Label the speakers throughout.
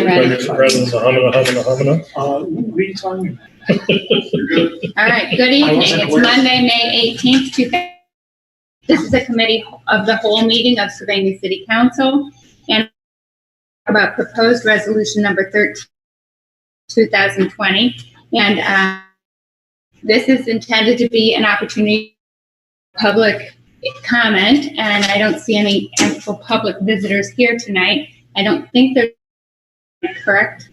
Speaker 1: I'm ready.
Speaker 2: Rather than the humana.
Speaker 3: What are you talking about?
Speaker 1: All right, good evening. It's Monday, May 18th, 2000. This is a committee of the whole meeting of Sylvania City Council and about proposed resolution number 13, 2020. And this is intended to be an opportunity for public comment, and I don't see any actual public visitors here tonight. I don't think they're correct.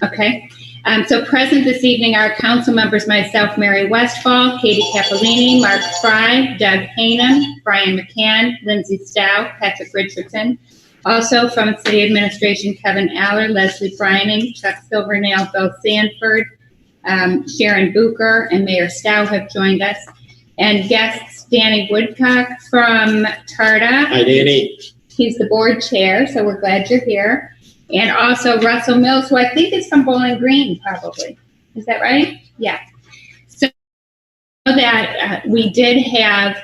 Speaker 1: Okay. So present this evening are council members, myself, Mary Westfall, Katie Capolini, Mark Fry, Doug Hanum, Brian McCann, Lindsay Stow, Patrick Richardson. Also from City Administration, Kevin Aller, Leslie Brining, Chuck Silvernail, Bill Sanford, Sharon Bucher, and Mayor Stow have joined us. And guests, Danny Woodcock from TARTA.
Speaker 4: Hi, Danny.
Speaker 1: He's the board chair, so we're glad you're here. And also Russell Mills, who I think is from Bowling Green, probably. Is that right? Yeah. So that we did have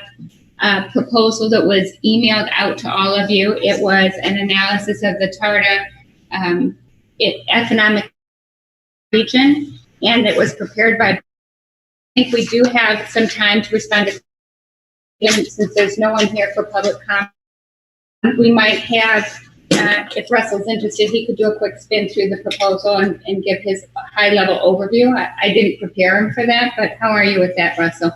Speaker 1: a proposal that was emailed out to all of you. It was an analysis of the TARTA economic region, and it was prepared by, I think we do have some time to respond to, since there's no one here for public comment. We might have, if Russell's interested, he could do a quick spin through the proposal and give his high-level overview. I didn't prepare him for that, but how are you with that, Russell?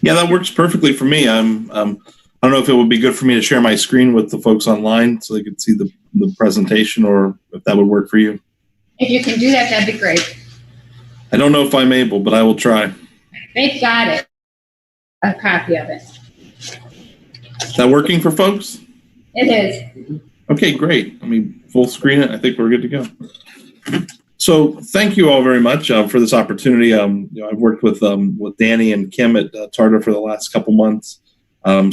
Speaker 2: Yeah, that works perfectly for me. I don't know if it would be good for me to share my screen with the folks online so they could see the presentation, or if that would work for you.
Speaker 1: If you can do that, that'd be great.
Speaker 2: I don't know if I'm able, but I will try.
Speaker 1: They've got it. A copy of it.
Speaker 2: Is that working for folks?
Speaker 1: It is.
Speaker 2: Okay, great. Let me full screen it. I think we're good to go. So thank you all very much for this opportunity. I've worked with Danny and Kim at TARTA for the last couple months, on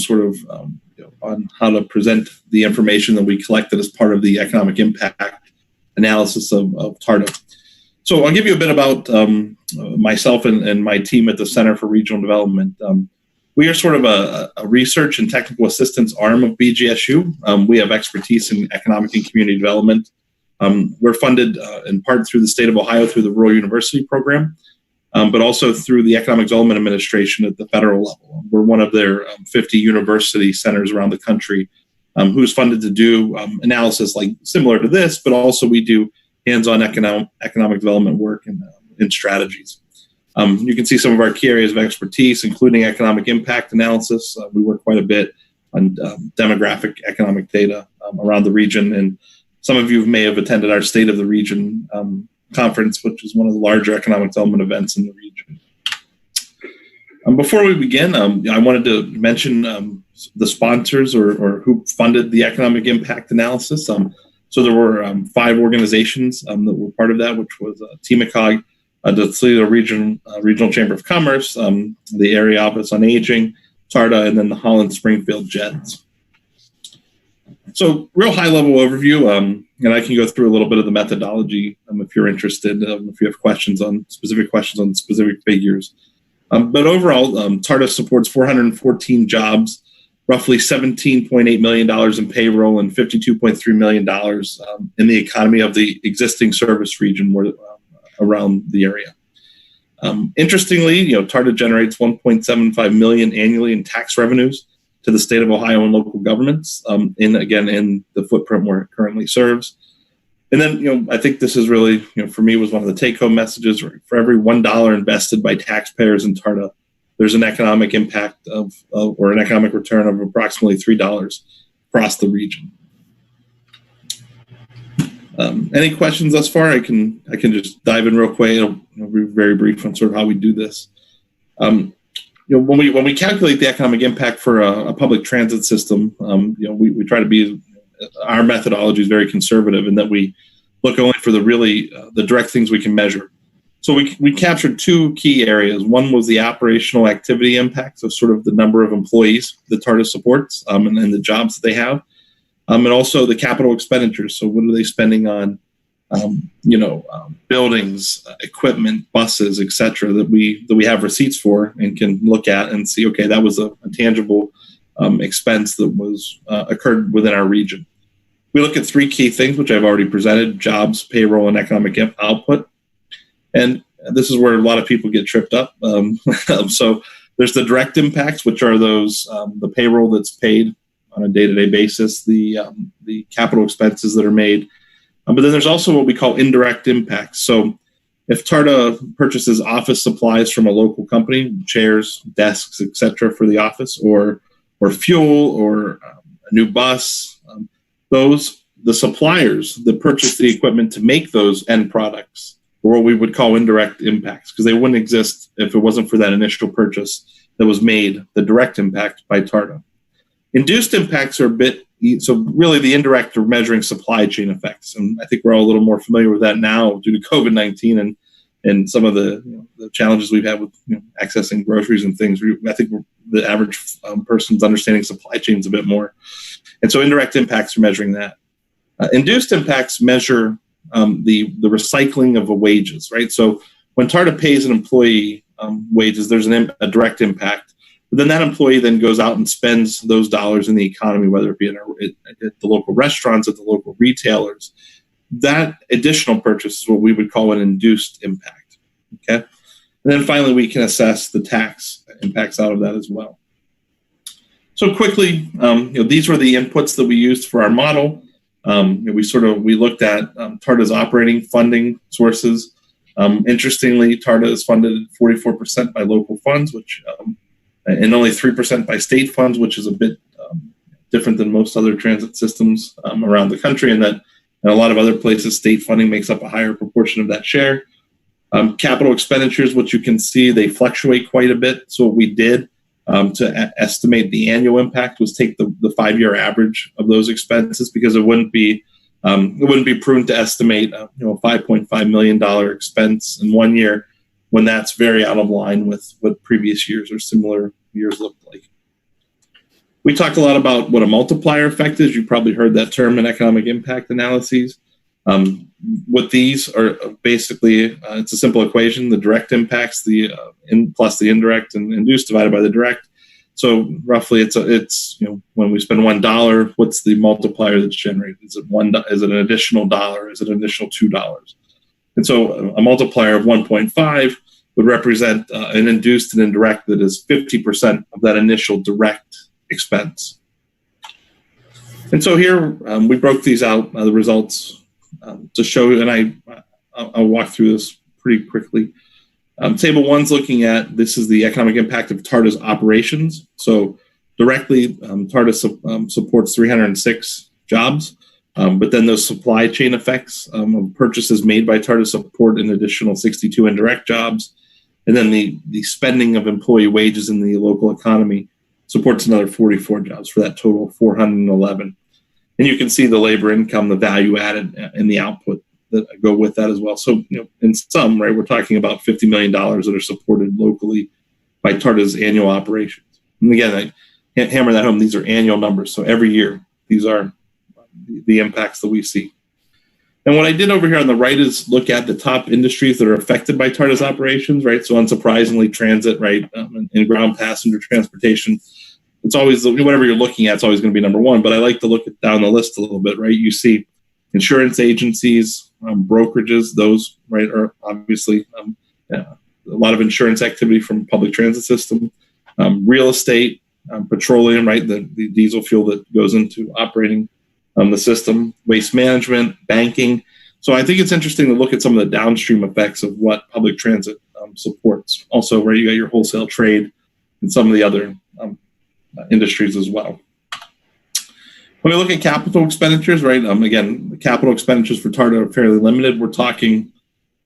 Speaker 2: how to present the information that we collected as part of the economic impact analysis of TARTA. So I'll give you a bit about myself and my team at the Center for Regional Development. We are sort of a research and technical assistance arm of BGSU. We have expertise in economic and community development. We're funded in part through the state of Ohio through the Rural University Program, but also through the Economic Development Administration at the federal level. We're one of their 50 university centers around the country who's funded to do analysis like similar to this, but also we do hands-on economic development work and strategies. You can see some of our key areas of expertise, including economic impact analysis. We work quite a bit on demographic economic data around the region, and some of you may have attended our State of the Region conference, which is one of the larger economic development events in the region. Before we begin, I wanted to mention the sponsors or who funded the economic impact analysis. So there were 5 organizations that were part of that, which was TMACOG, the Toledo Regional Chamber of Commerce, the Area Office on Aging, TARTA, and then the Holland Springfield Jets. So real high-level overview, and I can go through a little bit of the methodology if you're interested, if you have specific questions on specific figures. But overall, TARTA supports 414 jobs, roughly $17.8 million in payroll, and $52.3 million in the economy of the existing service region around the area. Interestingly, TARTA generates $1.75 million annually in tax revenues to the state of Ohio and local governments, in the footprint where it currently serves. And then, I think this is really, for me, was one of the take-home messages. For every $1 invested by taxpayers in TARTA, there's an economic impact or an economic return of approximately $3 across the region. Any questions thus far? I can just dive in real quick. It'll be very brief on sort of how we do this. When we calculate the economic impact for a public transit system, we try to be, our methodology is very conservative in that we look only for the direct things we can measure. So we captured 2 key areas. One was the operational activity impact, so sort of the number of employees that TARTA supports and the jobs that they have. And also the capital expenditures. So what are they spending on, buildings, equipment, buses, et cetera, that we have receipts for and can look at and see, okay, that was a tangible expense that was occurred within our region. We look at three key things, which I've already presented: jobs, payroll, and economic output. And this is where a lot of people get tripped up. So there's the direct impacts, which are those the payroll that's paid on a day-to-day basis, the capital expenses that are made. But then there's also what we call indirect impacts. So if TARTA purchases office supplies from a local company, chairs, desks, etc., for the office, or fuel, or a new bus, the suppliers that purchase the equipment to make those end products are what we would call indirect impacts, because they wouldn't exist if it wasn't for that initial purchase that was made, the direct impact by TARTA. Induced impacts are so really the indirect are measuring supply chain effects. And I think we're all a little more familiar with that now due to COVID-19 and some of the challenges we've had with accessing groceries and things. I think the average person's understanding supply chains a bit more. And so indirect impacts are measuring that. Induced impacts measure the recycling of wages, right? So when TARTA pays an employee wages, there's a direct impact. But then that employee then goes out and spends those dollars in the economy, whether it be at the local restaurants, at the local retailers. That additional purchase is what we would call an induced impact. Okay, and then finally we can assess the tax impacts out of that as well. So quickly, these were the inputs that we used for our model. We looked at TARTA's operating funding sources. Interestingly, TARTA is funded 44% by local funds, and only 3% by state funds, which is a bit different than most other transit systems around the country, and that in a lot of other places, state funding makes up a higher proportion of that share. Capital expenditures, which you can see, they fluctuate quite a bit. So what we did to estimate the annual impact was take the 5-year average of those expenses, because it wouldn't be prudent to estimate a $5.5 million expense in 1 year when that's very out of line with what previous years or similar years looked like. We talked a lot about what a multiplier effect is. You probably heard that term in economic impact analyses. What these are basically, it's a simple equation: the direct impacts, plus the indirect and induced divided by the direct. So roughly, it's when we spend $1, what's the multiplier that's generated? Is it an additional $1? Is it an additional $2? And so a multiplier of 1.5 would represent an induced and indirect that is 50% of that initial direct expense. And so here we broke these out, the results, to show, and I'll walk through this pretty quickly. Table 1's looking at, this is the economic impact of TARTA's operations. So directly, TARTA supports 306 jobs. But then those supply chain effects of purchases made by TARTA support an additional 62 indirect jobs. And then the spending of employee wages in the local economy supports another 44 jobs for that total of 411. And you can see the labor income, the value added, and the output that go with that as well. So, in sum, right, we're talking about $50 million that are supported locally by TARTA's annual operations. And again, I can't hammer that home. These are annual numbers. So every year, these are the impacts that we see. And what I did over here on the right is look at the top industries that are affected by TARTA's operations, right? So unsurprisingly, transit, right, and ground passenger transportation. It's always, whatever you're looking at, it's always going to be number one. But I like to look down the list a little bit, right? You see insurance agencies, brokerages, those, right, are obviously a lot of insurance activity from public transit system, real estate, petroleum, right, the diesel fuel that goes into operating the system, waste management, banking. So I think it's interesting to look at some of the downstream effects of what public transit supports. Also, right, you got your wholesale trade and some of the other industries as well. When we look at capital expenditures, right, again, the capital expenditures for TARTA are fairly limited. We're talking,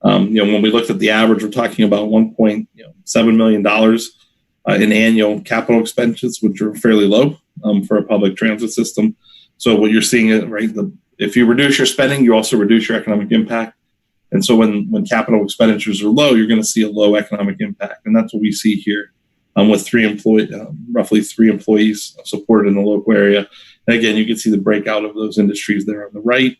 Speaker 2: when we looked at the average, we're talking about $1.7 million in annual capital expenses, which are fairly low for a public transit system. So what you're seeing is, right, if you reduce your spending, you also reduce your economic impact. And so when capital expenditures are low, you're going to see a low economic impact. And that's what we see here with roughly three employees supported in the local area. And again, you can see the breakout of those industries there on the right.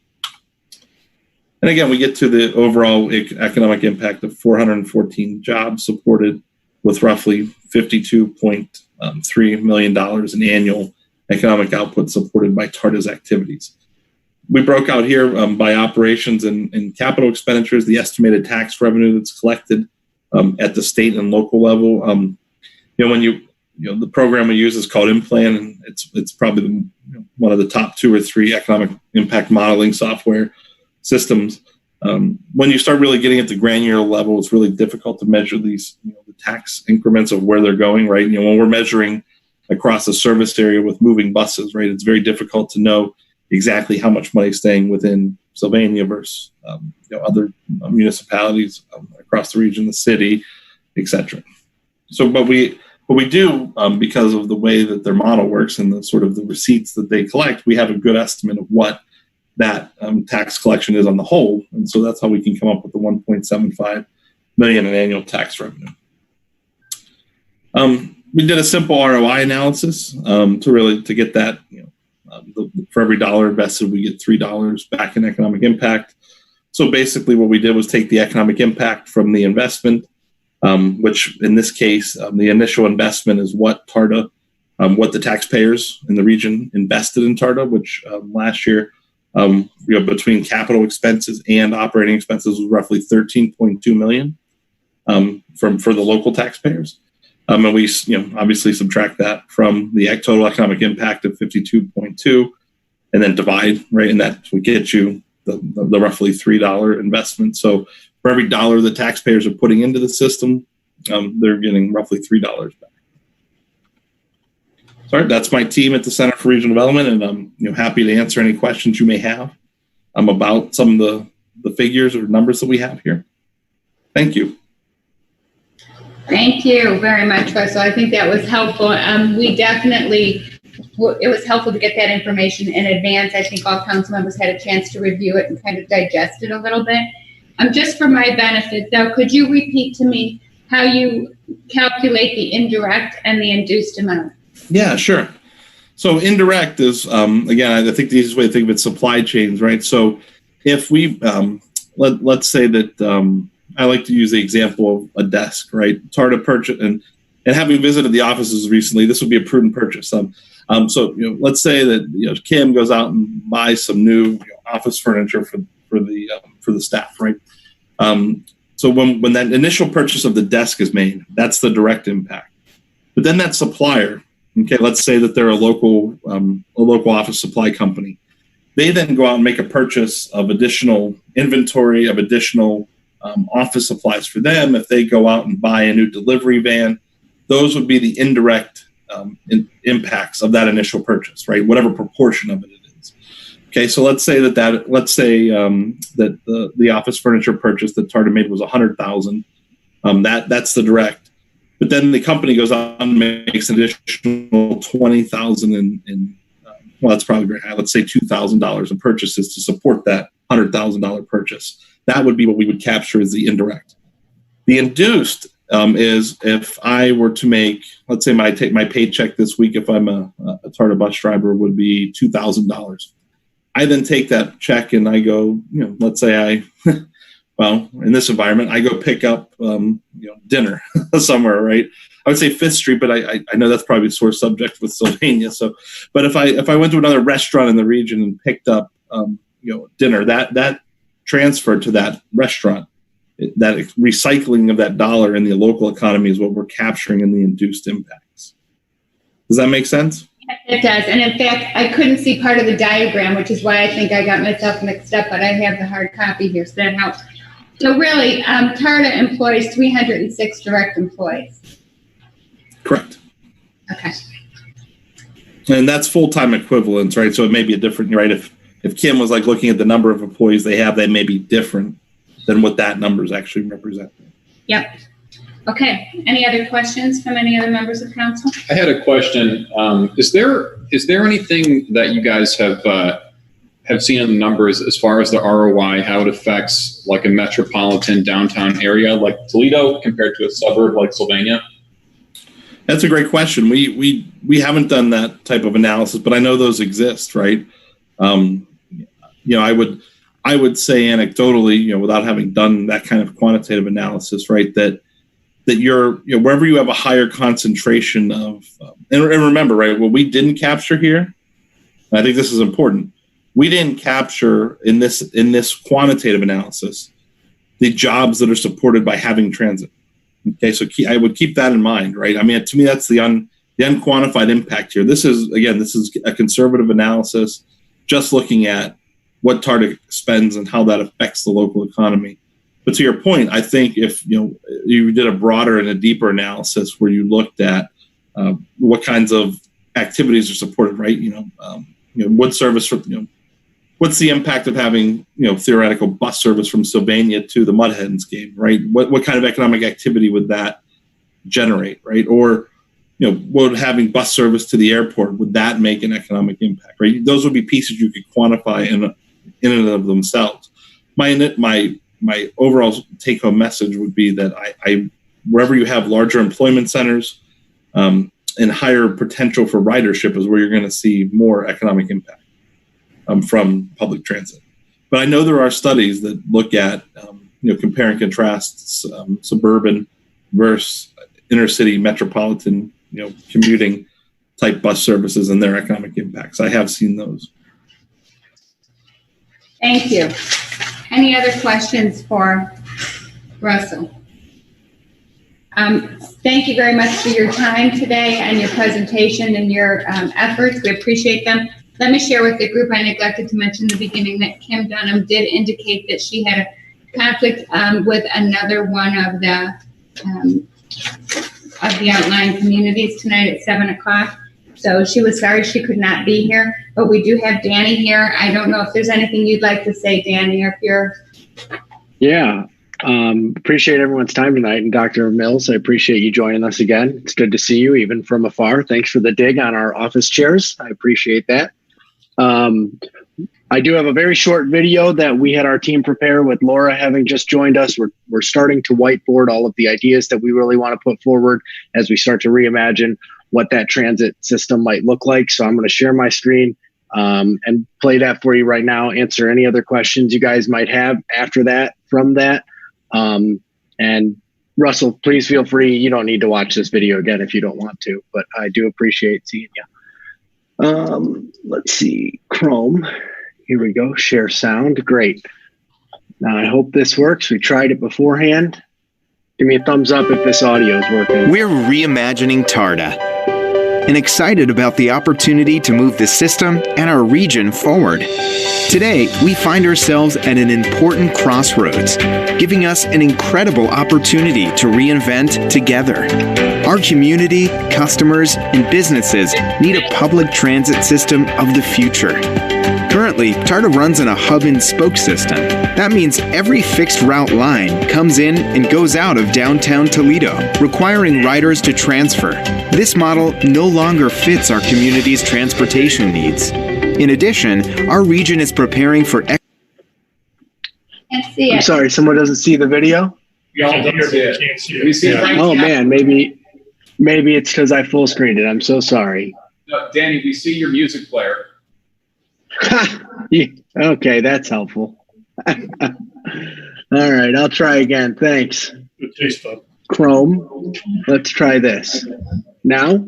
Speaker 2: And again, we get to the overall economic impact of 414 jobs supported with roughly $52.3 million in annual economic output supported by TARTA's activities. We broke out here by operations and capital expenditures, the estimated tax revenue that's collected at the state and local level. When the program we use is called Implan, and it's probably one of the top 2 or 3 economic impact modeling software systems. When you start really getting at the granular level, it's really difficult to measure these, the tax increments of where they're going, right? When we're measuring across a service area with moving buses, right, it's very difficult to know exactly how much money is staying within Sylvania versus other municipalities across the region, the city, etc. So, but we do, because of the way that their model works and the sort of the receipts that they collect, we have a good estimate of what that tax collection is on the whole. And so that's how we can come up with the 1.75 million in annual tax revenue. We did a simple ROI analysis to get that, for every dollar invested, we get $3 back in economic impact. So basically what we did was take the economic impact from the investment, which in this case, the initial investment is what TARTA, what the taxpayers in the region invested in TARTA, which last year, between capital expenses and operating expenses was roughly $13.2 million for the local taxpayers. And we, obviously subtract that from the total economic impact of 52.2 and then divide, right? And that will get you the roughly $3 investment. So for every dollar the taxpayers are putting into the system, they're getting roughly $3 back. Sorry, that's my team at the Center for Regional Development, and I'm happy to answer any questions you may have about some of the figures or numbers that we have here. Thank you.
Speaker 1: Thank you very much, Russell. I think that was helpful. It was helpful to get that information in advance. I think all council members had a chance to review it and kind of digest it a little bit. Just for my benefit, though, could you repeat to me how you calculate the indirect and the induced amount? Yeah,
Speaker 2: sure. So indirect is, again, I think the easiest way to think of it, supply chains, right? So if we, let's say that, I like to use the example of a desk, right? TARTA purchase, and having visited the offices recently, this would be a prudent purchase. So let's say that Kim goes out and buys some new office furniture for the staff, right? So when that initial purchase of the desk is made, that's the direct impact. But then that supplier, okay, let's say that they're a local office supply company. They then go out and make a purchase of additional inventory of additional office supplies for them. If they go out and buy a new delivery van, those would be the indirect impacts of that initial purchase, right? Whatever proportion of it is. Okay, so let's say that the office furniture purchase that TARTA made was $100,000. That's the direct. But then the company goes out and makes an additional $20,000 well, that's probably very high. Let's say $2,000 in purchases to support that $100,000 purchase. That would be what we would capture as the indirect. The induced is if I were to make, let's say take my paycheck this week, if I'm a TARTA bus driver, would be $2,000. I then take that check and I go, let's say well, in this environment, I go pick up, dinner somewhere, right? I would say Fifth Street, but I know that's probably a sore subject with Sylvania. So, but if I went to another restaurant in the region and picked up, dinner, that transfer to that restaurant, that recycling of that dollar in the local economy is what we're capturing in the induced impacts. Does that make sense?
Speaker 1: It does. And in fact, I couldn't see part of the diagram, which is why I think I got myself mixed up, but I have the hard copy here, so that helps. So really, TARTA employs 306 direct employees.
Speaker 2: Correct.
Speaker 1: Okay.
Speaker 2: And that's full-time equivalents, right? So it may be a different, right? If Kim was like looking at the number of employees they have, they may be different than what that number is actually representing.
Speaker 1: Yep. Okay. Any other questions from any other members of council?
Speaker 4: I had a question. Is there anything that you guys have seen in the numbers as far as the ROI, how it affects like a metropolitan downtown area like Toledo compared to a suburb like Sylvania?
Speaker 2: That's a great question. We haven't done that type of analysis, but I know those exist, right? I would say anecdotally, without having done that kind of quantitative analysis, right, that you're, wherever you have a higher concentration of, and remember, right, what we didn't capture here, and I think this is important, we didn't capture in this quantitative analysis the jobs that are supported by having transit. Okay, so I would keep that in mind, right? I mean, to me, that's the unquantified impact here. This is a conservative analysis, just looking at what TARTA spends and how that affects the local economy. But to your point, I think if you did a broader and a deeper analysis where you looked at what kinds of activities are supported, right? What service, what's the impact of having theoretical bus service from Sylvania to the Mud Hens game, right? What kind of economic activity would that generate, right? Or would having bus service to the airport, would that make an economic impact, right? Those would be pieces you could quantify in and of themselves. My overall take-home message would be that I wherever you have larger employment centers and higher potential for ridership is where you're going to see more economic impact from public transit. But I know there are studies that look at compare and contrast suburban versus inner city metropolitan commuting type bus services and their economic impacts. I have seen those.
Speaker 1: Thank you. Any other questions for Russell? Thank you very much for your time today and your presentation and your efforts. We appreciate them. Let me share with the group, I neglected to mention in the beginning that Kim Dunham did indicate that she had a conflict with another one of the outlying communities tonight at 7 o'clock. So she was sorry she could not be here, but we do have Danny here. I don't know if there's anything you'd like to say, Danny, or if you're...
Speaker 5: Yeah, appreciate everyone's time tonight. And Dr. Mills, I appreciate you joining us again. It's good to see you, even from afar. Thanks for the dig on our office chairs. I appreciate that. I do have a very short video that we had our team prepare with Laura having just joined us. We're starting to whiteboard all of the ideas that we really want to put forward as we start to reimagine what that transit system might look like. So I'm going to share my screen and play that for you right now, answer any other questions you guys might have after that, from that. And Russell, please feel free. You don't need to watch this video again if you don't want to, but I do appreciate seeing you. Let's see, Chrome. Here we go, share sound, great. Now I hope this works. We tried it beforehand. Give me a thumbs up if this audio is working.
Speaker 6: We're reimagining TARTA and excited about the opportunity to move the system and our region forward. Today, we find ourselves at an important crossroads, giving us an incredible opportunity to reinvent together. Our community, customers, and businesses need a public transit system of the future. Currently, TARTA runs on a hub-and-spoke system. That means every fixed route line comes in and goes out of downtown Toledo, requiring riders to transfer. This model no longer fits our community's transportation needs. In addition, our region is preparing for...
Speaker 5: I'm sorry, someone doesn't see the video?
Speaker 3: We all don't see it. Can't see it.
Speaker 4: See it right
Speaker 5: Oh man, maybe it's because I full screened it. I'm so sorry.
Speaker 4: No, Danny, we see your music player.
Speaker 5: Okay, that's helpful. All right, I'll try again. Thanks.
Speaker 3: Good taste bud.
Speaker 5: Chrome, let's try this. Now?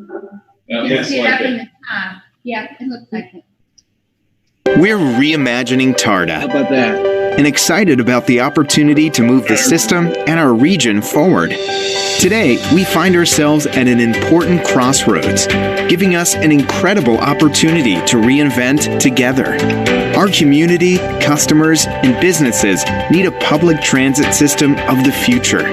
Speaker 4: Looks
Speaker 1: See it
Speaker 4: like
Speaker 1: up in
Speaker 4: it.
Speaker 1: the top. Yeah, it looks like it.
Speaker 6: We're reimagining
Speaker 5: How
Speaker 6: TARTA
Speaker 5: about that?
Speaker 6: and excited about the opportunity to move the system and our region forward. Today, we find ourselves at an important crossroads, giving us an incredible opportunity to reinvent together. Our community, customers, and businesses need a public transit system of the future.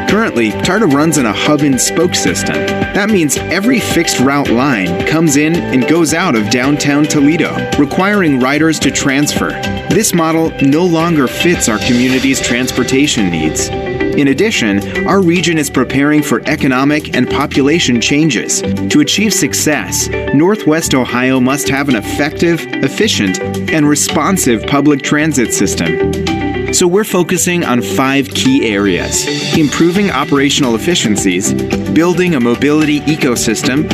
Speaker 6: Currently, TARTA runs on a hub-and-spoke system. That means every fixed route line comes in and goes out of downtown Toledo, requiring riders to transfer. This model no longer fits our community's transportation needs. In addition, our region is preparing for economic and population changes. To achieve success, Northwest Ohio must have an effective, efficient, and responsive public transit system. So we're focusing on 5 key areas: improving operational efficiencies, building a mobility ecosystem,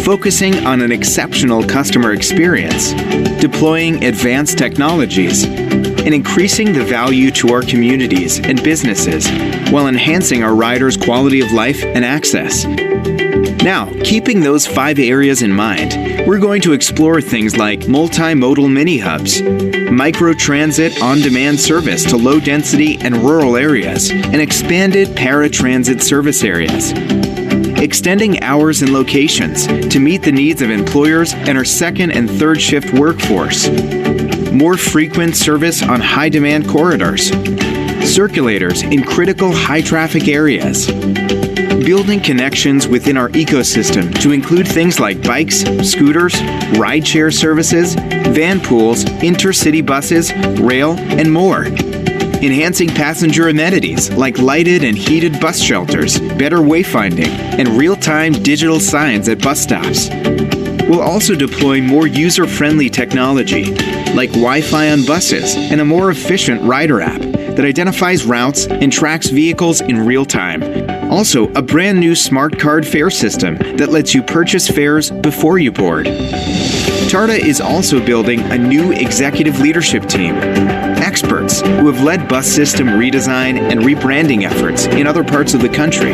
Speaker 6: focusing on an exceptional customer experience, deploying advanced technologies, and increasing the value to our communities and businesses while enhancing our riders' quality of life and access. Now, keeping those 5 areas in mind, we're going to explore things like multimodal mini-hubs, microtransit on-demand service to low-density and rural areas, and expanded paratransit service areas. Extending hours and locations to meet the needs of employers and our second and third shift workforce. More frequent service on high-demand corridors. Circulators in critical high-traffic areas. Building connections within our ecosystem to include things like bikes, scooters, rideshare services, van pools, intercity buses, rail, and more. Enhancing passenger amenities like lighted and heated bus shelters, better wayfinding, and real-time digital signs at bus stops. We'll also deploy more user-friendly technology like Wi-Fi on buses and a more efficient rider app that identifies routes and tracks vehicles in real time. Also, a brand new smart card fare system that lets you purchase fares before you board. TARTA is also building a new executive leadership team. Experts who have led bus system redesign and rebranding efforts in other parts of the country.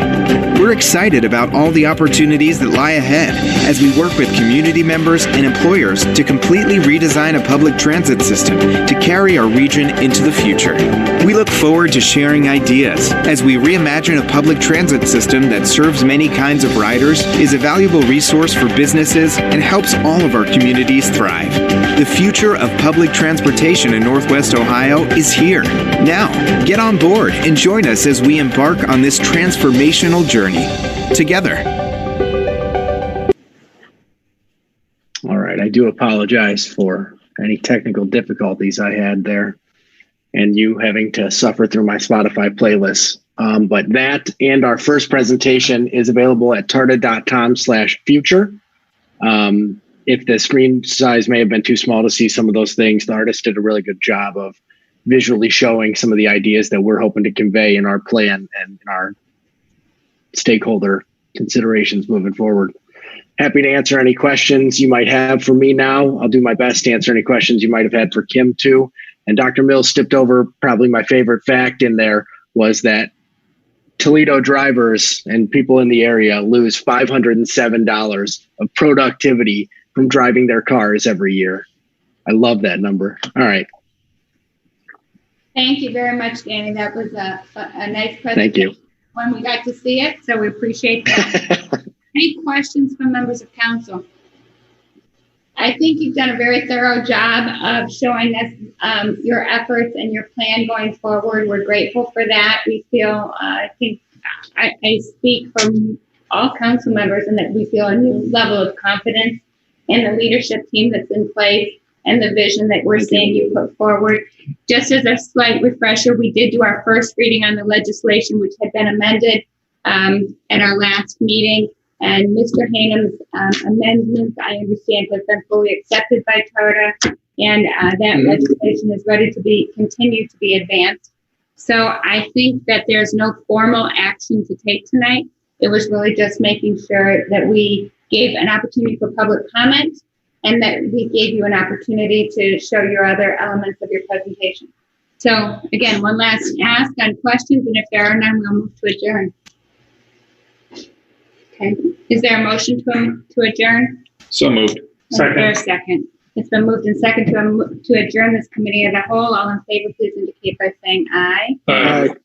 Speaker 6: We're excited about all the opportunities that lie ahead as we work with community members and employers to completely redesign a public transit system to carry our region into the future. We look forward to sharing ideas as we reimagine a public transit system that serves many kinds of riders, is a valuable resource for businesses, and helps all of our communities thrive. The future of public transportation in Northwest Ohio is here. Now, get on board and join us as we embark on this transformational journey together.
Speaker 5: All right. I do apologize for any technical difficulties I had there and you having to suffer through my Spotify playlists. But that and our first presentation is available at tarta.com/future. If the screen size may have been too small to see some of those things, the artist did a really good job of visually showing some of the ideas that we're hoping to convey in our plan and in our stakeholder considerations moving forward. Happy to answer any questions you might have for me now. I'll do my best to answer any questions you might have had for Kim too. And Dr. Mills stepped over probably my favorite fact in there was that Toledo drivers and people in the area lose $507 of productivity from driving their cars every year. I love that number. All right.
Speaker 1: Thank you very much, Danny. That was a nice presentation.
Speaker 5: Thank you.
Speaker 1: When we got to see it, so we appreciate that. Any questions from members of council? I think you've done a very thorough job of showing us your efforts and your plan going forward. We're grateful for that. We feel, I think I speak from all council members and that we feel a new level of confidence in the leadership team that's in place and the vision that we're seeing you put forward. Just as a slight refresher, we did do our first reading on the legislation, which had been amended at our last meeting. And Mr. Hanem's amendments, I understand, have been fully accepted by TARTA, and that legislation is ready to continue to be advanced. So I think that there's no formal action to take tonight. It was really just making sure that we gave an opportunity for public comment and that we gave you an opportunity to show your other elements of your presentation. So again, one last ask on questions, and if there are none, we'll move to adjourn. Okay. Is there a motion to adjourn?
Speaker 4: So moved.
Speaker 1: Is there a second? It's been moved and second to adjourn this committee as a whole. All in favor, please indicate by saying aye.
Speaker 3: Aye.
Speaker 1: Any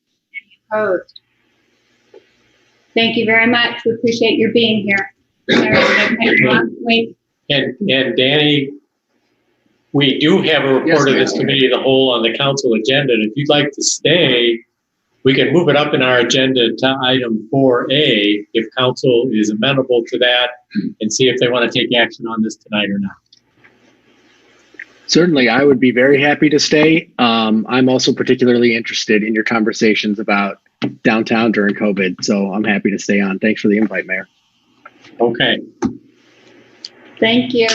Speaker 1: opposed? Thank you very much. We appreciate your being here. Wait.
Speaker 7: And Danny, we do have a report of this committee of the whole on the council agenda. And if you'd like to stay, we can move it up in our agenda to item 4A if council is amenable to that and see if they want to take action on this tonight or not.
Speaker 5: Certainly, I would be very happy to stay. I'm also particularly interested in your conversations about downtown during COVID, so I'm happy to stay on. Thanks for the invite, Mayor.
Speaker 7: Okay.
Speaker 1: Thank you.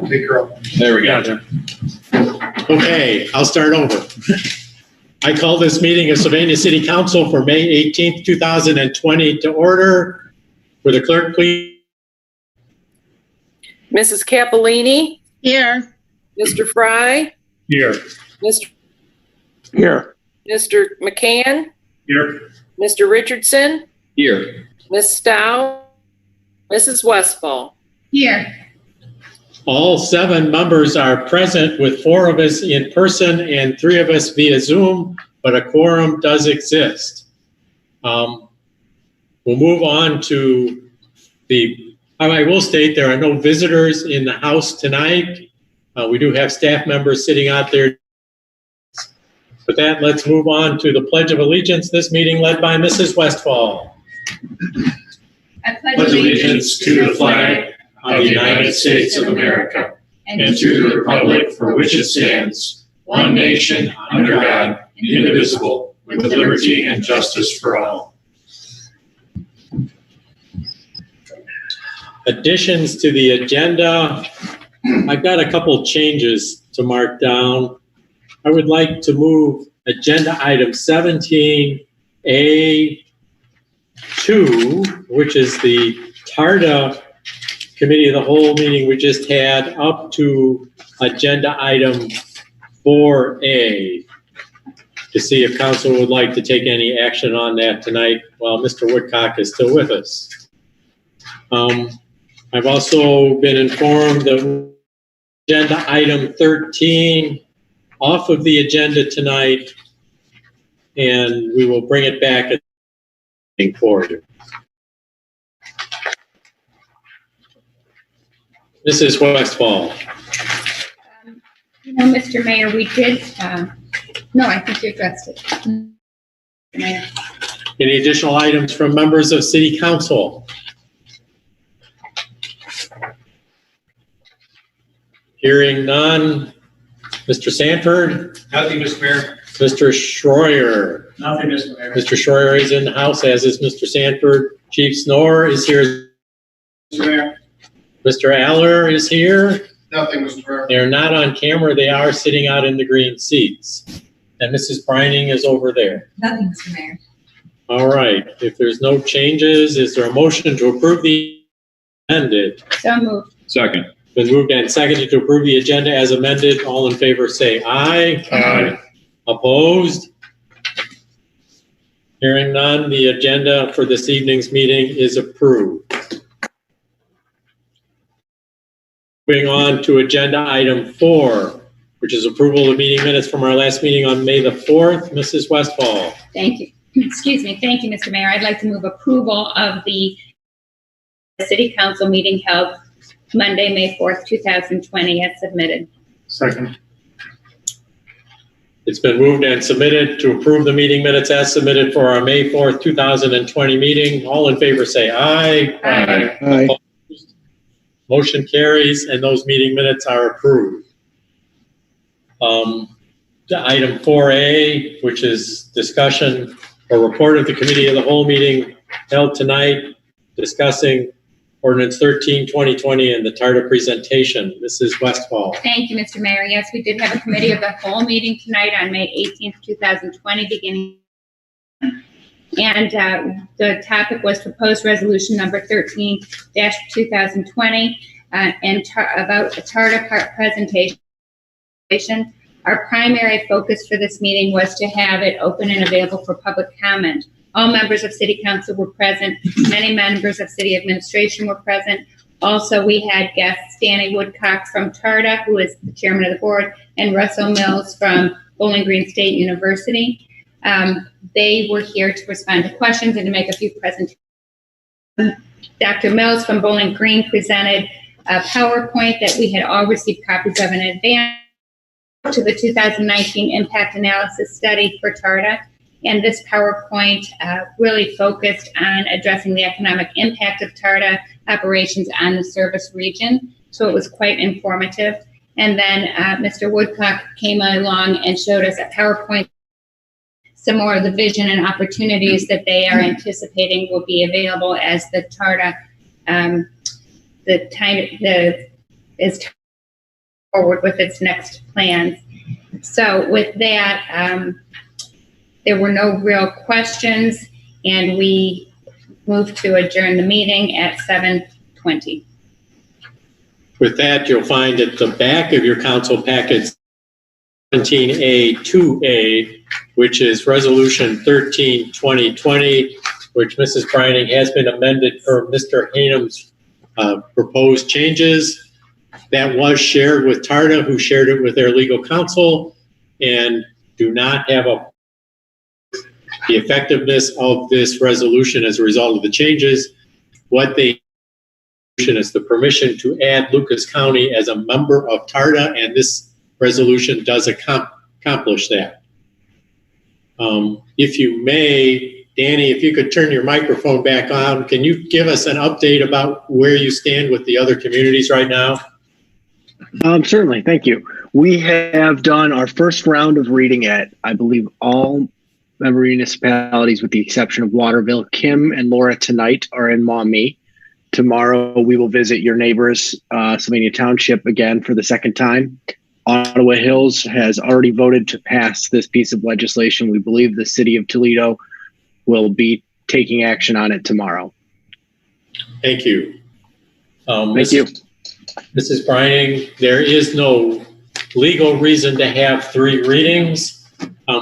Speaker 3: Take her up.
Speaker 4: There we go.
Speaker 7: Okay, I'll start over. I call this meeting of Sylvania City Council for May 18th, 2020 to order. Will the clerk please?
Speaker 8: Mrs. Cappellini,
Speaker 9: Here.
Speaker 8: Mr. Fry,
Speaker 3: Here.
Speaker 8: Mr.
Speaker 5: Here.
Speaker 8: McCann,
Speaker 3: Here.
Speaker 8: Mr. Richardson,
Speaker 4: Here.
Speaker 8: Ms. Stowe, Mrs. Westfall.
Speaker 1: Here.
Speaker 7: All 7 members are present, with 4 of us in person and 3 of us via Zoom, but a quorum does exist. We'll move on to I will state there are no visitors in the house tonight. We do have staff members sitting out there. With that, let's move on to the Pledge of Allegiance, this meeting led by Mrs. Westfall.
Speaker 1: I
Speaker 3: Pledge allegiance to the flag of the United States of America and to the republic for which it stands, one nation, under God, indivisible, with liberty and justice for all.
Speaker 7: Additions to the agenda. I've got a couple changes to mark down. I would like to move agenda item 17A2, which is the TARTA Committee of the Whole meeting we just had, up to agenda item 4A, to see if council would like to take any action on that tonight while Mr. Woodcock is still with us. I've also been informed that agenda item 13 off of the agenda tonight, and we will bring it back at the forward. Mrs. Westfall.
Speaker 1: Mr. Mayor, we did, no, I think you addressed it. Mayor.
Speaker 7: Any additional items from members of City Council? Hearing none. Mr. Sanford?
Speaker 3: Nothing, Mr. Mayor.
Speaker 7: Mr. Schroyer?
Speaker 3: Nothing, Mr. Mayor.
Speaker 7: Mr. Schroyer is in the house, as is Mr. Sanford. Chief Snorer is here.
Speaker 3: Mr. Mayor.
Speaker 7: Mr. Aller is here.
Speaker 3: Nothing, Mr. Mayor.
Speaker 7: They're not on camera. They are sitting out in the green seats. And Mrs. Brining is over there.
Speaker 9: Nothing, Mr. Mayor.
Speaker 7: All right. If there's no changes, is there a motion to approve the amended?
Speaker 1: So moved.
Speaker 4: Second.
Speaker 7: Been moved and seconded to approve the agenda as amended. All in favor say aye.
Speaker 3: Aye.
Speaker 7: Opposed? Hearing none, the agenda for this evening's meeting is approved. Moving on to agenda item 4, which is approval of meeting minutes from our last meeting on May the 4th. Mrs. Westfall.
Speaker 1: Thank you. Excuse me. Thank you, Mr. Mayor. I'd like to move approval of the City Council meeting held Monday, May 4th, 2020, as submitted.
Speaker 3: Second.
Speaker 7: It's been moved and submitted to approve the meeting minutes as submitted for our May 4th, 2020 meeting. All in favor say aye.
Speaker 3: Aye.
Speaker 5: Aye.
Speaker 7: Motion carries, and those meeting minutes are approved. Item 4A, which is discussion or report of the Committee of the Whole meeting held tonight, discussing Ordinance 13-2020 and the TARTA presentation. Mrs. Westfall.
Speaker 1: Thank you, Mr. Mayor. Yes, we did have a Committee of the Whole meeting tonight on May 18th, 2020, beginning. And the topic was proposed resolution number 13-2020 about a TARTA presentation. Our primary focus for this meeting was to have it open and available for public comment. All members of City Council were present. Many members of City Administration were present. Also, we had guests, Danny Woodcock from TARTA, who is the chairman of the board, and Russell Mills from Bowling Green State University. They were here to respond to questions and to make a few presentations. Dr. Mills from Bowling Green presented a PowerPoint that we had all received copies of in advance to the 2019 Impact Analysis Study for TARTA. And this PowerPoint really focused on addressing the economic impact of TARTA operations on the service region. So it was quite informative. And then Mr. Woodcock came along and showed us a PowerPoint, some more of the vision and opportunities that they are anticipating will be available as the TARTA, forward with its next plans. So with that, there were no real questions, and we moved to adjourn the meeting at 7:20.
Speaker 7: With that, you'll find at the back of your council packet 17A2A, which is Resolution 13-2020, which Mrs. Brining has been amended for Mr. Hanem's proposed changes. That was shared with TARTA, who shared it with their legal counsel, and do not have the effectiveness of this resolution as a result of the changes. What they is the permission to add Lucas County as a member of TARTA, and this resolution does accomplish that. If you may, Danny, if you could turn your microphone back on, can you give us an update about where you stand with the other communities right now?
Speaker 5: Certainly, thank you. We have done our first round of reading at, I believe, all member municipalities with the exception of Waterville. Kim and Laura tonight are in Maumee. Tomorrow we will visit your neighbors, Sylvania Township, again for the second time. Ottawa Hills has already voted to pass this piece of legislation. We believe the city of Toledo will be taking action on it tomorrow.
Speaker 7: Thank you.
Speaker 5: Thank you.
Speaker 7: Mrs. Brining, there is no legal reason to have 3 readings.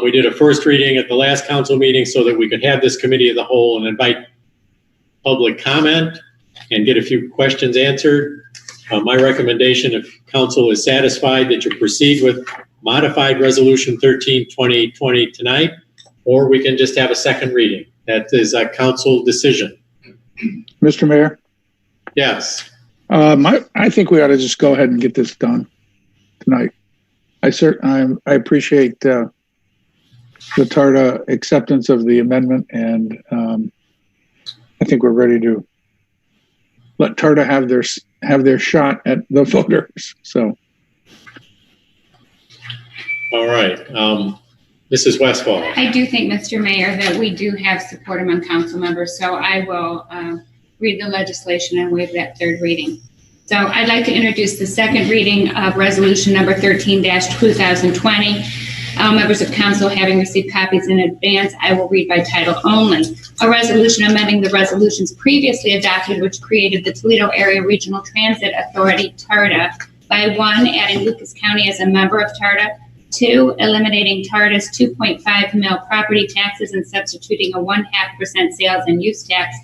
Speaker 7: We did a first reading at the last council meeting so that we could have this committee of the whole and invite public comment and get a few questions answered. My recommendation, if council is satisfied, that you proceed with modified resolution 13-2020 tonight, or we can just have a second reading. That is a council decision.
Speaker 9: Mr. Mayor?
Speaker 7: Yes.
Speaker 9: I think we ought to just go ahead and get this done tonight. I appreciate the TARTA acceptance of the amendment, and I think we're ready to let TARTA have their shot at the voters. So,
Speaker 7: all right, Mrs. Westfall.
Speaker 1: I do think, Mr. Mayor, that we do have support among council members, so I will read the legislation and waive that 3rd reading. So I'd like to introduce the 2nd reading of resolution number 13-2020. Members of council, having received copies in advance, I will read by title only. A resolution amending the resolutions previously adopted, which created the Toledo Area Regional Transit Authority, TARTA, by 1, adding Lucas County as a member of TARTA, 2, eliminating TARTA's 2.5 mil property taxes and substituting a 0.5% sales and use tax,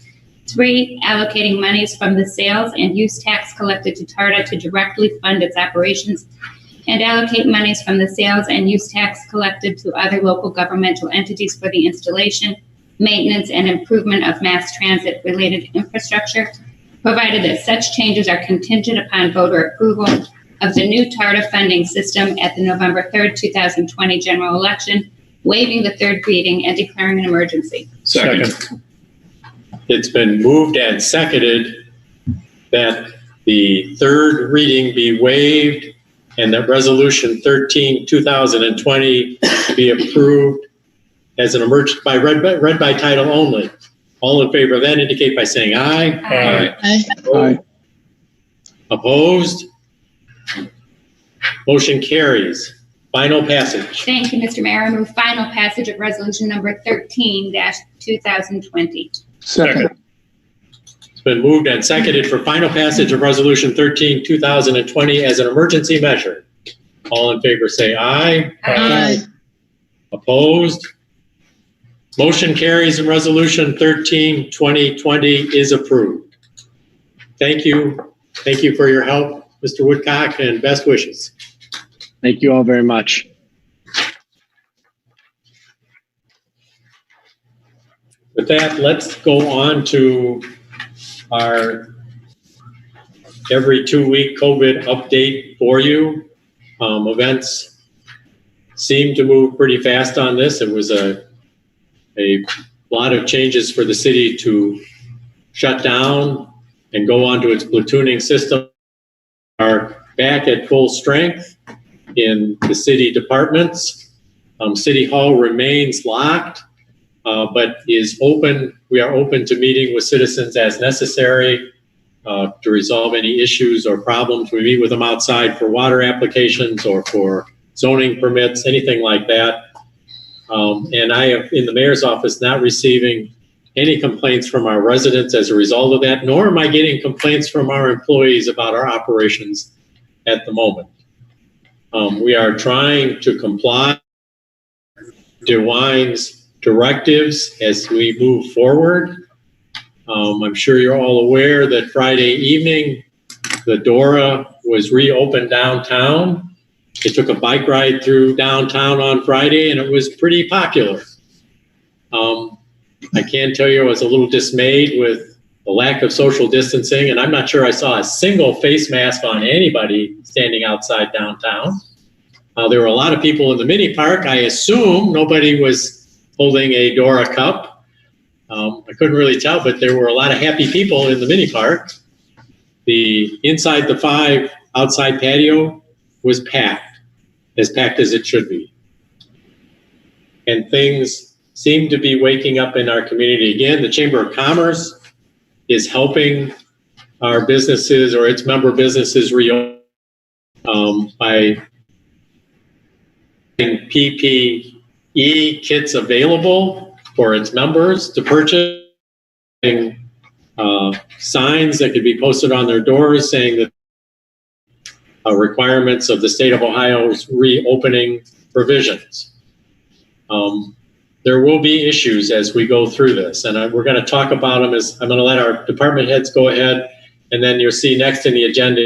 Speaker 1: 3, allocating monies from the sales and use tax collected to TARTA to directly fund its operations, and allocate monies from the sales and use tax collected to other local governmental entities for the installation, maintenance, and improvement of mass transit-related infrastructure, provided that such changes are contingent upon voter approval of the new TARTA funding system at the November 3rd, 2020 general election, waiving the 3rd reading and declaring an emergency.
Speaker 7: Second. It's been moved and seconded that the 3rd reading be waived and that resolution 13-2020 be approved as an emergency by read by title only. All in favor of that indicate by saying aye.
Speaker 1: Aye.
Speaker 9: aye.
Speaker 7: Opposed? Motion carries. Final passage.
Speaker 1: Thank you, Mr. Mayor. I move final passage of resolution number 13-2020.
Speaker 9: Second.
Speaker 7: It's been moved and seconded for final passage of resolution 13-2020 as an emergency measure. All in favor say aye.
Speaker 1: Aye.
Speaker 7: Opposed? Motion carries and resolution 13-2020 is approved. Thank you. Thank you for your help, Mr. Woodcock, and best wishes.
Speaker 5: Thank you all very much.
Speaker 7: With that, let's go on to our every 2-week COVID update for you. Events seem to move pretty fast on this. It was a lot of changes for the city to shut down and go on to its platooning system. Are back at full strength in the city departments. City Hall remains locked, but is open. We are open to meeting with citizens as necessary. to resolve any issues or problems. We meet with them outside for water applications or for zoning permits, anything like that. And I have, in the mayor's office, not receiving any complaints from our residents as a result of that, nor am I getting complaints from our employees about our operations at the moment. We are trying to comply with DeWine's directives as we move forward. I'm sure you're all aware that Friday evening, the Dora was reopened downtown. They took a bike ride through downtown on Friday, and it was pretty popular. I can tell you I was a little dismayed with the lack of social distancing, and I'm not sure I saw a single face mask on anybody standing outside downtown. There were a lot of people in the mini park. I assume nobody was holding a Dora cup. I couldn't really tell, but there were a lot of happy people in the mini park. The inside the 5 outside patio was packed as it should be. And things seem to be waking up in our community again. The Chamber of Commerce is helping our businesses or its member businesses reopen by making PPE kits available for its members to purchase, signs that could be posted on their doors saying that requirements of the state of Ohio's reopening provisions. There will be issues as we go through this, and we're going to talk about them. As I'm going to let our department heads go ahead, and then you'll see next in the agenda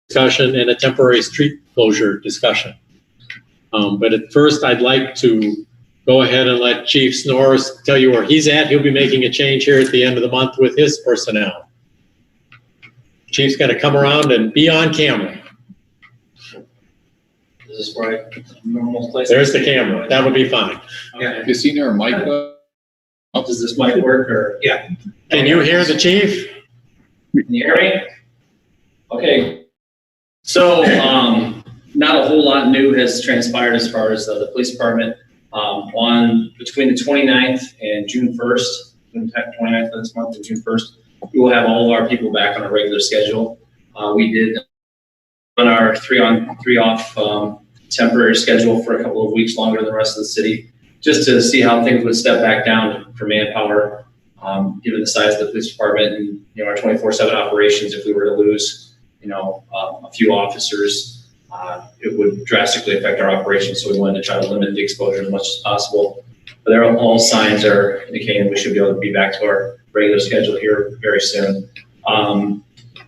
Speaker 7: discussion and a temporary street closure discussion. But at first, I'd like to go ahead and let Chief Snorris tell you where he's at. He'll be making a change here at the end of the month with his personnel. Chief's got to come around and be on camera.
Speaker 10: Is this right? Normal place?
Speaker 7: There's the camera. That would be fine.
Speaker 10: Okay.
Speaker 4: Is he near a mic?
Speaker 10: Does this mic work or? Yeah.
Speaker 7: Can you hear the chief?
Speaker 10: Can you hear me? Okay. So, not a whole lot new has transpired as far as the police department. Between the 29th and June 1st, 29th of this month and June 1st, we will have all of our people back on a regular schedule. We did on our 3 on 3 off temporary schedule for a couple of weeks longer than the rest of the city, just to see how things would step back down for manpower, given the size of the police department and our 24/7 operations. If we were to lose a few officers, it would drastically affect our operations. So we wanted to try to limit the exposure as much as possible. But all signs are indicating we should be able to be back to our regular schedule here very soon.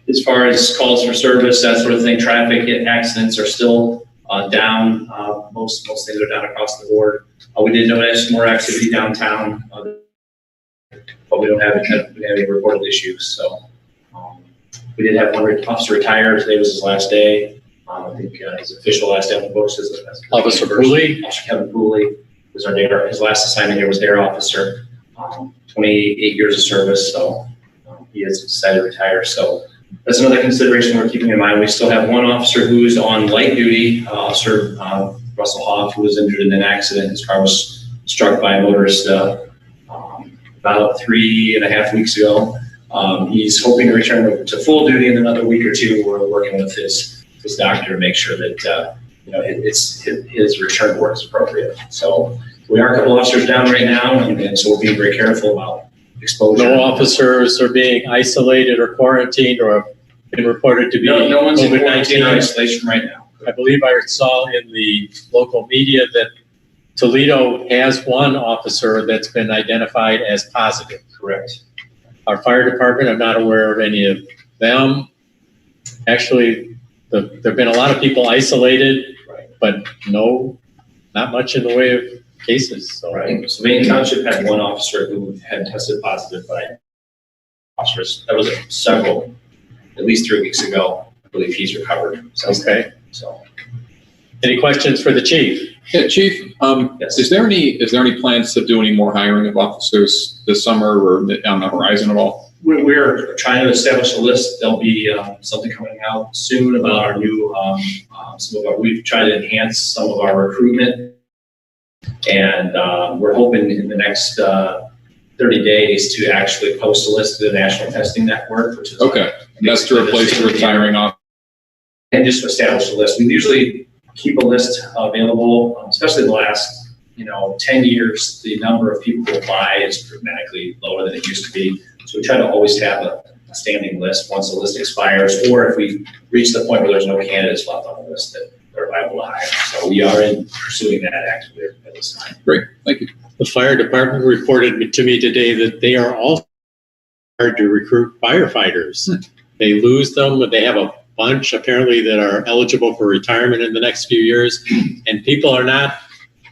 Speaker 10: As far as calls for service, that sort of thing, traffic accidents are still down. Most things are down across the board. We did notice more activity downtown, but we don't have any reported issues. So we did have one officer retire. Today was his last day. I think his official last day on the books is
Speaker 7: Officer Pooley.
Speaker 10: Officer Kevin Pooley was our dare. His last assignment here was dare officer. 28 years of service, so he has decided to retire. So that's another consideration we're keeping in mind. We still have one officer who's on light duty, Officer Russell Hoff, who was injured in an accident. His car was struck by a motorist about 3.5 weeks ago. He's hoping to return to full duty in another week or two. We're working with his doctor to make sure that his return to work is appropriate. So we are a couple officers down right now, and so we're being very careful about exposure.
Speaker 7: No officers are being isolated or quarantined or been reported to be
Speaker 10: no one's in quarantine or
Speaker 7: COVID-19.
Speaker 10: isolation right now.
Speaker 7: I believe I saw in the local media that Toledo has one officer that's been identified as positive.
Speaker 10: Correct.
Speaker 7: Our fire department, I'm not aware of any of them. Actually, there have been a lot of people isolated,
Speaker 10: right,
Speaker 7: but not much in the way of cases. So.
Speaker 10: Right. Sylvania Township had one officer who had tested positive, but that was at least 3 weeks ago. I believe he's recovered.
Speaker 7: Okay.
Speaker 10: So,
Speaker 7: any questions for the chief?
Speaker 4: Yeah, Chief.
Speaker 10: Yes.
Speaker 4: Is there any plans to do any more hiring of officers this summer or on the horizon at all?
Speaker 10: We're trying to establish a list. There'll be something coming out soon about our new. We've tried to enhance some of our recruitment, and we're hoping in the next 30 days to actually post a list to the National Testing Network, which is
Speaker 4: Okay. And that's to replace the retiring off.
Speaker 10: and just to establish a list. We usually keep a list available, especially the last 10 years. The number of people who apply is dramatically lower than it used to be. So we try to always have a standing list once the list expires, or if we reach the point where there's no candidates left on the list that they're liable to hire. So we are pursuing that actively at this time.
Speaker 4: Great. Thank you.
Speaker 7: The fire department reported to me today that they are all hard to recruit firefighters. They lose them, but they have a bunch apparently that are eligible for retirement in the next few years, and people are not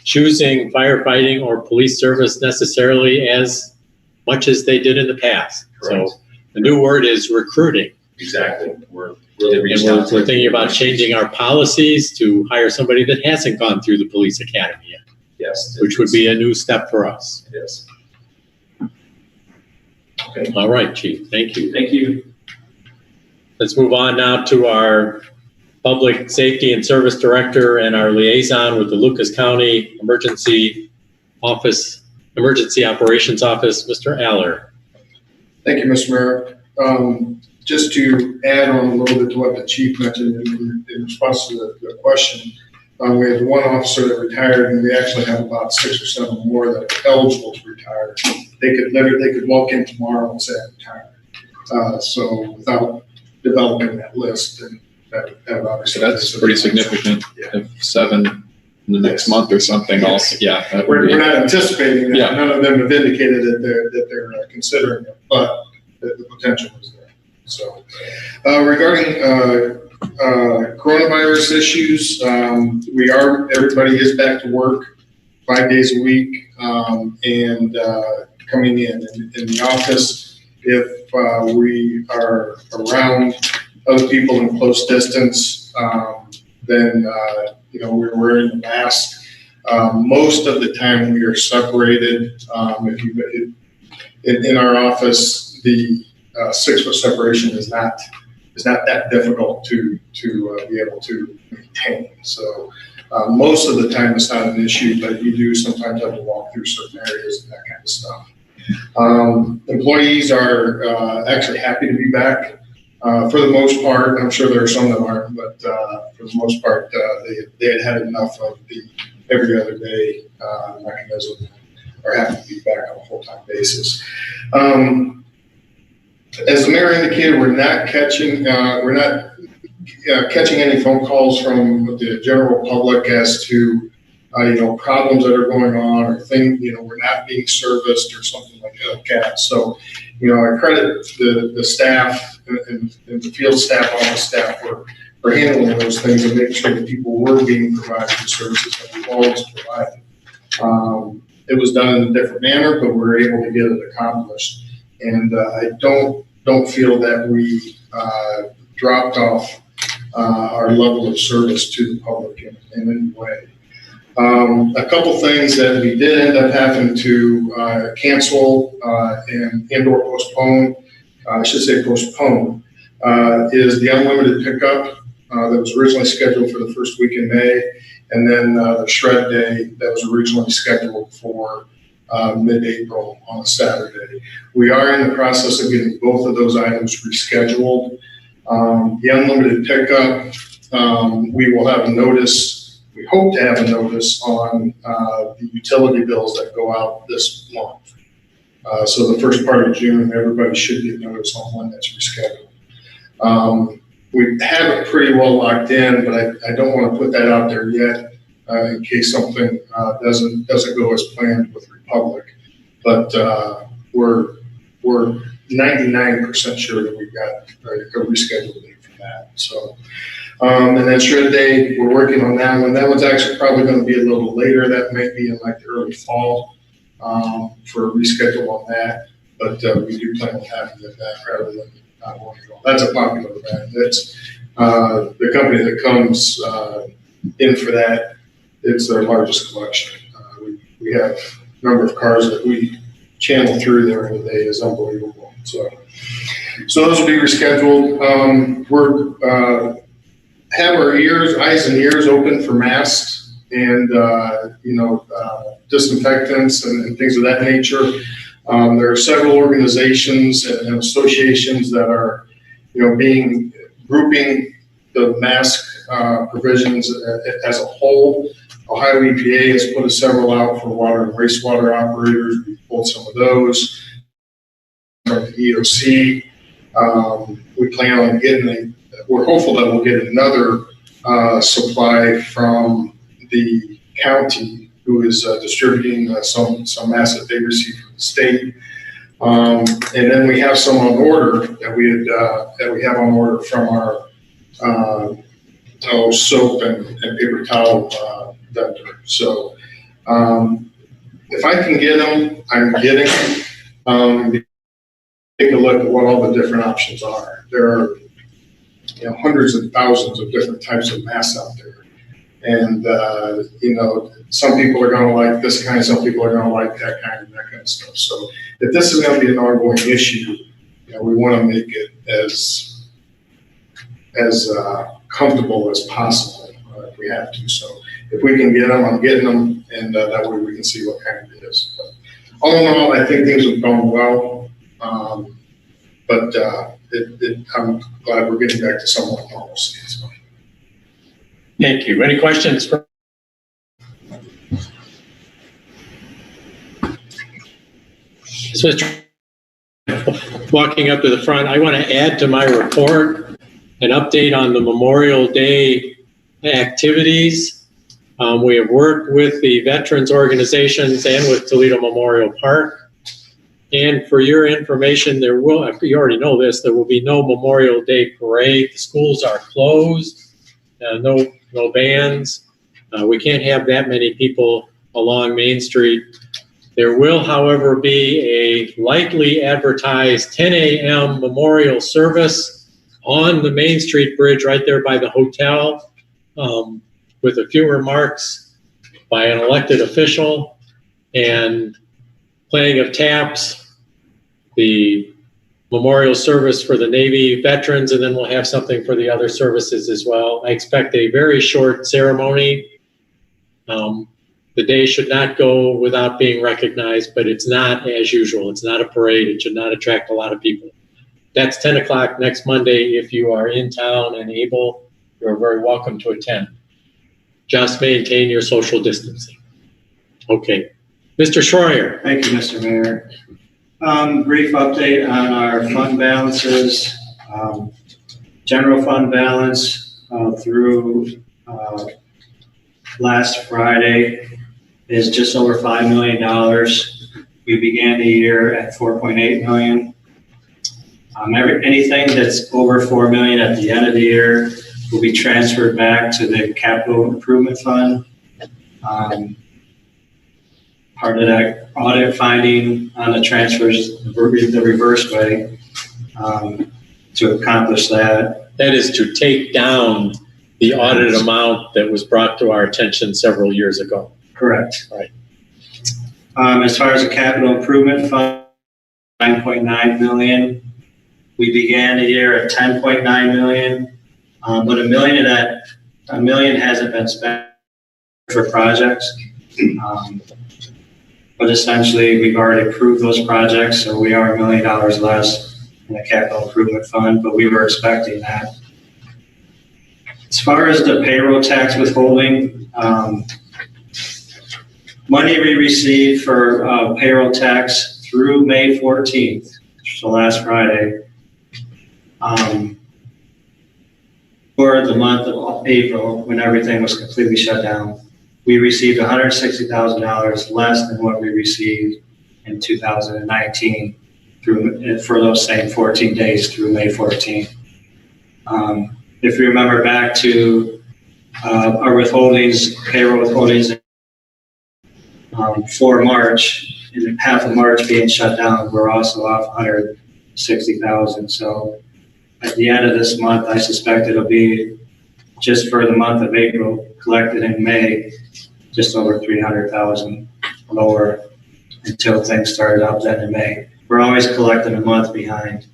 Speaker 7: choosing firefighting or police service necessarily as much as they did in the past.
Speaker 10: Correct.
Speaker 7: So the new word is recruiting.
Speaker 10: Exactly. We're really
Speaker 7: And
Speaker 10: reaching
Speaker 7: we're
Speaker 10: out to
Speaker 7: thinking about changing our policies to hire somebody that hasn't gone through the police academy yet,
Speaker 10: Yes.
Speaker 7: which would be a new step for us.
Speaker 10: It is. Okay.
Speaker 7: All right, Chief. Thank you.
Speaker 10: Thank you.
Speaker 7: Let's move on now to our Public Safety and Service Director and our liaison with the Lucas County Emergency Operations Office, Mr. Aller.
Speaker 11: Thank you, Mr. Mayor. Just to add on a little bit to what the chief mentioned in response to the question, we had one officer that retired, and we actually have about 6 or 7 more that are eligible to retire. They could walk in tomorrow and say I'm retired. So without developing that list, and that would obviously.
Speaker 4: So that's pretty significant.
Speaker 11: Yeah.
Speaker 4: If 7 in the next month or something,
Speaker 11: Yes.
Speaker 4: that would be.
Speaker 11: We're not anticipating that.
Speaker 4: Yeah.
Speaker 11: None of them have indicated that they're considering it, but the potential is there. So regarding coronavirus issues, everybody is back to work 5 days a week and coming in the office. If we are around other people in close distance, then we're wearing a mask. Most of the time we are separated. In our office, the 6-foot separation is not that difficult to be able to maintain. So most of the time it's not an issue, but you do sometimes have to walk through certain areas and that kind of stuff. Employees are actually happy to be back for the most part. I'm sure there are some that aren't, but for the most part, they had enough of the every other day mechanism and are happy to be back on a full-time basis. As the mayor indicated, we're not catching any phone calls from the general public as to problems that are going on or things we're not being serviced or something like that. So I credit the staff and the field staff, office staff for handling those things and making sure that people were being provided the services that we've always provided. It was done in a different manner, but we were able to get it accomplished. And I don't feel that we dropped off our level of service to the public in any way. A couple things that we did end up having to cancel and/or postpone, I should say postpone, is the unlimited pickup that was originally scheduled for the first week in May, and then the shred day that was originally scheduled for mid-April on a Saturday. We are in the process of getting both of those items rescheduled. The unlimited pickup, we will have a notice. We hope to have a notice on the utility bills that go out this month. So the first part of June, everybody should get notice on when that's rescheduled. We have it pretty well locked in, but I don't want to put that out there yet in case something doesn't go as planned with Republic. But we're 99% sure that we've got a rescheduled date for that. So. And then shred day, we're working on that one. That one's actually probably going to be a little later. That might be in like the early fall for a reschedule on that. But we do plan on having that rather than not wanting to go. That's a popular event. That's the company that comes in for that. It's their largest collection. We have a number of cars that we channel through there in a day is unbelievable. So those will be rescheduled. We're have our eyes and ears open for masks and disinfectants and things of that nature. There are several organizations and associations that are, grouping the mask provisions as a whole. Ohio EPA has put several out for water and wastewater operators. We pulled some of those from the EOC. We plan on we're hopeful that we'll get another supply from the county, who is distributing some masks that they received from the state. And then we have some on order that we have on order from our soap and paper towel vendor. So if I can get them, I'm getting them. Take a look at what all the different options are. There are hundreds of thousands of different types of masks out there. And, some people are going to like this kind, some people are going to like that kind of stuff. So if this is going to be an ongoing issue, we want to make it as comfortable as possible if we have to. So if we can get them, I'm getting them, and that way we can see what kind it is. But all in all, I think things have gone well. But I'm glad we're getting back to somewhat normalcy. So.
Speaker 7: Thank you. Any questions? So, walking up to the front, I want to add to my report an update on the Memorial Day activities. We have worked with the veterans organizations and with Toledo Memorial Park. And for your information, you already know this, there will be no Memorial Day parade. The schools are closed, no bands. We can't have that many people along Main Street. There will, however, be a lightly advertised 10 a.m. memorial service on the Main Street Bridge right there by the hotel, with a few remarks by an elected official and playing of taps, the memorial service for the Navy veterans, and then we'll have something for the other services as well. I expect a very short ceremony. The day should not go without being recognized, but it's not as usual. It's not a parade. It should not attract a lot of people. That's 10 o'clock next Monday. If you are in town and able, you're very welcome to attend. Just maintain your social distancing. Okay. Mr. Schroyer.
Speaker 12: Thank you, Mr. Mayor. Brief update on our fund balances. General fund balance through last Friday is just over $5 million. We began the year at $4.8 million. Anything that's over $4 million at the end of the year will be transferred back to the capital improvement fund. Part of that audit finding on the transfers, the reverse way, to accomplish that.
Speaker 7: That is to take down the audit amount that was brought to our attention several years ago.
Speaker 12: Correct.
Speaker 7: Right.
Speaker 12: As far as the capital improvement fund, 9.9 million. We began the year at 10.9 million, but $1 million of that, $1 million hasn't been spent for projects. But essentially, we've already approved those projects, so we are $1 million less in the capital improvement fund, but we were expecting that. As far as the payroll tax withholding, money we received for payroll tax through May 14th, so last Friday, for the month of April, when everything was completely shut down, we received $160,000 less than what we received in 2019 for those same 14 days through May 14th. If you remember back to our withholdings, payroll withholdings for March, and half of March being shut down, we're also off $160,000. So at the end of this month, I suspect it'll be just for the month of April, collected in May, just over 300,000 lower until things started up then in May. We're always collecting a month behind.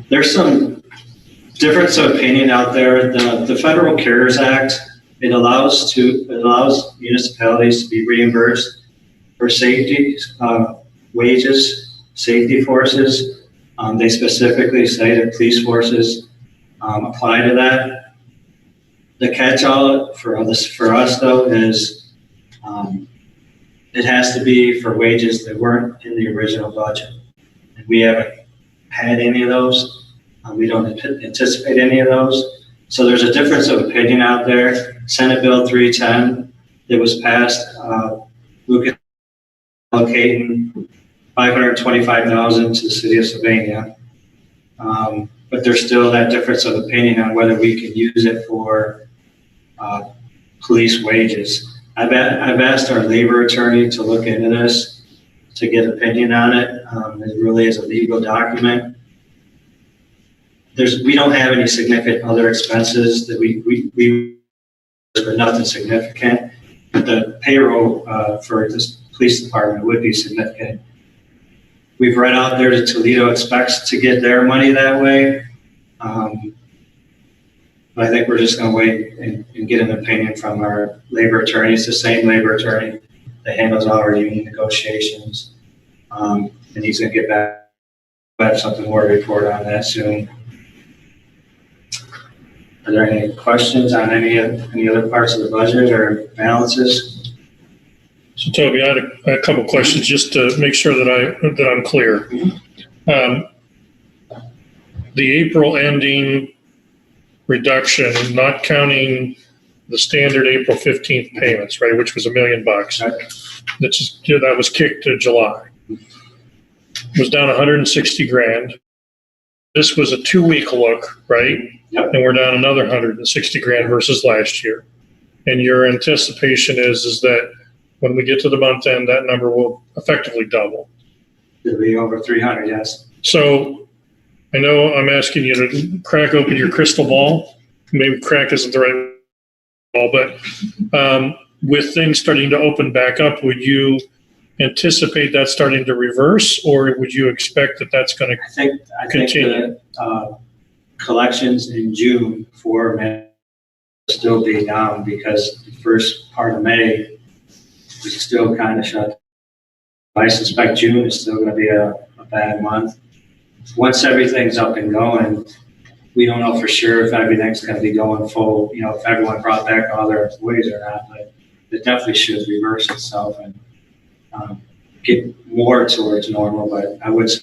Speaker 12: There's some difference of opinion out there. The Federal CARES Act It allows municipalities to be reimbursed for safety, wages, safety forces. They specifically say that police forces apply to that. The catch-all for us though is it has to be for wages that weren't in the original budget. And we haven't had any of those. We don't anticipate any of those. So there's a difference of opinion out there. Senate Bill 310 that was passed, Lucas allocating $525,000 to the city of Sylvania. But there's still that difference of opinion on whether we can use it for police wages. I've asked our labor attorney to look into this to get opinion on it. It really is a legal document. We don't have any significant other expenses that we but nothing significant. But the payroll for this police department would be significant. We've read out there that Toledo expects to get their money that way. But I think we're just going to wait and get an opinion from our labor attorney. It's the same labor attorney that handles all our union negotiations. And he's going to get back. We'll have something more to report on that soon. Are there any questions on any other parts of the budget or balances?
Speaker 3: So Toby, I had a couple questions just to make sure that I'm clear. The April ending reduction, not counting the standard April 15th payments, right, which was $1 million. That was kicked to July. It was down 160 grand. This was a 2-week look, right?
Speaker 12: Yep.
Speaker 3: And we're down another 160 grand versus last year. And your anticipation is that when we get to the month end, that number will effectively double.
Speaker 12: It'll be over 300, yes.
Speaker 3: So I know I'm asking you to crack open your crystal ball. Maybe crack isn't the right ball, but with things starting to open back up, would you anticipate that starting to reverse, or would you expect that that's going to continue?
Speaker 12: I think the collections in June for May will still be down because the first part of May was still kind of shut. I suspect June is still going to be a bad month. Once everything's up and going, we don't know for sure if everything's going to be going full, if everyone brought back all their employees or not, but it definitely should reverse itself and get more towards normal, but I would say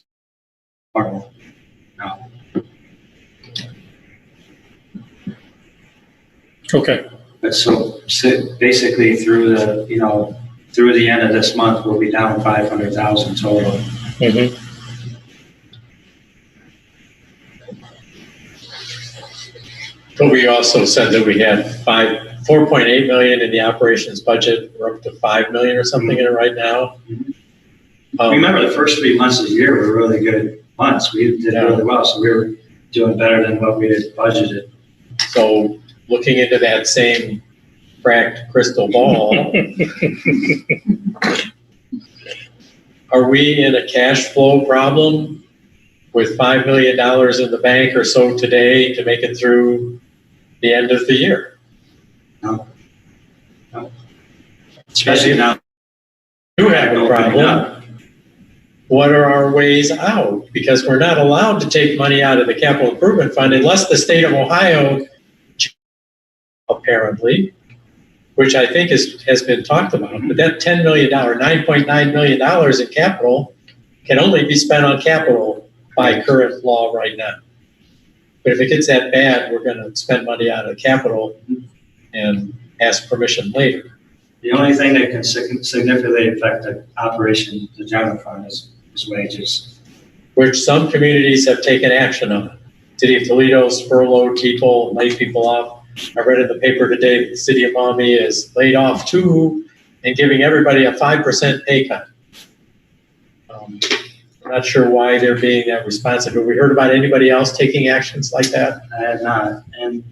Speaker 12: normal. No.
Speaker 3: Okay.
Speaker 12: But so basically through the end of this month, we'll be down 500,000 total.
Speaker 3: Mm-hmm. But we also said that we had 4.8 million in the operations budget. We're up to 5 million or something in it right now.
Speaker 12: Remember, the first 3 months of the year were really good months. We did really well, so we were doing better than what we had budgeted.
Speaker 7: So looking into that same cracked crystal ball, are we in a cash flow problem with $5 million in the bank or so today to make it through the end of the year?
Speaker 12: No. Especially now.
Speaker 7: You have a problem. What are our ways out? Because we're not allowed to take money out of the capital improvement fund unless the state of Ohio, apparently, which I think has been talked about, but that $10 million, $9.9 million in capital can only be spent on capital by current law right now. But if it gets that bad, we're going to spend money out of the capital and ask permission later.
Speaker 12: The only thing that can significantly affect the operation, the general fund, is wages.
Speaker 7: Which some communities have taken action on. City of Toledo's furloughed people, laid people off. I read in the paper today that the city of Maumee is laid off too and giving everybody a 5% pay cut. I'm not sure why they're being that responsive. Have we heard about anybody else taking actions like that?
Speaker 12: I have not. And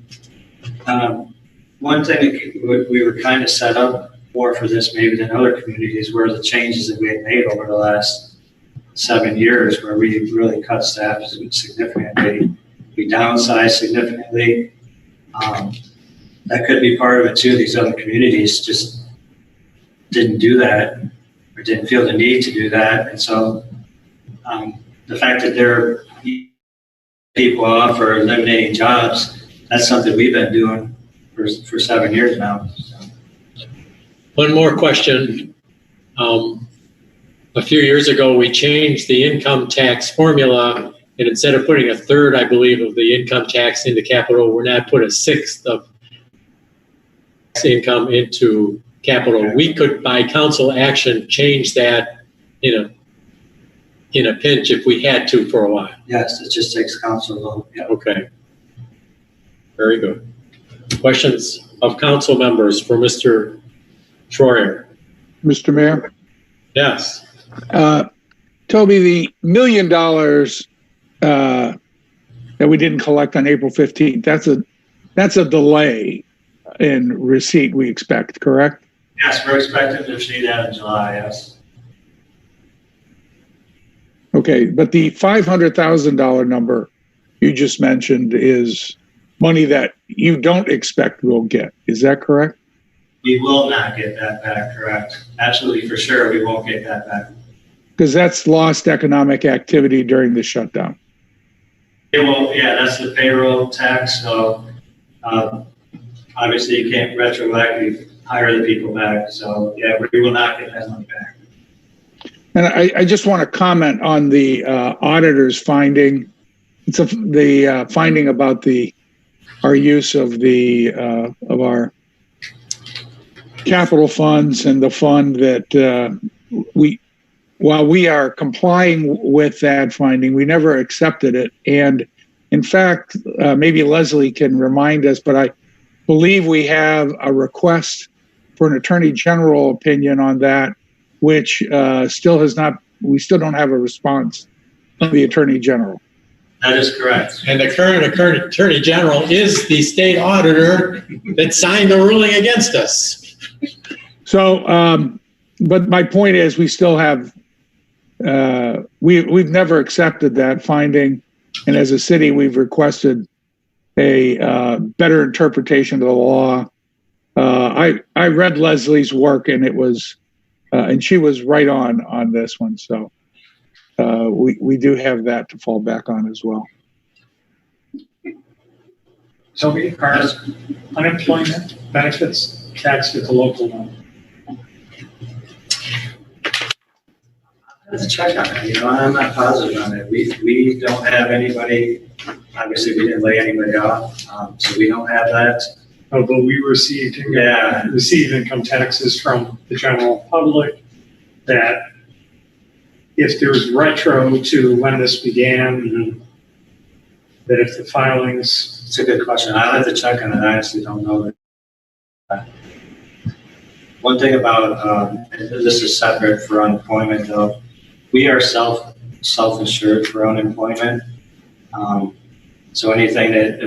Speaker 12: one thing that we were kind of set up more for this maybe than other communities were the changes that we had made over the last 7 years, where we really cut staff significantly. We downsized significantly. that could be part of it too. These other communities just didn't do that or didn't feel the need to do that. And so the fact that they're people off or eliminating jobs, that's something we've been doing for 7 years now. So.
Speaker 7: One more question. A few years ago, we changed the income tax formula, and instead of putting a third, I believe, of the income tax into capital, we're now put a sixth of income into capital. We could, by council action, change that in a pinch if we had to for a while.
Speaker 12: Yes, it just takes council vote. Yeah.
Speaker 7: Okay. Very good. Questions of council members for Mr. Schroyer?
Speaker 9: Mr. Mayor?
Speaker 7: Yes.
Speaker 9: Toby, the $1 million that we didn't collect on April 15th, that's a delay in receipt, we expect, correct?
Speaker 12: Yes, we're expecting to see that in July, yes.
Speaker 9: Okay, but the $500,000 number you just mentioned is money that you don't expect we'll get. Is that correct?
Speaker 12: We will not get that back, correct? Absolutely, for sure, we won't get that back.
Speaker 9: Because that's lost economic activity during the shutdown.
Speaker 12: Yeah, that's the payroll tax. So obviously you can't retroactively hire the people back. So yeah, we will not get that money back.
Speaker 9: And I just want to comment on the auditor's finding. It's the finding about our use of our capital funds and the fund that while we are complying with that finding, we never accepted it. And in fact, maybe Leslie can remind us, but I believe we have a request for an attorney general opinion on that, which we still don't have a response from the attorney general.
Speaker 12: That is correct.
Speaker 7: And the current attorney general is the state auditor that signed the ruling against us.
Speaker 9: So, but my point is, we still have, we've never accepted that finding. And as a city, we've requested a better interpretation of the law. I read Leslie's work, and it was, and she was right on this one. So we do have that to fall back on as well.
Speaker 13: Toby, are unemployment benefits taxed at the local level?
Speaker 12: Let's check on it. I'm not positive on it. We don't have anybody. Obviously, we didn't lay anybody off, so we don't have that.
Speaker 13: Oh, but we received income taxes from the general public that if there's retro to when this began, that if the filings.
Speaker 12: It's a good question. I'll have to check on it. I honestly don't know that. One thing about this is separate for unemployment, though. We are self-insured for unemployment. So anything that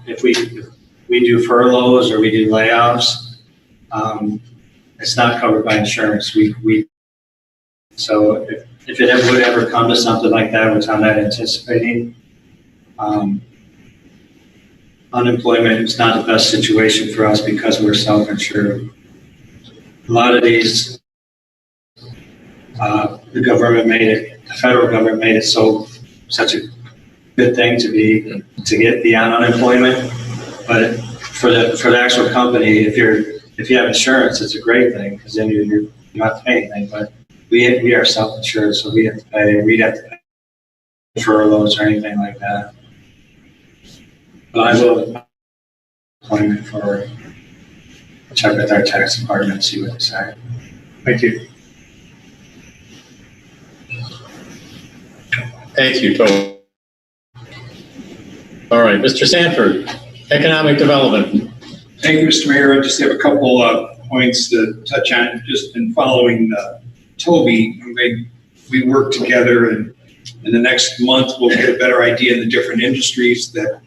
Speaker 12: if we do furloughs or we do layoffs, it's not covered by insurance. So if it would ever come to something like that, which I'm not anticipating, unemployment is not the best situation for us because we're self-insured. A lot of these, the federal government made it such a good thing to get beyond unemployment. But for the actual company, if you have insurance, it's a great thing because then you don't have to pay anything. But we are self-insured, so we'd have to pay furloughs or anything like that. But I will employment for check with our tax department and see what they say.
Speaker 13: Thank you.
Speaker 7: Thank you, Toby. All right, Mr. Sanford, Economic Development.
Speaker 14: Thank you, Mr. Mayor. I just have a couple of points to touch on. Just in following Toby, we work together, and in the next month we'll get a better idea in the different industries that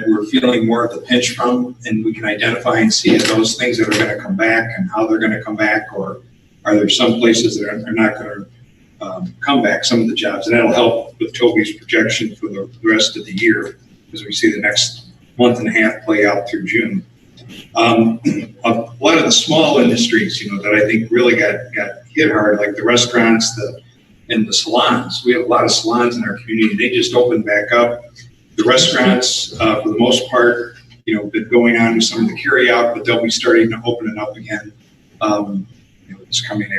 Speaker 14: we're feeling more of the pinch from, and we can identify and see if those things that are going to come back and how they're going to come back, or are there some places that are not going to come back, some of the jobs, and that'll help with Toby's projection for the rest of the year as we see the next month and a half play out through June. A lot of the small industries, that I think really got hit hard, like the restaurants, and the salons. We have a lot of salons in our community. They just opened back up. The restaurants, for the most part, been going on with some of the carry out, but they'll be starting to open it up again. It's coming.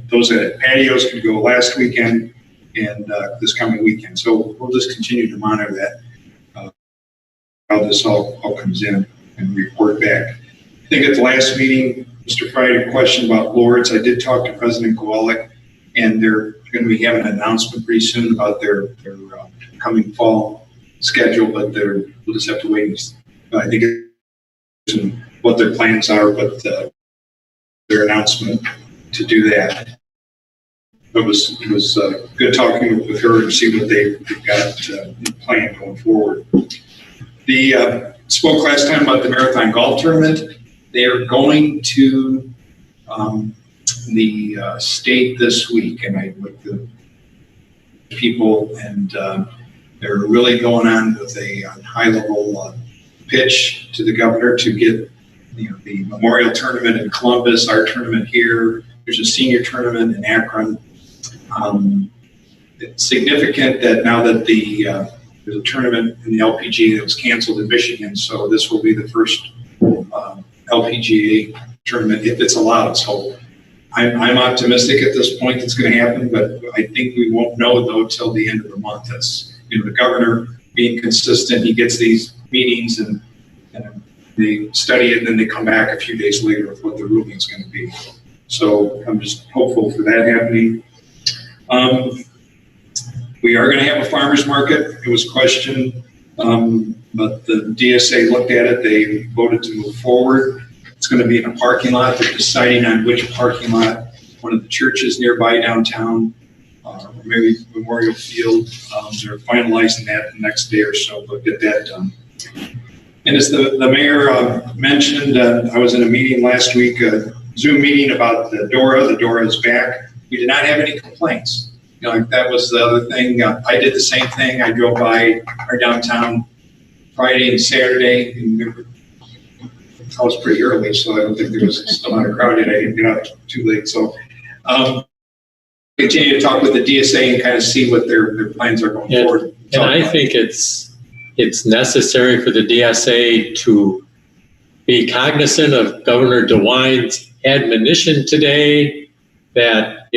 Speaker 14: Those that had patios could go last weekend and this coming weekend. So we'll just continue to monitor that, how this all comes in and report back. I think at the last meeting, Mr. Friday, a question about Lords. I did talk to President Kowalik, and they're going to be having an announcement pretty soon about their coming fall schedule, but we'll just have to wait and see. I think it's what their plans are, but their announcement to do that. It was good talking with her and see what they've got planned going forward. Spoke last time about the Marathon Golf Tournament. They are going to the state this week, and I with the people, and they're really going on with a high-level pitch to the governor to get the Memorial Tournament in Columbus, our tournament here. There's a senior tournament in Akron. It's significant that now that there's a tournament in the LPGA that was canceled in Michigan, so this will be the first LPGA tournament if it's allowed. So I'm optimistic at this point it's going to happen, but I think we won't know though till the end of the month. That's the governor being consistent. He gets these meetings and they study it, and then they come back a few days later with what the ruling is going to be. So I'm just hopeful for that happening. We are going to have a farmer's market. It was questioned, but the DSA looked at it. They voted to move forward. It's going to be in a parking lot. They're deciding on which parking lot. One of the churches nearby downtown, or maybe Memorial Field. They're finalizing that the next day or so. They'll get that done. And as the mayor mentioned, I was in a meeting last week, a Zoom meeting about the DORA. The DORA is back. We did not have any complaints. That was the other thing. I did the same thing. I drove by our downtown Friday and Saturday. And I was pretty early, so I don't think there was still not a crowd yet. I didn't get out too late. So continue to talk with the DSA and kind of see what their plans are going forward.
Speaker 7: And I think it's necessary for the DSA to be cognizant of Governor DeWine's admonition today that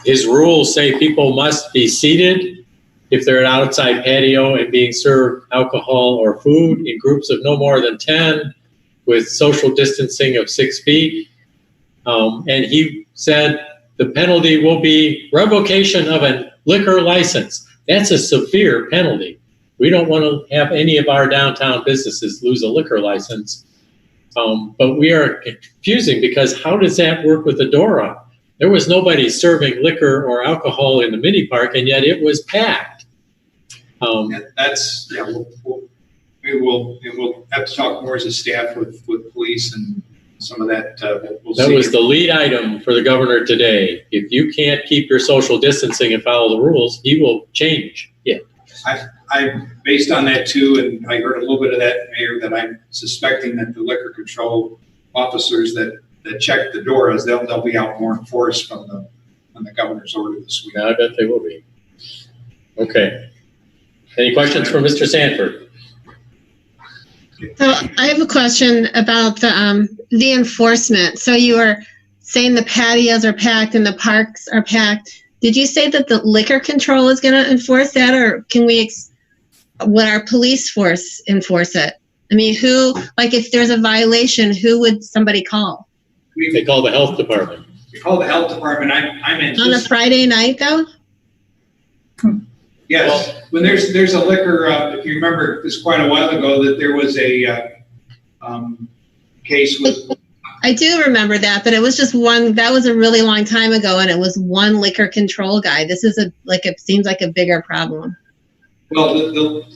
Speaker 7: his rules say people must be seated if they're at an outside patio and being served alcohol or food in groups of no more than 10 with social distancing of 6 feet. And he said the penalty will be revocation of a liquor license. That's a severe penalty. We don't want to have any of our downtown businesses lose a liquor license. But we are confusing because how does that work with the DORA? There was nobody serving liquor or alcohol in the mini park, and yet it was packed.
Speaker 14: We'll have to talk more as a staff with police and some of that.
Speaker 7: That was the lead item for the governor today. If you can't keep your social distancing and follow the rules, he will change it.
Speaker 14: I based on that too, and I heard a little bit of that, Mayor, that I'm suspecting that the liquor control officers that check the DORAs, they'll be out more in force from the governor's order this week.
Speaker 7: Yeah, I bet they will be. Okay. Any questions for Mr. Sanford?
Speaker 15: So I have a question about the enforcement. So you were saying the patios are packed and the parks are packed. Did you say that the liquor control is going to enforce that, or can would our police force enforce it? I mean, if there's a violation, who would somebody call?
Speaker 7: They call the health department.
Speaker 14: We call the health department.
Speaker 15: On a Friday night, though?
Speaker 14: Yes. When there's a liquor, if you remember, this quite a while ago that there was a case with.
Speaker 15: I do remember that, but it was just one. That was a really long time ago, and it was one liquor control guy. This is it seems like a bigger problem.
Speaker 14: Well,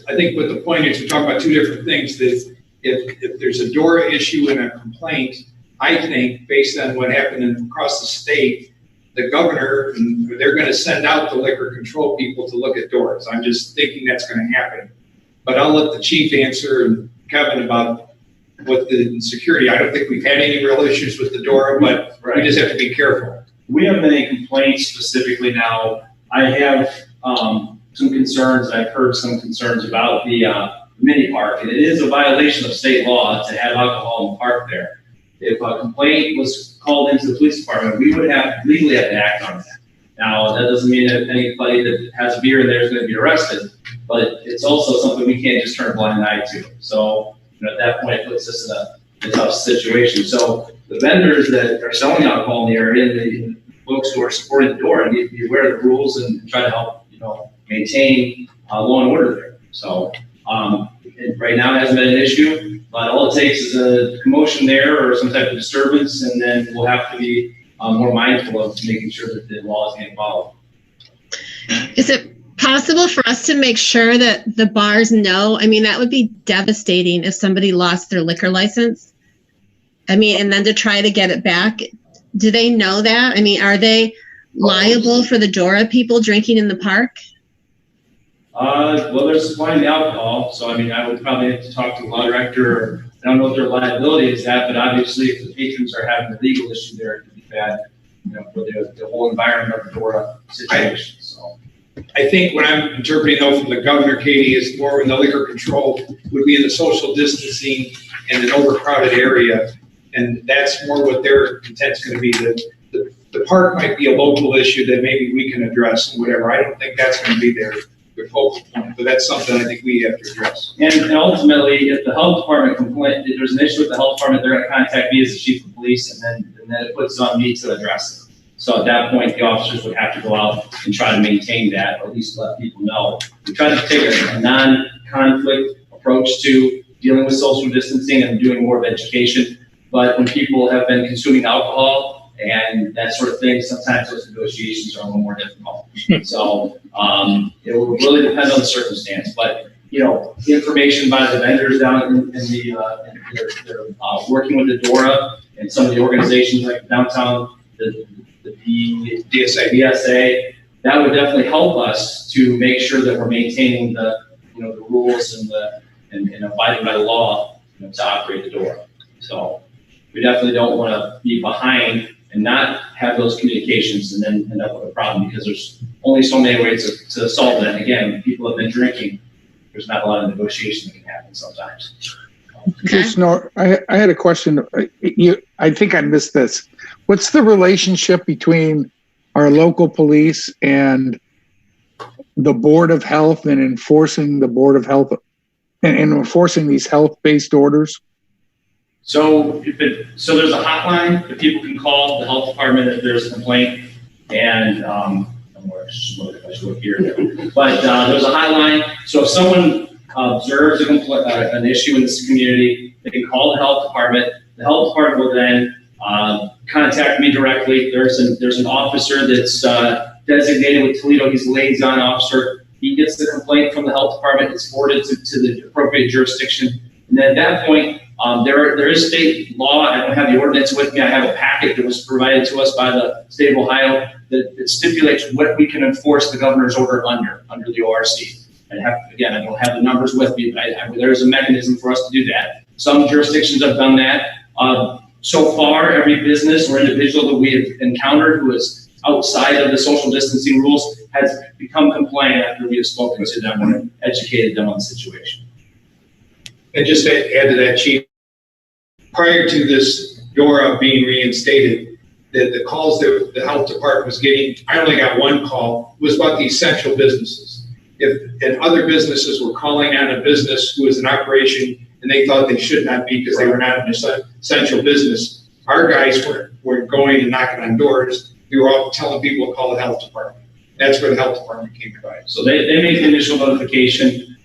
Speaker 14: I think what the point is, we're talking about two different things. That if there's a DORA issue and a complaint, I think based on what happened across the state, the governor, they're going to send out the liquor control people to look at DORAs. I'm just thinking that's going to happen. but I'll let the chief answer and Kevin about what the security. I don't think we've had any real issues with the DORA, but we just have to be careful.
Speaker 10: We haven't had any complaints specifically now. I have some concerns. I've heard some concerns about the mini park, and it is a violation of state law to have alcohol in the park there. If a complaint was called into the police department, we would legally have to act on that. Now, that doesn't mean that anybody that has a beer in there is going to be arrested, but it's also something we can't just turn a blind eye to. So, at that point, it puts us in a tough situation. So, the vendors that are selling alcohol in the area, and the folks who are supporting the DORA, need to be aware of the rules and try to help, maintain law and order there. So, and right now it hasn't been an issue, but all it takes is a commotion there or some type of disturbance, and then we'll have to be more mindful of making sure that the law is getting followed.
Speaker 15: Is it possible for us to make sure that the bars know? I mean, that would be devastating if somebody lost their liquor license. I mean, and then to try to get it back. Do they know that? I mean, are they liable for the DORA people drinking in the park?
Speaker 10: Well, they're supplying the alcohol, so I mean, I would probably have to talk to the law director. I don't know what their liability is at, but obviously, if the patrons are having a legal issue there, it could be bad, for the whole environment of the DORA situation. So,
Speaker 14: I think what I'm interpreting though from the governor, Katie, is more when the liquor control would be in the social distancing and an overcrowded area, and that's more what their intent's going to be. The park might be a local issue that maybe we can address and whatever. I don't think that's going to be their focal point, but that's something I think we have to address.
Speaker 10: And ultimately, if the health department if there's an issue with the health department, they're going to contact me as the chief of police, and then it puts it on me to address it. So at that point, the officers would have to go out and try to maintain that, or at least let people know. We try to take a non-conflict approach to dealing with social distancing and doing more of education. But when people have been consuming alcohol and that sort of thing, sometimes those negotiations are a little more difficult. So it will really depend on the circumstance. But information by the vendors down they're working with the DORA and some of the organizations like downtown, the DSA, that would definitely help us to make sure that we're maintaining the rules and abiding by the law to operate the DORA. So we definitely don't want to be behind and not have those communications and then end up with a problem, because there's only so many ways to solve that. And again, when people have been drinking, there's not a lot of negotiation that can happen sometimes.
Speaker 9: I had a question. I think I missed this. What's the relationship between our local police and the Board of Health and enforcing the Board of Health and enforcing these health-based orders?
Speaker 10: So there's a hotline that people can call the health department if there's a complaint, and but there's a hotline. So if someone observes an issue in this community, they can call the health department. The health department will then contact me directly. There's an officer that's designated with Toledo. He's a liaison officer. He gets the complaint from the health department. It's forwarded to the appropriate jurisdiction. And then at that point, there is state law. I don't have the ordinance with me. I have a packet that was provided to us by the state of Ohio that stipulates what we can enforce the governor's order under the ORC. Again, I don't have the numbers with me, but there's a mechanism for us to do that. Some jurisdictions have done that. So far, every business or individual that we have encountered who is outside of the social distancing rules has become compliant after we have spoken to them and educated them on the situation.
Speaker 14: And just to add to that, Chief, prior to this DORA being reinstated, the calls that the health department was getting, I only got one call, was about the essential businesses. And other businesses were calling on a business who was in operation and they thought they should not be because they were not an essential business. Our guys were going and knocking on doors. We were all telling people to call the health department. That's where the health department came by.
Speaker 10: So they make the initial notification.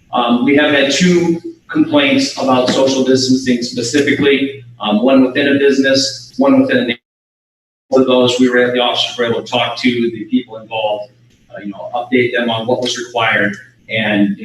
Speaker 10: We have had 2 complaints about social distancing specifically, one within a business, one within a neighborhood. Both of those, the officers were able to talk to the people involved, update them on what was required, and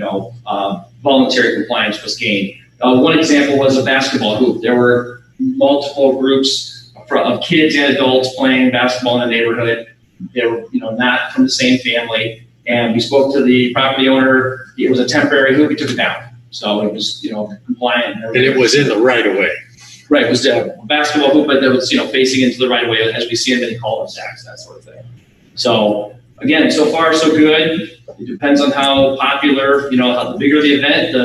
Speaker 10: voluntary compliance was gained. One example was a basketball hoop. There were multiple groups of kids and adults playing basketball in the neighborhood. They were, not from the same family. And we spoke to the property owner. It was a temporary hoop. He took it down. So it was, compliant.
Speaker 7: And it was in the right of way.
Speaker 10: Right, it was a basketball hoop, but that was, facing into the right of way, as we see in many cul-de-sacs, that sort of thing. So, again, so far so good. It depends on how popular, how the bigger the event,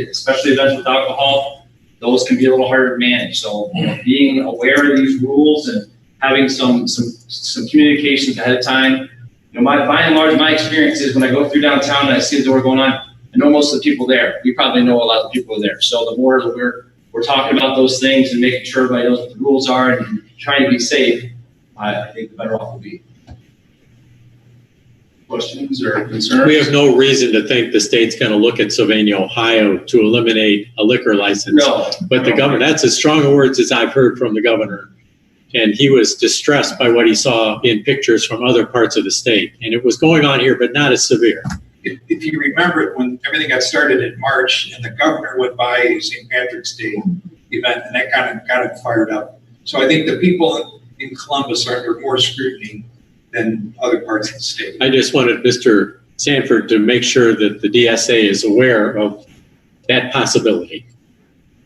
Speaker 10: especially events with alcohol, those can be a little harder to manage. So, being aware of these rules and having some communications ahead of time. By and large, my experience is when I go through downtown and I see the door going on, I know most of the people there. You probably know a lot of the people there. So the more that we're talking about those things and making sure everybody knows what the rules are and trying to be safe, I think the better off we'll be. Questions or concerns?
Speaker 7: We have no reason to think the state's going to look at Sylvania, Ohio to eliminate a liquor license.
Speaker 10: No.
Speaker 7: But the governor, that's as strong a words as I've heard from the governor. And he was distressed by what he saw in pictures from other parts of the state. And it was going on here, but not as severe.
Speaker 14: If you remember it, when everything got started in March and the governor went by a St. Patrick's Day event, and that kind of got it fired up. So I think the people in Columbus are under more scrutiny than other parts of the state.
Speaker 7: I just wanted Mr. Sanford to make sure that the DSA is aware of that possibility.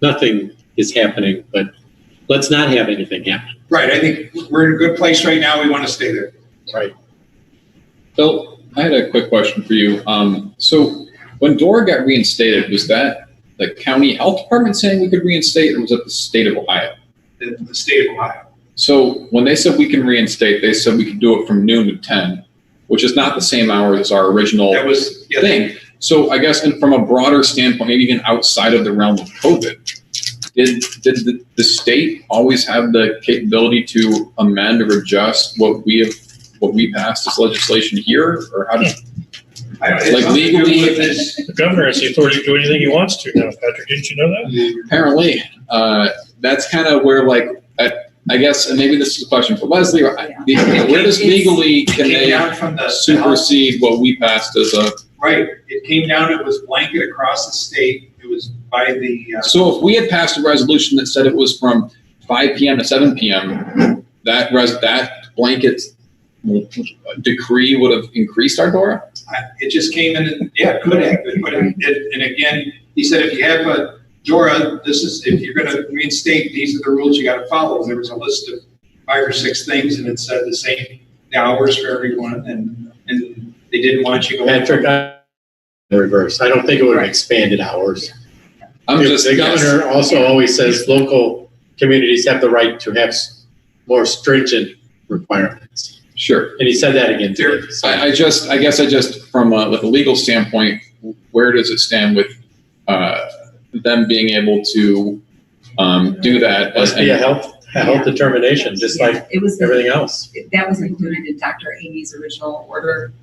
Speaker 7: Nothing is happening, but let's not have anything happen.
Speaker 14: Right. I think we're in a good place right now. We want to stay there.
Speaker 7: Right.
Speaker 4: Bill, I had a quick question for you. So when DORA got reinstated, was that the county health department saying we could reinstate, or was it the state of Ohio?
Speaker 14: The state of Ohio.
Speaker 4: So when they said we can reinstate, they said we could do it from noon to 10, which is not the same hours as our original thing. So I guess from a broader standpoint, maybe even outside of the realm of COVID, did the state always have the capability to amend or adjust what we passed as legislation here, or how did legally?
Speaker 13: The governor has the authority to do anything he wants to now, Patrick. Didn't you know that?
Speaker 4: Apparently, that's kind of where, I guess, and maybe this is a question for Leslie. Where does legally can they supersede what we passed as a?
Speaker 14: Right. It came down. It was blanket across the state. It was by the.
Speaker 4: So if we had passed a resolution that said it was from 5 p.m. to 7 p.m., that blanket decree would have increased our DORA?
Speaker 14: It just came in, and it could have. And again, he said, if you have a DORA, if you're going to reinstate, these are the rules you got to follow. And there was a list of 5 or 6 things, and it said the hours for everyone, and they didn't want you going.
Speaker 7: Patrick, the reverse. I don't think it would have expanded hours. The governor also always says local communities have the right to have more stringent requirements.
Speaker 4: Sure.
Speaker 7: And he said that again today. So.
Speaker 4: I just from a legal standpoint, where does it stand with them being able to do that?
Speaker 7: Must be a health determination, just like
Speaker 16: it was
Speaker 7: everything else.
Speaker 16: That was included in Dr. Amy's original order,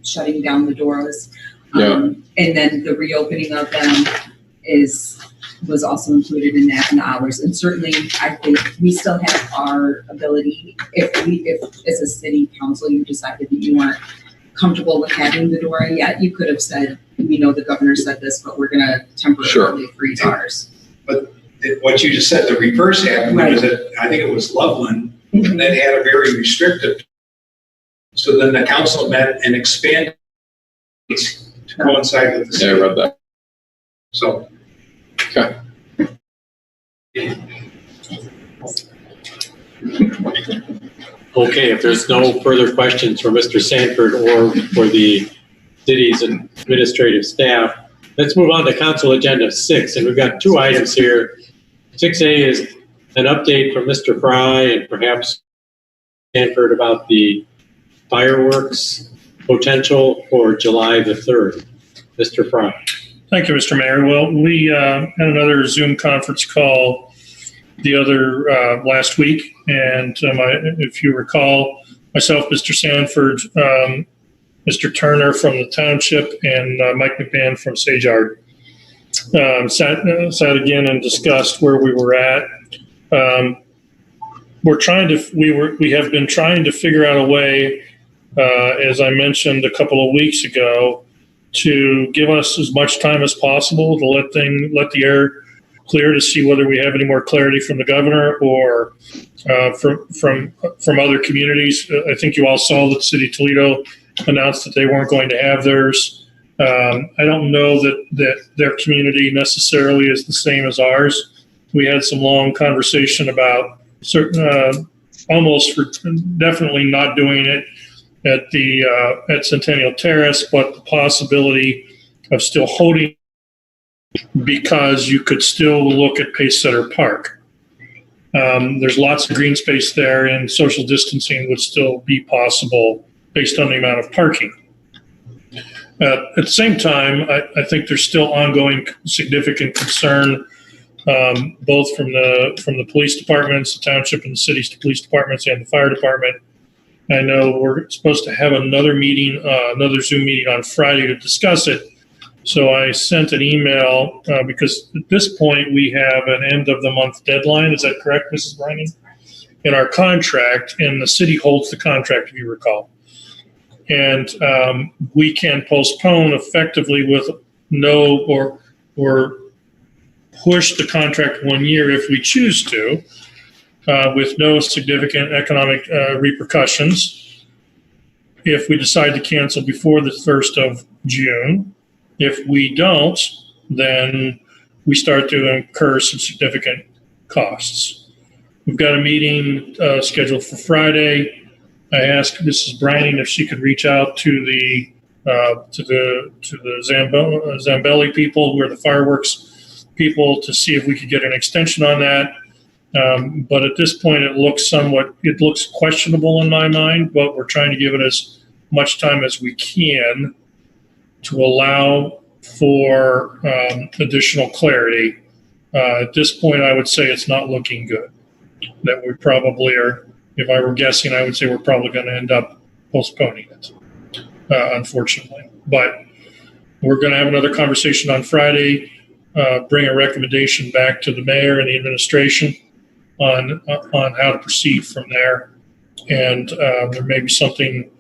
Speaker 16: shutting down the DORAs. And then the reopening of them was also included in that, in the hours. And certainly, I think we still have our ability, if as a city council you decided that you weren't comfortable with having the DORA yet, you could have said, we know the governor said this, but we're going to temporarily freeze ours.
Speaker 14: But what you just said, the reverse happened, was that I think it was Loveland that had a very restrictive. So then the council met and expanded to coincide with the state.
Speaker 4: Yeah, I read that.
Speaker 14: So.
Speaker 4: Okay.
Speaker 7: Okay, if there's no further questions for Mr. Sanford or for the city's administrative staff, let's move on to council agenda 6. And we've got 2 items here. 6A is an update from Mr. Fry and perhaps Sanford about the fireworks potential for July the 3rd. Mr. Fry.
Speaker 13: Thank you, Mr. Mayor. Well, we had another Zoom conference call the other last week, and if you recall, myself, Mr. Sanford, Mr. Turner from the township, and Mike McMahon from Sage Yard sat again and discussed where we were at. We have been trying to figure out a way, as I mentioned a couple of weeks ago, to give us as much time as possible to let the air clear to see whether we have any more clarity from the governor or from other communities. I think you all saw that City of Toledo announced that they weren't going to have theirs.
Speaker 17: I don't know that their community necessarily is the same as ours. We had some long conversation about certain, almost for definitely not doing it at Centennial Terrace, but the possibility of still holding, because you could still look at Pace Center Park. There's lots of green space there, and social distancing would still be possible based on the amount of parking. At the same time, I think there's still ongoing significant concern, both from the police departments, the township and the city's police departments, and the fire department. I know we're supposed to have another meeting, another Zoom meeting on Friday to discuss it. So I sent an email because at this point we have an end of the month deadline. Is that correct, Mrs. Briney? In our contract, and the city holds the contract, if you recall. And we can postpone effectively with no or push the contract 1 year if we choose to, with no significant economic repercussions. If we decide to cancel before the 1st of June, if we don't, then we start to incur some significant costs. We've got a meeting scheduled for Friday. I asked Mrs. Brining if she could reach out to the Zambelli people, who are the fireworks people, to see if we could get an extension on that. But at this point, it looks questionable in my mind, but we're trying to give it as much time as we can to allow for additional clarity. At this point, I would say it's not looking good. That we probably are, if I were guessing, I would say we're probably going to end up postponing it, unfortunately. But we're going to have another conversation on Friday, bring a recommendation back to the mayor and the administration on how to proceed from there. And there may be something,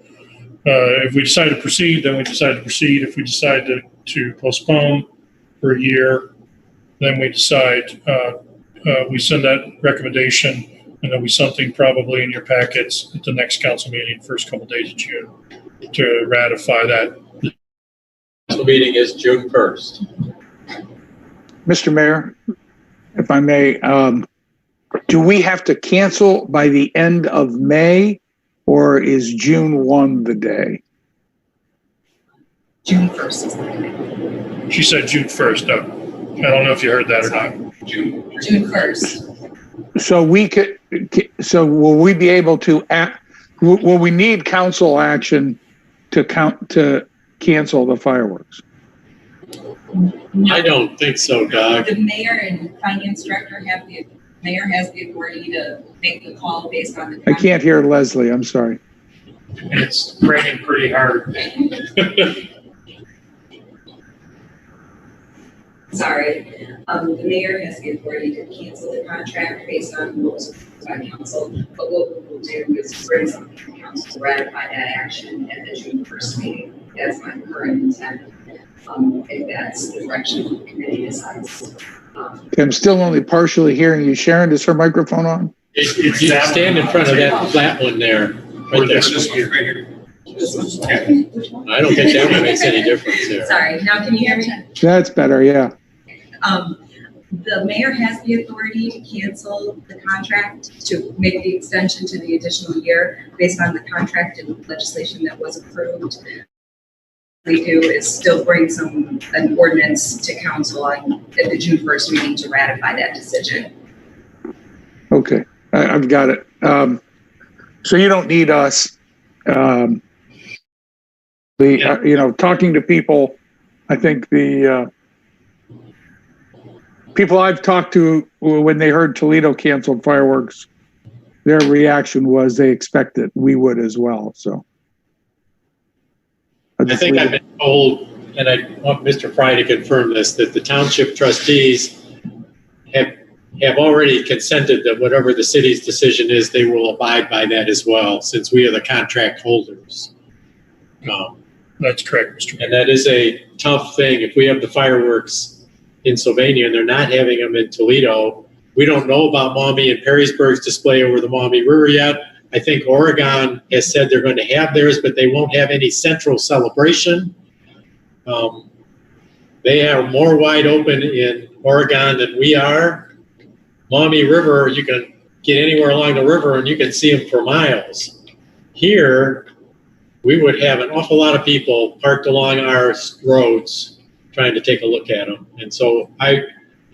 Speaker 17: if we decide to proceed, then we decide to proceed. If we decide to postpone for a year, then we decide, we send that recommendation, and there'll be something probably in your packets at the next council meeting, first couple days of June, to ratify that.
Speaker 7: The meeting is June 1st.
Speaker 9: Mr. Mayor, if I may, do we have to cancel by the end of May, or is June 1 the day?
Speaker 16: June 1st is the day.
Speaker 17: She said June 1st. I don't know if you heard that or not.
Speaker 16: June 1st.
Speaker 9: So will we be able to will we need council action to cancel the fireworks?
Speaker 7: I don't think so, Doug.
Speaker 16: The mayor and finance director has the authority to make the call based on the.
Speaker 9: I can't hear Leslie. I'm sorry.
Speaker 17: And it's raining pretty hard.
Speaker 16: Sorry. The mayor has the authority to cancel the contract based on what was approved by council. But what we will do is bring something to council to ratify that action at the June 1st meeting. That's my current intent. If that's the direction the committee decides.
Speaker 9: I'm still only partially hearing you. Sharon, is her microphone on?
Speaker 7: You stand in front of that flat one there. Right there. I don't think that one makes any difference here.
Speaker 16: Sorry, now can you hear me?
Speaker 9: That's better, yeah.
Speaker 16: The mayor has the authority to cancel the contract, to make the extension to the additional year based on the contract and legislation that was approved. What we do is still bring an ordinance to council at the June 1st meeting to ratify that decision.
Speaker 9: Okay, I've got it. So you don't need us. Talking to people, I think the people I've talked to when they heard Toledo canceled fireworks, their reaction was they expected we would as well. So
Speaker 7: I think I've been told, and I want Mr. Fry to confirm this, that the township trustees have already consented that whatever the city's decision is, they will abide by that as well, since we are the contract holders.
Speaker 17: That's correct, Mr. Mayor.
Speaker 7: And that is a tough thing. If we have the fireworks in Sylvania and they're not having them in Toledo, we don't know about Maumee and Perrysburg's display over the Maumee River yet. I think Oregon has said they're going to have theirs, but they won't have any central celebration. They are more wide open in Oregon than we are. Maumee River, you can get anywhere along the river and you can see them for miles. Here, we would have an awful lot of people parked along our roads trying to take a look at them. And so I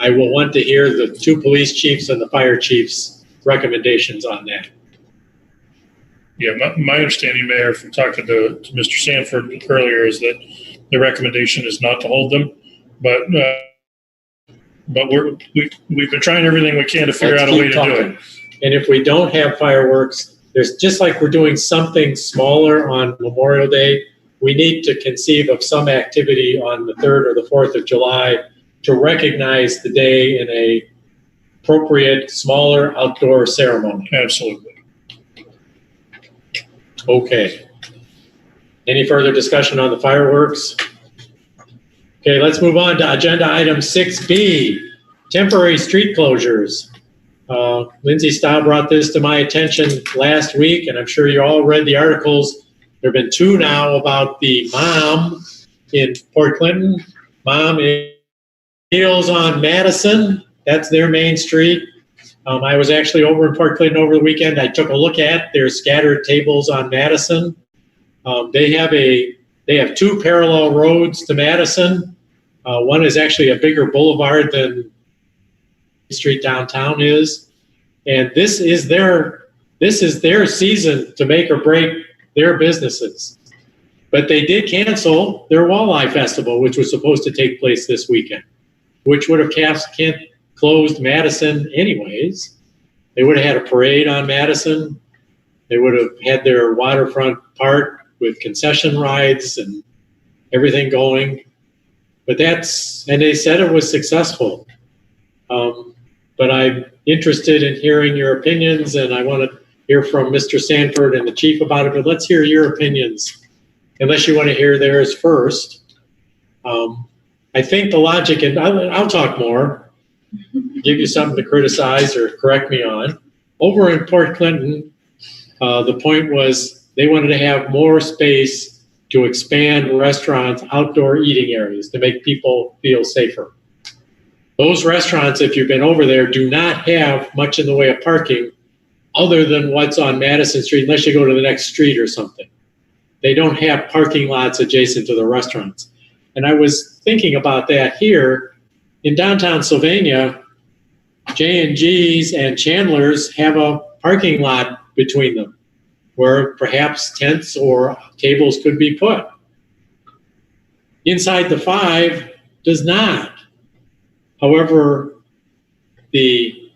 Speaker 7: will want to hear the 2 police chiefs and the fire chiefs' recommendations on that.
Speaker 17: Yeah, my understanding, Mayor, from talking to Mr. Sanford earlier, is that the recommendation is not to hold them, but we've been trying everything we can to figure out a way to do it.
Speaker 7: And if we don't have fireworks, there's just like we're doing something smaller on Memorial Day, we need to conceive of some activity on the 3rd or the 4th of July to recognize the day in a appropriate, smaller outdoor ceremony.
Speaker 17: Absolutely.
Speaker 7: Okay. Any further discussion on the fireworks? Okay, let's move on to agenda item 6B, temporary street closures. Lindsay Staub brought this to my attention last week, and I'm sure you all read the articles. There have been 2 now about the mom in Port Clinton. Mom Meals on Madison, that's their main street. I was actually over in Port Clinton over the weekend. I took a look at their scattered tables on Madison. They have 2 parallel roads to Madison. One is actually a bigger boulevard than street downtown is, and this is their season to make or break their businesses. But they did cancel their Walleye Festival, which was supposed to take place this weekend, which would have closed Madison anyways. They would have had a parade on Madison. They would have had their waterfront park with concession rides and everything going. But and they said it was successful. But I'm interested in hearing your opinions, and I want to hear from Mr. Sanford and the chief about it, but let's hear your opinions, unless you want to hear theirs first. I think the logic, and I'll talk more, give you something to criticize or correct me on. Over in Port Clinton, the point was they wanted to have more space to expand restaurants, outdoor eating areas to make people feel safer. Those restaurants, if you've been over there, do not have much in the way of parking other than what's on Madison Street, unless you go to the next street or something. They don't have parking lots adjacent to the restaurants. And I was thinking about that here. In downtown Sylvania, J&G's and Chandler's have a parking lot between them where perhaps tents or tables could be put. Inside the 5 does not. However, the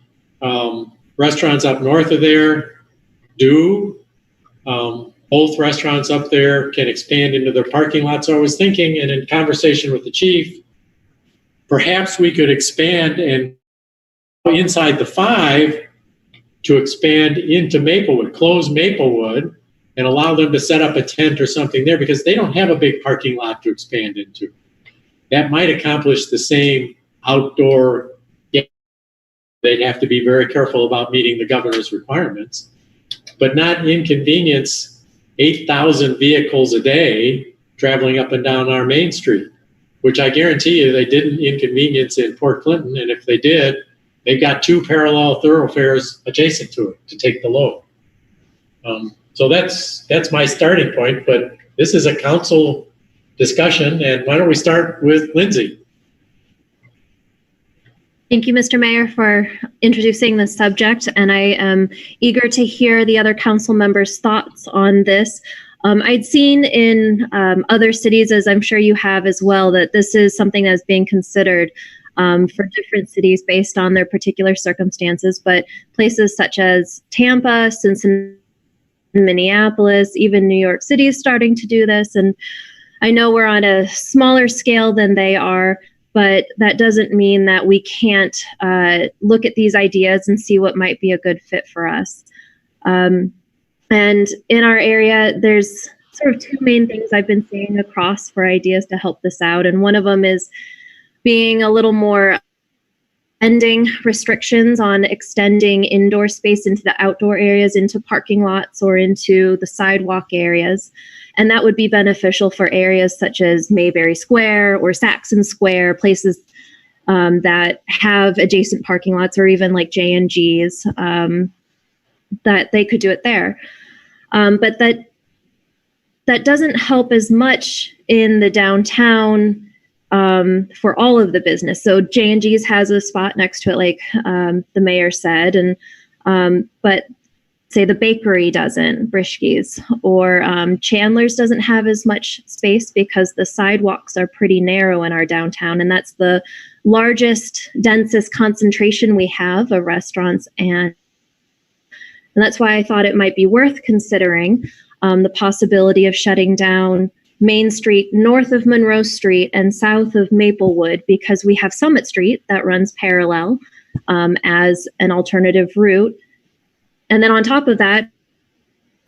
Speaker 7: restaurants up north of there do. Both restaurants up there can expand into their parking lot. So I was thinking, and in conversation with the chief, perhaps we could expand and inside the 5 to expand into Maplewood, close Maplewood, and allow them to set up a tent or something there because they don't have a big parking lot to expand into. That might accomplish the same outdoor. They'd have to be very careful about meeting the governor's requirements, but not inconvenience 8,000 vehicles a day traveling up and down our main street, which I guarantee you they didn't inconvenience in Port Clinton. And if they did, they've got 2 parallel thoroughfares adjacent to it to take the load. So that's my starting point, but this is a council discussion. And why don't we start with Lindsay?
Speaker 18: Thank you, Mr. Mayor, for introducing this subject, and I am eager to hear the other council members' thoughts on this. I'd seen in other cities, as I'm sure you have as well, that this is something that's being considered for different cities based on their particular circumstances, but places such as Tampa, Cincinnati, Minneapolis, even New York City is starting to do this, and I know we're on a smaller scale than they are, but that doesn't mean that we can't look at these ideas and see what might be a good fit for us. And in our area, there's sort of 2 main things I've been seeing across for ideas to help this out. And one of them is being a little more ending restrictions on extending indoor space into the outdoor areas, into parking lots or into the sidewalk areas. And that would be beneficial for areas such as Mayberry Square or Saxon Square, places that have adjacent parking lots, or even like J&G's, that they could do it there. But that doesn't help as much in the downtown for all of the business. So J&G's has a spot next to it, like the mayor said, and but say the bakery doesn't, Brishke's, or Chandler's doesn't have as much space because the sidewalks are pretty narrow in our downtown, and that's the largest, densest concentration we have of restaurants, and that's why I thought it might be worth considering the possibility of shutting down Main Street north of Monroe Street and south of Maplewood, because we have Summit Street that runs parallel as an alternative route. And then on top of that, a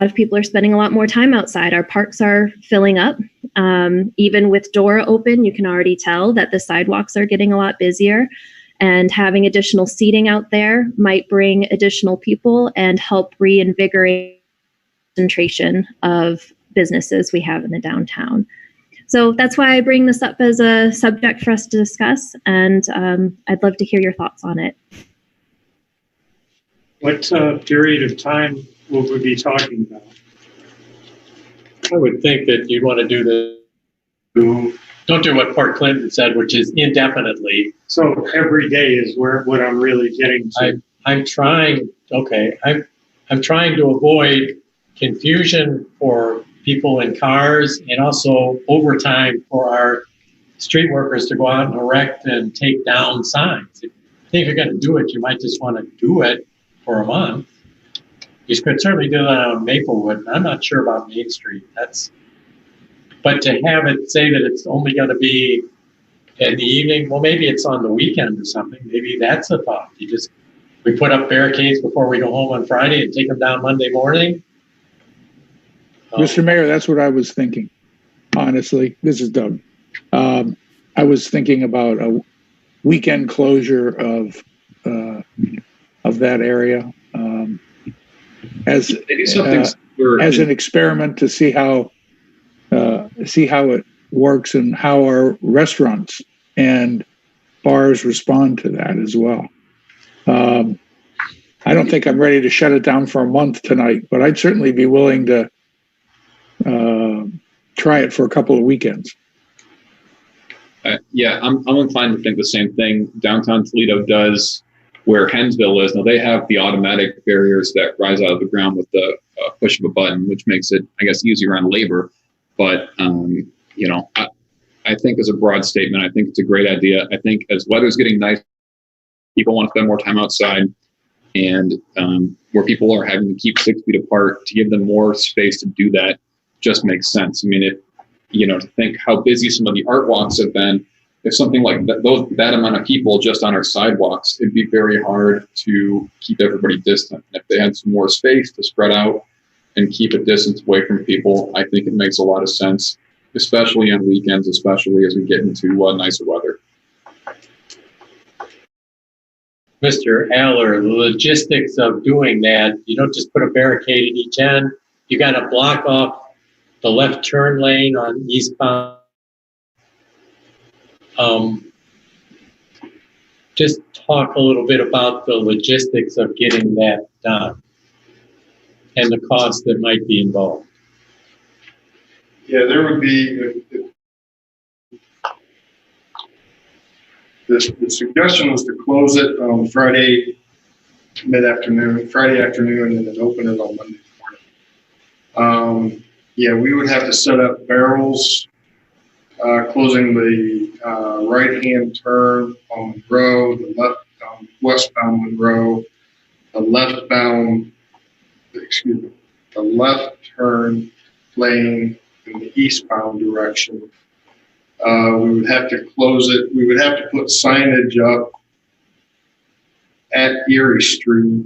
Speaker 18: lot of people are spending a lot more time outside. Our parks are filling up. Even with Dora open, you can already tell that the sidewalks are getting a lot busier. And having additional seating out there might bring additional people and help reinvigorate the concentration of businesses we have in the downtown. So that's why I bring this up as a subject for us to discuss, and I'd love to hear your thoughts on it.
Speaker 13: What period of time will we be talking about?
Speaker 7: I would think that you'd want to do don't do what Port Clinton said, which is indefinitely.
Speaker 13: So every day is what I'm really getting to.
Speaker 7: I'm trying to avoid confusion for people in cars, and also overtime for our street workers to go out and erect and take down signs. I think if you're going to do it, you might just want to do it for a month. You could certainly do that on Maplewood. I'm not sure about Main Street. But to have it say that it's only going to be in the evening, well, maybe it's on the weekend or something. Maybe that's a thought. We put up barricades before we go home on Friday and take them down Monday morning.
Speaker 9: Mr. Mayor, that's what I was thinking. Honestly, this is Doug. I was thinking about a weekend closure of that area as an experiment to see how it works and how our restaurants and bars respond to that as well. I don't think I'm ready to shut it down for a month tonight, but I'd certainly be willing to try it for a couple of weekends.
Speaker 4: Yeah, I'm inclined to think the same thing. Downtown Toledo does where Hensville is. Now they have the automatic barriers that rise out of the ground with the push of a button, which makes it, I guess, easier on labor. But, I think as a broad statement, I think it's a great idea. I think as weather's getting nice, people want to spend more time outside, and where people are having to keep 6 feet apart, to give them more space to do that just makes sense. I mean, to think how busy some of the art walks have been, if something like that amount of people just on our sidewalks, it'd be very hard to keep everybody distant. If they had some more space to spread out and keep a distance away from people, I think it makes a lot of sense, especially on weekends, especially as we get into nicer weather.
Speaker 7: Mr. Aller, the logistics of doing that, you don't just put a barricade at each end. You got to block off the left turn lane on eastbound. Just talk a little bit about the logistics of getting that done and the cost that might be involved.
Speaker 11: Yeah, there would be, the suggestion was to close it on Friday afternoon, and then open it on Monday morning. Yeah, we would have to set up barrels, closing the right-hand turn on Monroe, the westbound Monroe, the left turn lane in the eastbound direction. We would have to close it. We would have to put signage up at Erie Street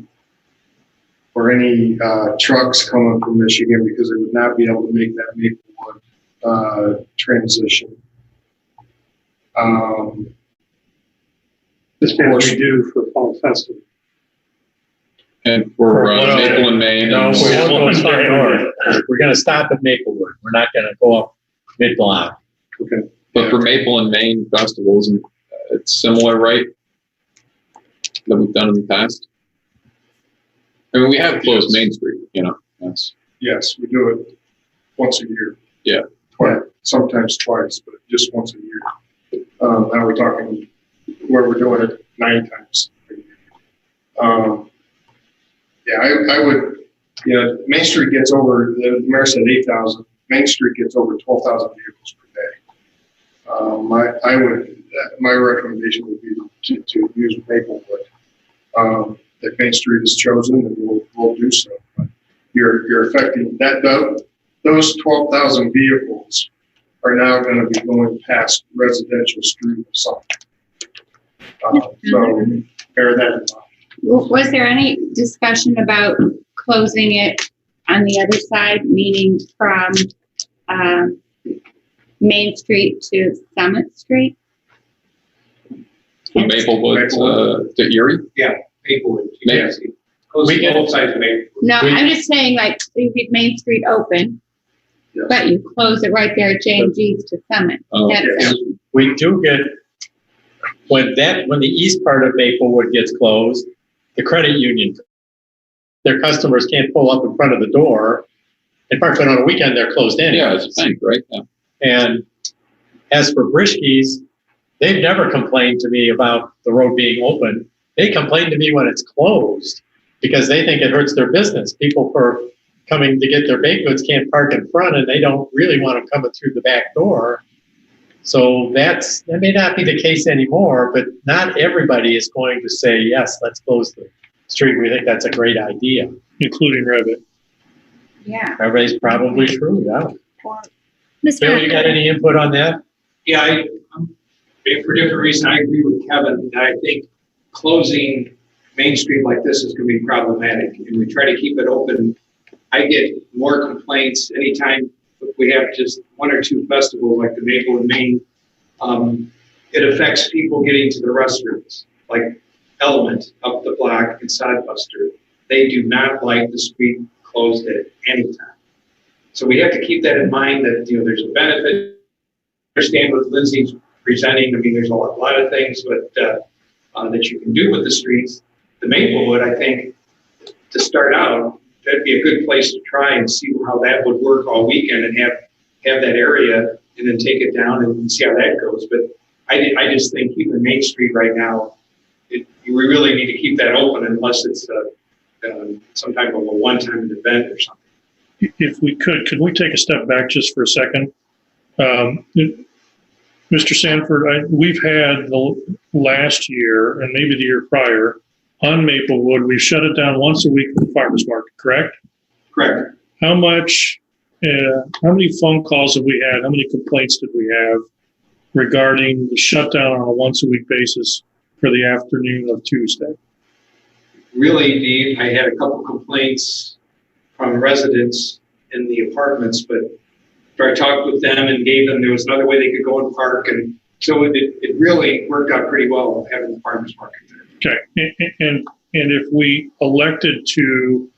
Speaker 11: for any trucks coming from Michigan, because they would not be able to make that Maplewood transition.
Speaker 13: This is what we do for Fall Festival.
Speaker 4: And for Maple and Main.
Speaker 7: No,
Speaker 4: and-
Speaker 7: we're going front door. We're going to stop at Maplewood. We're not going to go up mid-block.
Speaker 13: Okay.
Speaker 4: But for Maple and Main festivals, it's similar, right? That we've done in the past. I mean, we have closed Main Street, you know. That's
Speaker 11: Yes, we do it once a year.
Speaker 4: Yeah.
Speaker 11: Twice, sometimes twice, but just once a year. Now we're talking where we're doing it 9 times a year. Yeah, I would, Main Street gets over, the mayor said 8,000. Main Street gets over 12,000 vehicles per day. My recommendation would be to use Maplewood. If Main Street is chosen, then we'll do so. But you're affecting those 12,000 vehicles are now going to be going past residential street or something. So bear that in mind.
Speaker 1: Was there any discussion about closing it on the other side, meaning from Main Street to Summit Street?
Speaker 4: from Maplewood to Erie?
Speaker 14: Yeah, Maplewood.
Speaker 4: Yes.
Speaker 14: We get both sides of Maplewood.
Speaker 1: No, I'm just saying, like, you keep Main Street open, but you close it right there at J&G's to Summit.
Speaker 4: Oh,
Speaker 7: We do get, when the east part of Maplewood gets closed, the credit union, their customers can't pull up in front of the door and park, but on a weekend they're closed in.
Speaker 4: Yeah, it's a bank, right? Yeah.
Speaker 7: And as for Brischke's, they've never complained to me about the road being open. They complain to me when it's closed because they think it hurts their business. People for coming to get their baked goods can't park in front and they don't really want them coming through the back door. So that may not be the case anymore, but not everybody is going to say, yes, let's close the street. We think that's a great idea.
Speaker 17: Including Revit.
Speaker 1: Yeah.
Speaker 7: Everybody's probably true, yeah.
Speaker 18: Mr.
Speaker 7: Bill, you got any input on that?
Speaker 14: Yeah, for different reasons, I agree with Kevin. I think closing Main Street like this is going to be problematic, and we try to keep it open. I get more complaints anytime we have just 1 or 2 festivals like the Maple and Main. It affects people getting to the restaurants, like Element up the block and Sodbuster. They do not like the street closed at any time. So we have to keep that in mind that, there's a benefit. I understand what Lindsay's presenting. I mean, there's a lot of things that you can do with the streets. The Maplewood, I think, to start out, that'd be a good place to try and see how that would work all weekend and have that area and then take it down and see how that goes. But I just think keeping Main Street right now, we really need to keep that open unless it's some type of a one-time event or something.
Speaker 17: If we could we take a step back just for a second? Mr. Sanford, we've had the last year and maybe the year prior on Maplewood, we've shut it down once a week for the farmers market, correct?
Speaker 14: Correct.
Speaker 17: How many phone calls have we had? How many complaints did we have regarding the shutdown on a once a week basis for the afternoon of Tuesday?
Speaker 14: Really, Dean, I had a couple complaints from residents in the apartments, but after I talked with them and gave them, there was another way they could go and park. And so it really worked out pretty well having the farmers market there.
Speaker 17: Okay. And if we elected to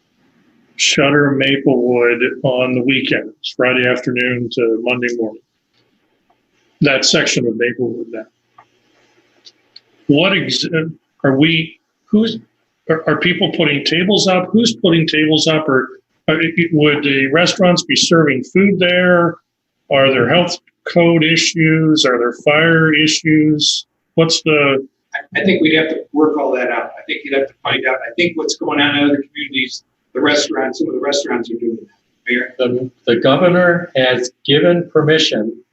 Speaker 17: shutter Maplewood on the weekends, Friday afternoon to Monday morning, that section of Maplewood then, are people putting tables up? Who's putting tables up? Or would the restaurants be serving food there? Are there health code issues? Are there fire issues?
Speaker 14: I think we'd have to work all that out. I think you'd have to find out. I think what's going on in other communities, some of the restaurants are doing that. Mayor?
Speaker 7: The governor has given permission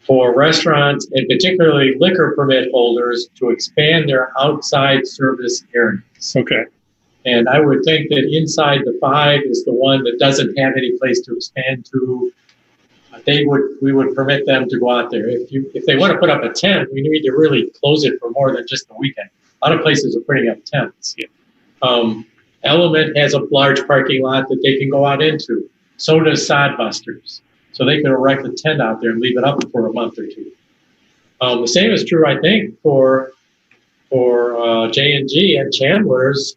Speaker 7: for restaurants and particularly liquor permit holders to expand their outside service areas.
Speaker 17: Okay.
Speaker 7: And I would think that inside the 5 is the one that doesn't have any place to expand to. We would permit them to go out there. If they want to put up a tent, we need to really close it for more than just the weekend. A lot of places are putting up tents. Element has a large parking lot that they can go out into. So does Sodbusters. So they can erect a tent out there and leave it up for a month or 2. The same is true, I think, for for J&G and Chandler's,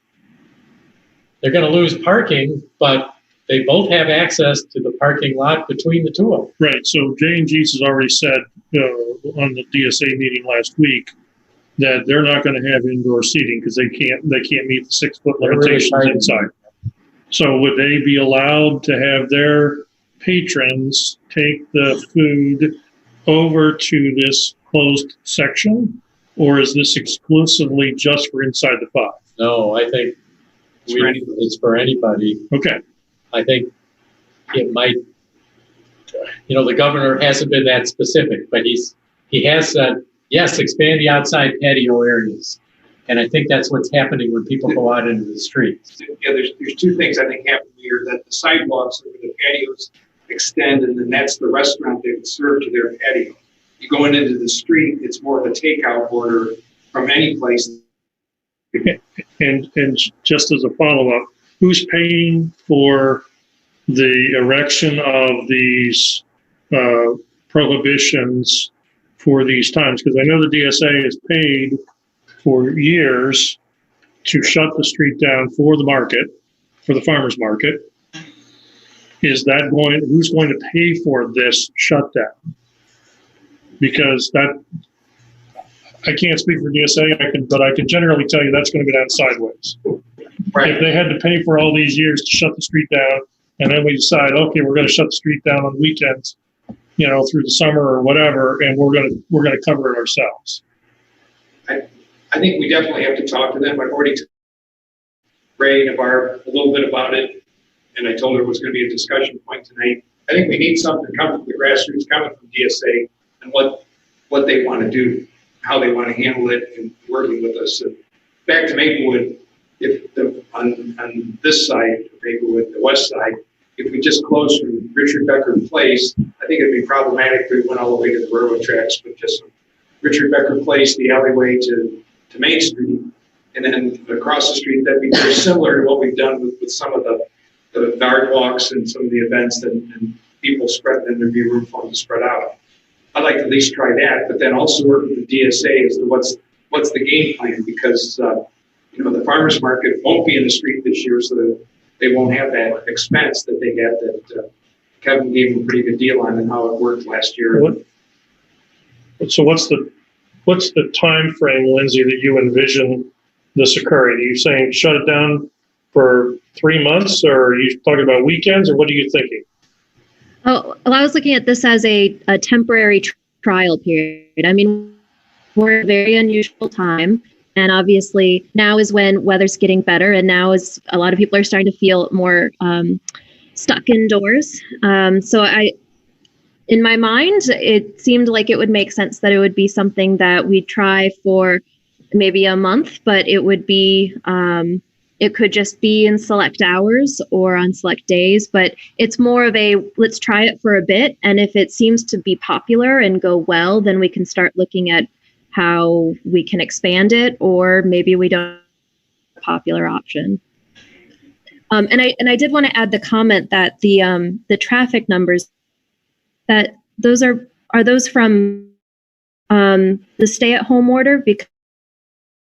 Speaker 7: they're going to lose parking, but they both have access to the parking lot between the two of them.
Speaker 17: Right. So J&G's has already said on the DSA meeting last week that they're not going to have indoor seating because they can't meet the 6 foot limitations inside. So would they be allowed to have their patrons take the food over to this closed section, or is this exclusively just for inside the 5?
Speaker 7: No, I think it's for anybody.
Speaker 17: Okay.
Speaker 7: I think it might, the governor hasn't been that specific, but he has said, yes, expand the outside patio areas. And I think that's what's happening when people go out into the streets.
Speaker 14: Yeah, there's 2 things I think happen here, that the sidewalks over the patios extend, and then that's the restaurant they would serve to their patio. You go into the street, it's more of a takeout order from any place.
Speaker 17: And just as a follow-up, who's paying for the erection of these prohibitions for these times? Because I know the DSA has paid for years to shut the street down for the market, for the farmers market. Who's going to pay for this shutdown? Because I can't speak for DSA, but I can generally tell you that's going to go down sideways. Right. If they had to pay for all these years to shut the street down, and then we decide, okay, we're going to shut the street down on weekends, through the summer or whatever, and we're going to cover it ourselves.
Speaker 14: I think we definitely have to talk to them. I've already talked to Ray and Barb a little bit about it, and I told her it was going to be a discussion point tonight. I think we need something coming from the grassroots, coming from DSA, and what they want to do, how they want to handle it, and working with us. And back to Maplewood, on this side of Maplewood, the west side, if we just closed from Richard Becker Place, I think it'd be problematic if we went all the way to the railroad tracks, but just from Richard Becker Place, the alleyway to Main Street, and then across the street, that'd be very similar to what we've done with some of the guard walks and some of the events and people spread, and there'd be room for them to spread out. I'd like to at least try that, but then also work with the DSA as to what's the game plan, because the farmers market won't be in the street this year, so that they won't have that expense that they had that Kevin gave them a pretty good deal on and how it worked last year.
Speaker 17: So what's the time frame, Lindsay, that you envision this occurring? Are you saying shut it down for 3 months, or are you talking about weekends, or what are you thinking?
Speaker 18: Oh, well, I was looking at this as a temporary trial period. I mean, we're at a very unusual time. And obviously now is when weather's getting better, and now is a lot of people are starting to feel more stuck indoors. So in my mind, it seemed like it would make sense that it would be something that we'd try for maybe a month, but it would be, it could just be in select hours or on select days, but it's more of a, let's try it for a bit. And if it seems to be popular and go well, then we can start looking at how we can expand it, or maybe we don't have a popular option. And I did want to add the comment that the traffic numbers, that those are those from the stay-at-home order? Because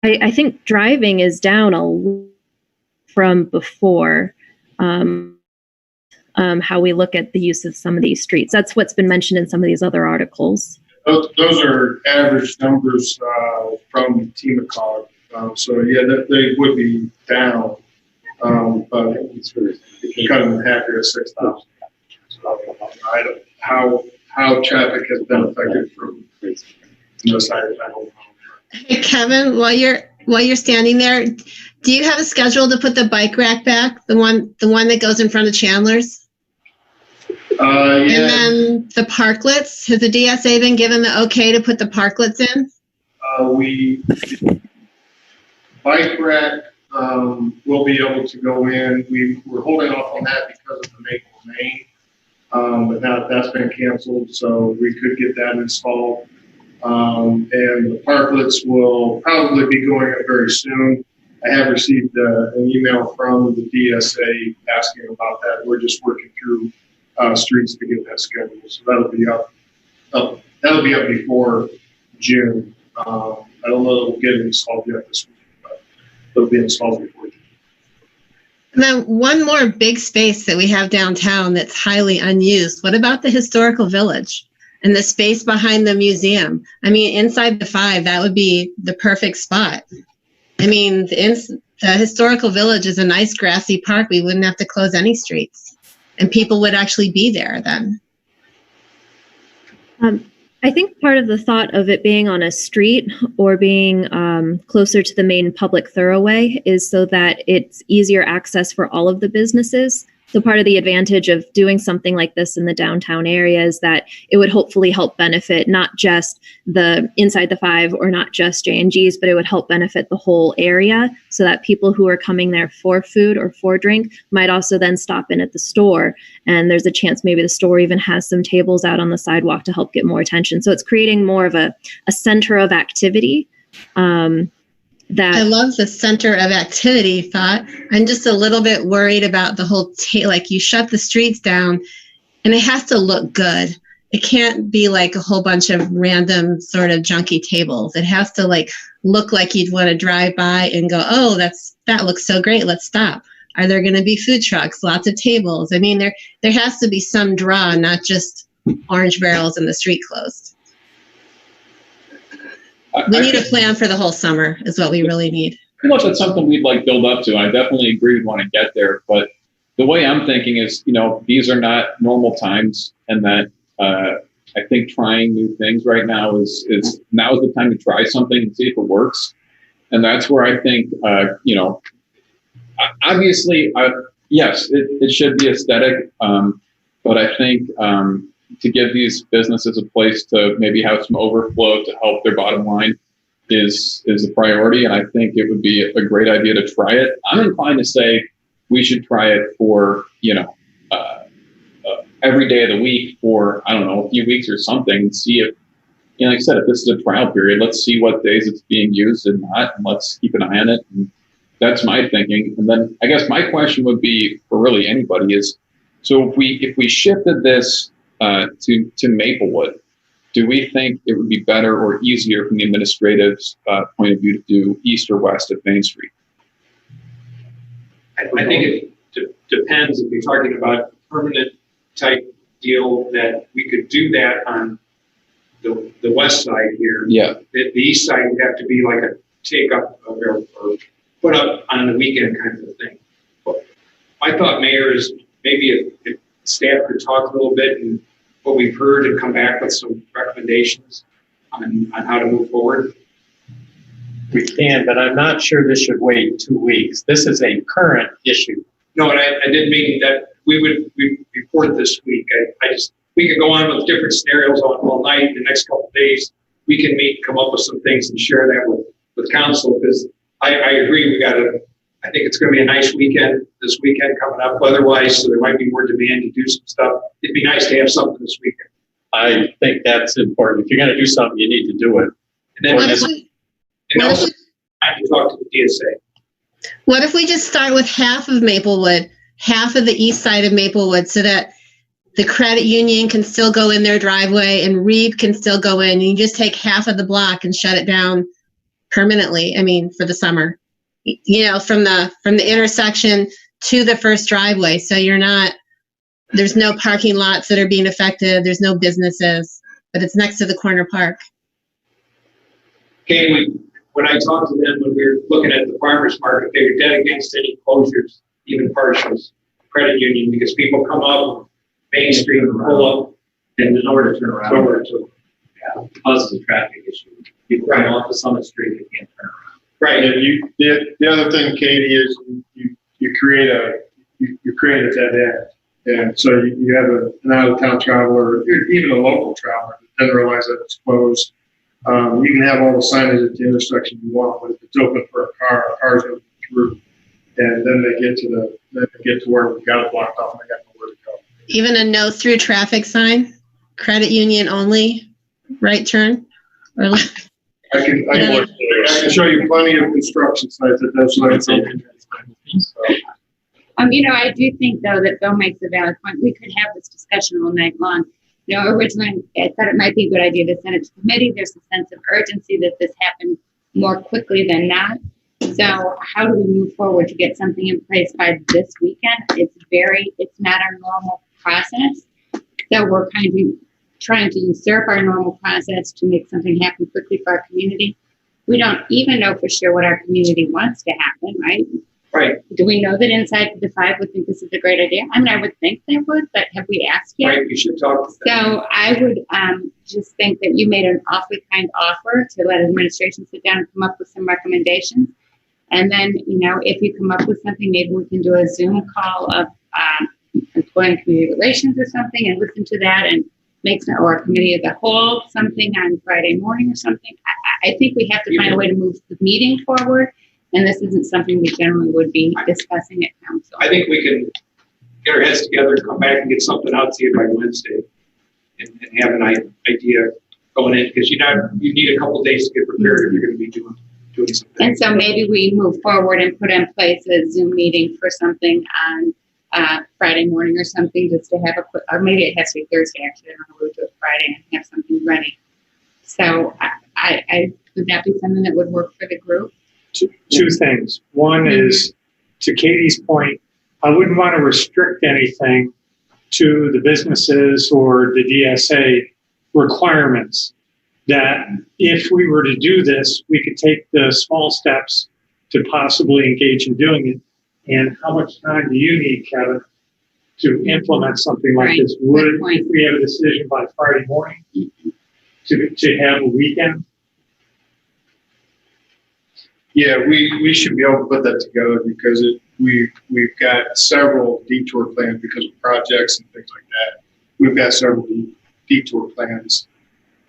Speaker 18: I think driving is down from before. How we look at the use of some of these streets. That's what's been mentioned in some of these other articles.
Speaker 11: Those are average numbers from TMACOG. So yeah, they would be down, but if you cut them in half, you're at 6,000. So I don't how traffic has been affected from the side of that.
Speaker 15: Hey, Kevin, while you're standing there, do you have a schedule to put the bike rack back? The one that goes in front of Chandler's?
Speaker 11: Yeah.
Speaker 15: And then the parklets, has the DSA been given the okay to put the parklets in?
Speaker 11: We bike rack will be able to go in. We're holding off on that because of the Maple Main, but now that's been canceled, so we could get that installed. And the parklets will probably be going up very soon. I have received an email from the DSA asking about that. We're just working through streets to get that scheduled, so that'll be up before June. I
Speaker 19: I don't know that we'll get it installed yet this week, but it'll be installed before.
Speaker 15: And then one more big space that we have downtown that's highly unused. What about the historical village and the space behind the museum? I mean, inside the 5, that would be the perfect spot. I mean, the historical village is a nice grassy park. We wouldn't have to close any streets, and people would actually be there then.
Speaker 18: I think part of the thought of it being on a street or being closer to the main public thoroughway is so that it's easier access for all of the businesses. So part of the advantage of doing something like this in the downtown area is that it would hopefully help benefit not just the inside the 5 or not just J&G's, but it would help benefit the whole area so that people who are coming there for food or for drink might also then stop in at the store. And there's a chance maybe the store even has some tables out on the sidewalk to help get more attention. So it's creating more of a center of activity. I
Speaker 15: love the center of activity thought. I'm just a little bit worried about the whole, like you shut the streets down and it has to look good. It can't be like a whole bunch of random sort of junky tables. It has to like look like you'd want to drive by and go, oh, that looks so great. Let's stop. Are there going to be food trucks, lots of tables? I mean, there has to be some draw, not just orange barrels and the street closed. We need a plan for the whole summer is what we really need.
Speaker 4: Pretty much that's something we'd like build up to. I definitely agree we'd want to get there. But the way I'm thinking is, these are not normal times, and that I think trying new things right now is now is the time to try something and see if it works. And that's where I think, obviously, yes, it should be aesthetic. But I think to give these businesses a place to maybe have some overflow to help their bottom line is a priority. And I think it would be a great idea to try it. I'm inclined to say we should try it for, every day of the week for, I don't know, a few weeks or something, and see if, like I said, if this is a trial period, let's see what days it's being used and not, and let's keep an eye on it. And that's my thinking. And then I guess my question would be for really anybody is, so if we shifted this to Maplewood, do we think it would be better or easier from the administrative point of view to do east or west of Main Street?
Speaker 14: I think it depends. If you're talking about a permanent type deal, that we could do that on the west side here.
Speaker 4: Yeah.
Speaker 14: The east side would have to be like a take up or put up on the weekend kind of a thing. But my thought, Mayor, is maybe if staff could talk a little bit and what we've heard and come back with some recommendations on how to move forward.
Speaker 7: We can, but I'm not sure this should wait 2 weeks. This is a current issue.
Speaker 14: No, and I didn't mean that we report this week. We could go on with different scenarios all night. The next couple of days, we can meet, come up with some things and share that with council, because I agree. I think it's going to be a nice weekend this weekend coming up weather-wise, so there might be more demand to do some stuff. It'd be nice to have something this weekend.
Speaker 7: I think that's important. If you're going to do something, you need to do it.
Speaker 14: And also, I have to talk to the DSA.
Speaker 15: What if we just start with half of Maplewood, half of the east side of Maplewood, so that the credit union can still go in their driveway and Reed can still go in, and you just take half of the block and shut it down permanently, for the summer. From the intersection to the first driveway. So there's no parking lots that are being affected. There's no businesses, but it's next to the corner park.
Speaker 14: Okay, when I talked to them, when we were looking at the farmers market, they were dead against any closures, even partials, credit union, because people come up Main Street and pull up and there's nowhere to turn around.
Speaker 10: Yeah, it causes a traffic issue. People come off of Summit Street, they can't turn around.
Speaker 14: Right.
Speaker 19: And the other thing, Katie, is you create a dead end. And so you have an out-of-town traveler, or even a local traveler that doesn't realize that it's closed. You can have all the signage at the intersection you want, but if it's open for a car's going through, and then they get to where we've got it blocked off and they got nowhere to go.
Speaker 15: Even a no through traffic sign, credit union only, right turn, or left.
Speaker 19: I can show you plenty of construction sites that does not say.
Speaker 1: I do think though that Bill makes a valid point. We could have this discussion all night long. Originally I thought it might be a good idea to send it to committee. There's a sense of urgency that this happened more quickly than not. So how do we move forward to get something in place by this weekend? It's not our normal process. So we're kind of trying to usurp our normal process to make something happen quickly for our community. We don't even know for sure what our community wants to happen, right?
Speaker 10: Right.
Speaker 1: Do we know that inside the 5 would think this is a great idea? I mean, I would think they would, but have we asked yet?
Speaker 10: Right, we should talk to them.
Speaker 1: So I would just think that you made an awfully kind offer to let administration sit down and come up with some recommendations. And then, if you come up with something, maybe we can do a Zoom call of employee and community relations or something and listen to that and or a committee as a whole, something on Friday morning or something. I think we have to find a way to move the meeting forward. And this isn't something we generally would be discussing at council.
Speaker 14: I think we can get our heads together and come back and get something out to you by Wednesday and have an idea going in, because you need a couple days to get prepared if you're going to be doing something.
Speaker 1: And so maybe we move forward and put in place a Zoom meeting for something on Friday morning or something, just to have or maybe it has to be Thursday, actually. I don't know, we do it Friday and have something ready. So I would that be something that would work for the group?
Speaker 13: Two things. One is, to Katie's point, I wouldn't want to restrict anything to the businesses or the DSA requirements. That if we were to do this, we could take the small steps to possibly engage in doing it. And how much time do you need, Kevin, to implement something like this? Would, if we have a decision by Friday morning, to have a weekend?
Speaker 19: Yeah, we should be able to put that together, because we've got several detour plans because of projects and things like that. We've got several detour plans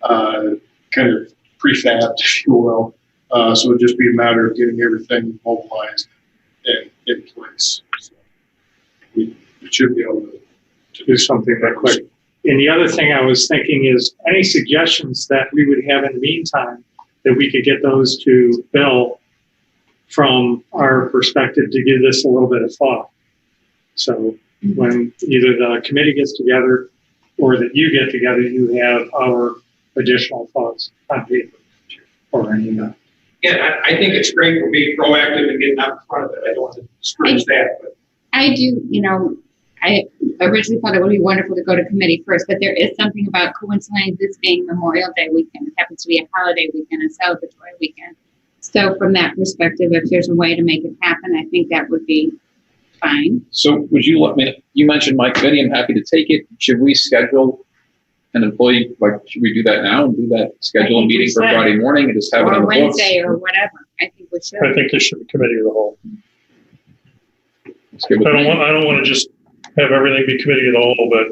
Speaker 19: kind of prefabbed, if you will. So it would just be a matter of getting everything mobilized and in place. So we should be able to
Speaker 13: do something that quick. And the other thing I was thinking is, any suggestions that we would have in the meantime, that we could get those to Bill from our perspective to give this a little bit of thought. So when either the committee gets together or that you get together, you have our additional thoughts on paper or any
Speaker 14: Yeah, I think it's great for being proactive and getting out in front of it. I don't want to discourage that. But
Speaker 1: I do, I originally thought it would be wonderful to go to committee first, but there is something about, coincidentally, this being Memorial Day weekend. It happens to be a holiday weekend, a celebratory weekend. So from that perspective, if there's a way to make it happen, I think that would be fine.
Speaker 4: So would you let me, you mentioned my committee, I'm happy to take it. Should we schedule an employee, should we do that now and do that, schedule a meeting for Friday morning and just have it on the books?
Speaker 1: Or Wednesday or whatever. I think we should.
Speaker 17: I think this should be committee of the whole. I don't want to just have everything be committee of the whole, but.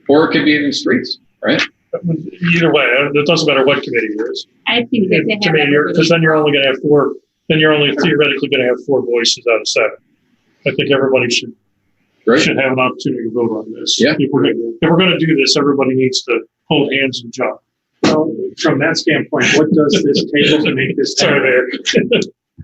Speaker 4: Or it could be in the streets, right?
Speaker 17: Either way, it doesn't matter what committee it is.
Speaker 1: I think that
Speaker 17: to me, because then you're only going to have four. Then you're only theoretically going to have 4 voices out of 7. I think everybody should have an opportunity to vote on this.
Speaker 4: Yeah.
Speaker 17: If we're going to do this, everybody needs to hold hands and jump.
Speaker 13: Well, from that standpoint, what does this table to make this happen?
Speaker 1: I think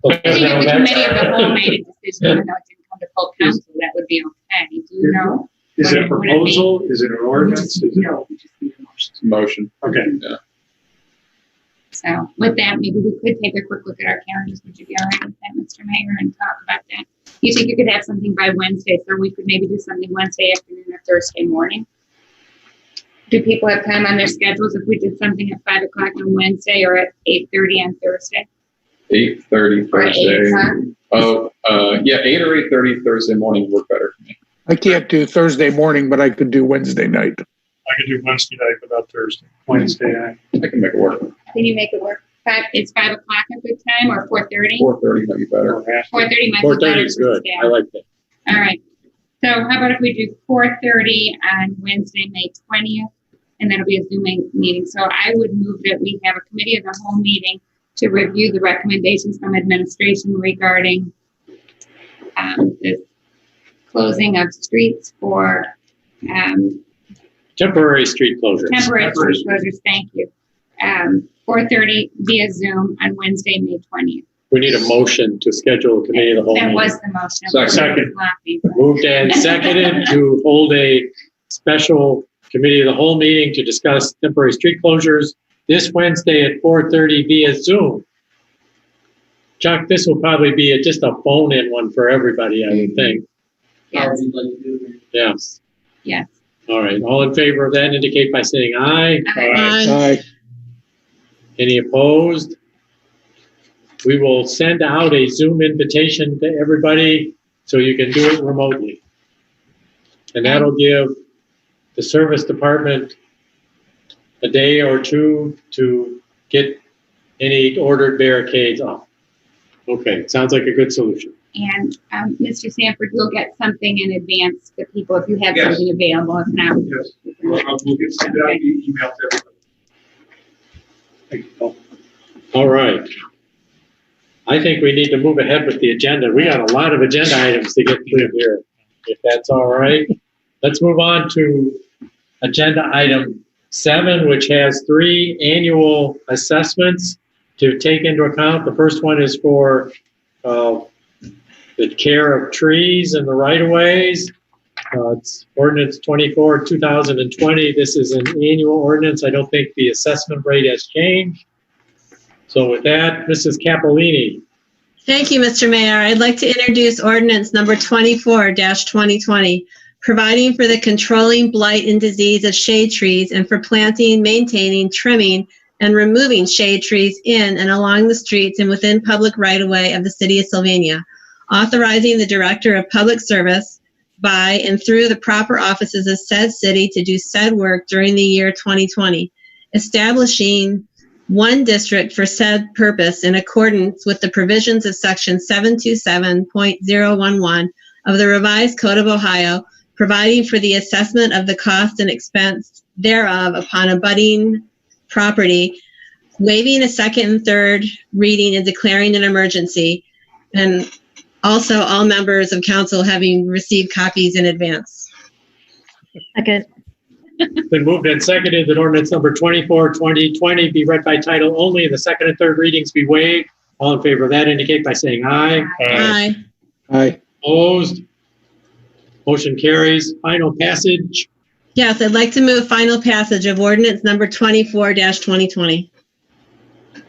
Speaker 1: if the committee of the whole made a decision, even though it didn't come to full council, that would be okay. Do you know?
Speaker 13: Is it a proposal? Is it an ordinance?
Speaker 1: No, we just need a motion.
Speaker 4: It's a motion.
Speaker 13: Okay.
Speaker 4: Yeah.
Speaker 1: So with that, maybe we could take a quick look at our calendars. Would you be all right with that, Mr. Mayor, and talk about that? You think you could have something by Wednesday, so we could maybe do something Wednesday afternoon or Thursday morning? Do people have time on their schedules if we did something at 5 o'clock on Wednesday or at 8:30 on Thursday?
Speaker 4: 8:30 Thursday. 8 or 8:30 Thursday morning would work better for me.
Speaker 9: I can't do Thursday morning, but I could do Wednesday night.
Speaker 17: I could do Wednesday night, but not Thursday.
Speaker 13: Wednesday night.
Speaker 4: I can make it work.
Speaker 1: Can you make it work? Is 5 o'clock a good time, or 4:30?
Speaker 4: 4:30 might be better.
Speaker 1: 4:30 might be better.
Speaker 7: 4:30 is good. I like that.
Speaker 1: All right. So how about if we do 4:30 on Wednesday, May 20th, and that'll be a Zoom meeting. So I would move that we have a committee of the whole meeting to review the recommendations from administration regarding the closing of streets for
Speaker 7: temporary street closures.
Speaker 1: Temporary street closures, thank you. 4:30 via Zoom on Wednesday, May 20th.
Speaker 7: We need a motion to schedule a committee of the whole
Speaker 1: That
Speaker 7: meeting.
Speaker 1: was the motion.
Speaker 7: Second. Moved and seconded to hold a special committee of the whole meeting to discuss temporary street closures this Wednesday at 4:30 via Zoom. Chuck, this will probably be just a phone-in one for everybody, I would think.
Speaker 1: Yes.
Speaker 7: Yes.
Speaker 1: Yes.
Speaker 7: All right. All in favor of that indicate by saying aye.
Speaker 9: Aye.
Speaker 7: Any opposed? We will send out a Zoom invitation to everybody so you can do it remotely. And that'll give the service department a day or two to get any ordered barricades off. Okay, sounds like a good solution.
Speaker 1: And Mr. Sanford, you'll get something in advance to people if you have
Speaker 19: Yes.
Speaker 1: something available. If not,
Speaker 19: Yes. We'll get sent out the email to everybody.
Speaker 7: Thank you, Paul. All right. I think we need to move ahead with the agenda. We got a lot of agenda items to get through here, if that's all right. Let's move on to agenda item 7, which has 3 annual assessments to take into account. The first one is for the care of trees and the right-of-ways. It's ordinance 24, 2020. This is an annual ordinance. I don't think the assessment rate has changed. So with that, Mrs. Capolini.
Speaker 15: Thank you, Mr. Mayor. I'd like to introduce ordinance number 24-2020, providing for the controlling blight and disease of shade trees and for planting, maintaining, trimming, and removing shade trees in and along the streets and within public right-of-way of the city of Sylvania, authorizing the Director of Public Service by and through the proper offices of said city to do said work during the year 2020, establishing one district for said purpose in accordance with the provisions of section 727.011 of the revised Code of Ohio, providing for the assessment of the cost and expense thereof upon abutting property, waiving a second and third reading and declaring an emergency, and also all members of council having received copies in advance.
Speaker 18: Second.
Speaker 7: Been moved and seconded that ordinance number 24, 2020 be read by title only and the second and third readings be waived. All in favor of that indicate by saying aye.
Speaker 15: Aye.
Speaker 9: Aye.
Speaker 7: Opposed? Motion carries. Final passage.
Speaker 15: Yes, I'd like to move final passage of ordinance number 24-2020.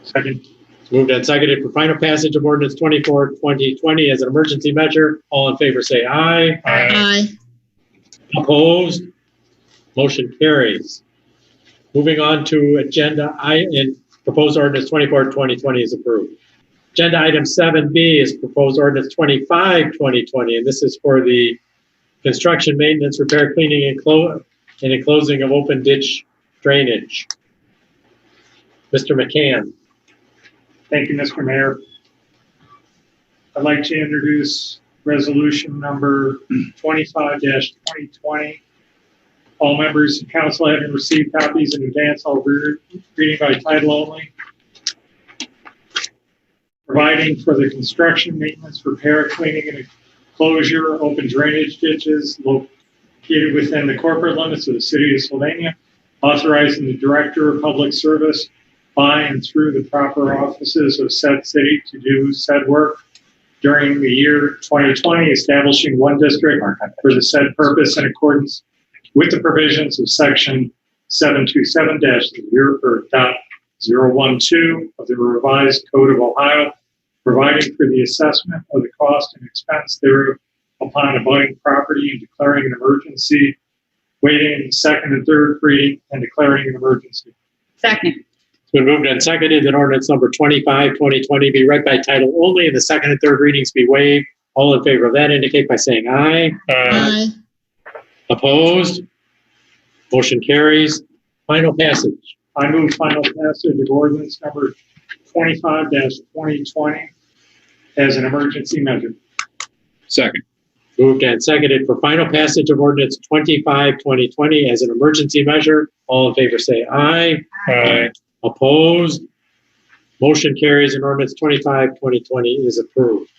Speaker 7: Second. Moved and seconded for final passage of ordinance 24, 2020 as an emergency measure. All in favor say aye.
Speaker 15: Aye.
Speaker 7: Opposed? Motion carries. Moving on to agenda and proposed ordinance 24, 2020 is approved. Agenda item 7B is proposed ordinance 25, 2020, and this is for the construction, maintenance, repair, cleaning, and enclosing of open ditch drainage. Mr. McCann.
Speaker 13: Thank you, Mr. Mayor. I'd like to introduce resolution number 25-2020. All members of council having received copies in advance, I'll reading by title only. Providing for the construction, maintenance, repair, cleaning, and enclosure, open drainage ditches located within the corporate limits of the city of Sylvania, authorizing the Director of Public Service by and through the proper offices of said city to do said work during the year 2020, establishing one district for the said purpose in accordance with the provisions of section 727-0.012 of the revised Code of Ohio, providing for the assessment of the cost and expense thereof upon abutting property and declaring an emergency, waiving the second and third reading and declaring an emergency.
Speaker 1: Second.
Speaker 7: It's been moved and seconded that ordinance number 25, 2020 be read by title only and the second and third readings be waived. All in favor of that indicate by saying aye.
Speaker 15: Aye.
Speaker 7: Opposed? Motion carries. Final passage.
Speaker 13: I move final passage of ordinance number 25-2020 as an emergency measure.
Speaker 4: Second.
Speaker 7: Moved and seconded for final passage of ordinance 25, 2020 as an emergency measure. All in favor say aye.
Speaker 17: Aye.
Speaker 7: Opposed? Motion carries and ordinance 25, 2020 is approved.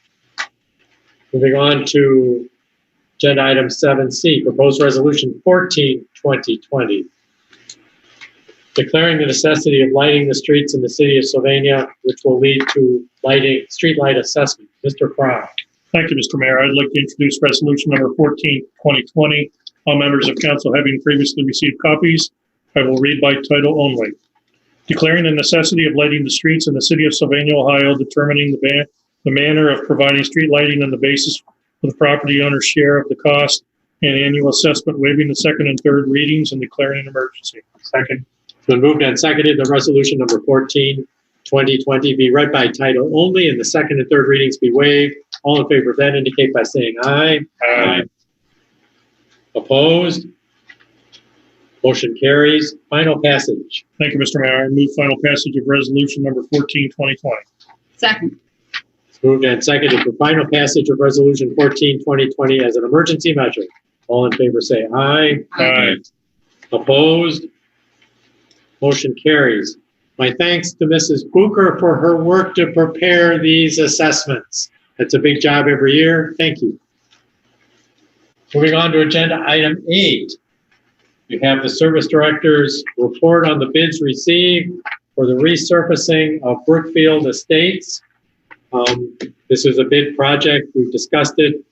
Speaker 7: Moving on to agenda item 7C, proposed resolution 14, 2020. Declaring the necessity of lighting the streets in the city of Sylvania, which will lead to street light assessment. Mr. Fry.
Speaker 17: Thank you, Mr. Mayor. I'd like to introduce resolution number 14, 2020. All members of council having previously received copies, I will read by title only. Declaring the necessity of lighting the streets in the city of Sylvania, Ohio, determining the the manner of providing street lighting and the basis for the property owner's share of the cost and annual assessment, waiving the second and third readings and declaring an emergency.
Speaker 7: Second. It's been moved and seconded that resolution number 14, 2020 be read by title only and the second and third readings be waived. All in favor of that indicate by saying aye. Aye. Opposed? Motion carries. Final passage.
Speaker 17: Thank you, Mr. Mayor. I move final passage of resolution number 14, 2020.
Speaker 1: Second.
Speaker 7: It's moved and seconded for final passage of resolution 14, 2020 as an emergency measure. All in favor say aye.
Speaker 17: Aye.
Speaker 7: Opposed? Motion carries. My thanks to Mrs. Booker for her work to prepare these assessments. It's a big job every year. Thank you. Moving on to agenda item 8. You have the service director's report on the bids received for the resurfacing of Brookfield Estates. This is a bid project. We've discussed it.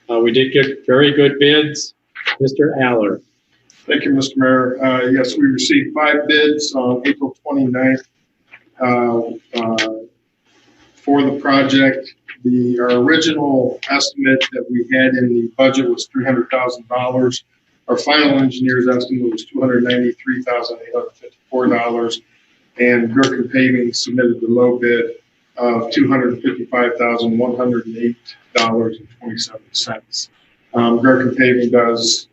Speaker 7: We did get very good bids. Mr. Aller.
Speaker 19: Thank you, Mr. Mayor. Yes, we received 5 bids on April 29th for the project. Our original estimate that we had in the budget was $300,000. Our final engineer's estimate was $293,854, and Gherkin Paving submitted the low bid of $255,108.27. Gherkin Paving does,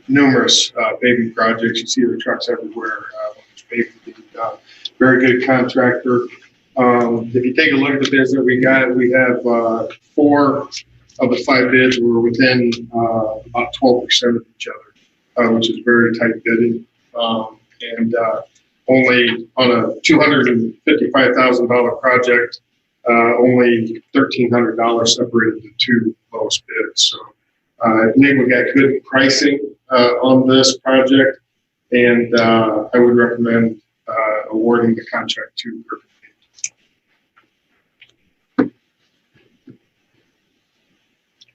Speaker 19: numerous paving projects. You see the trucks everywhere when there's paving being done. Very good contractor. If you take a look at the bids that we got, we have 4 of the 5 bids were within about 12% of each other, which is very tight bidding. And only on a $255,000 project, only $1,300 separated the 2 lowest bids. So I think we got good pricing on this project, and I would recommend awarding the contract to Gherkin.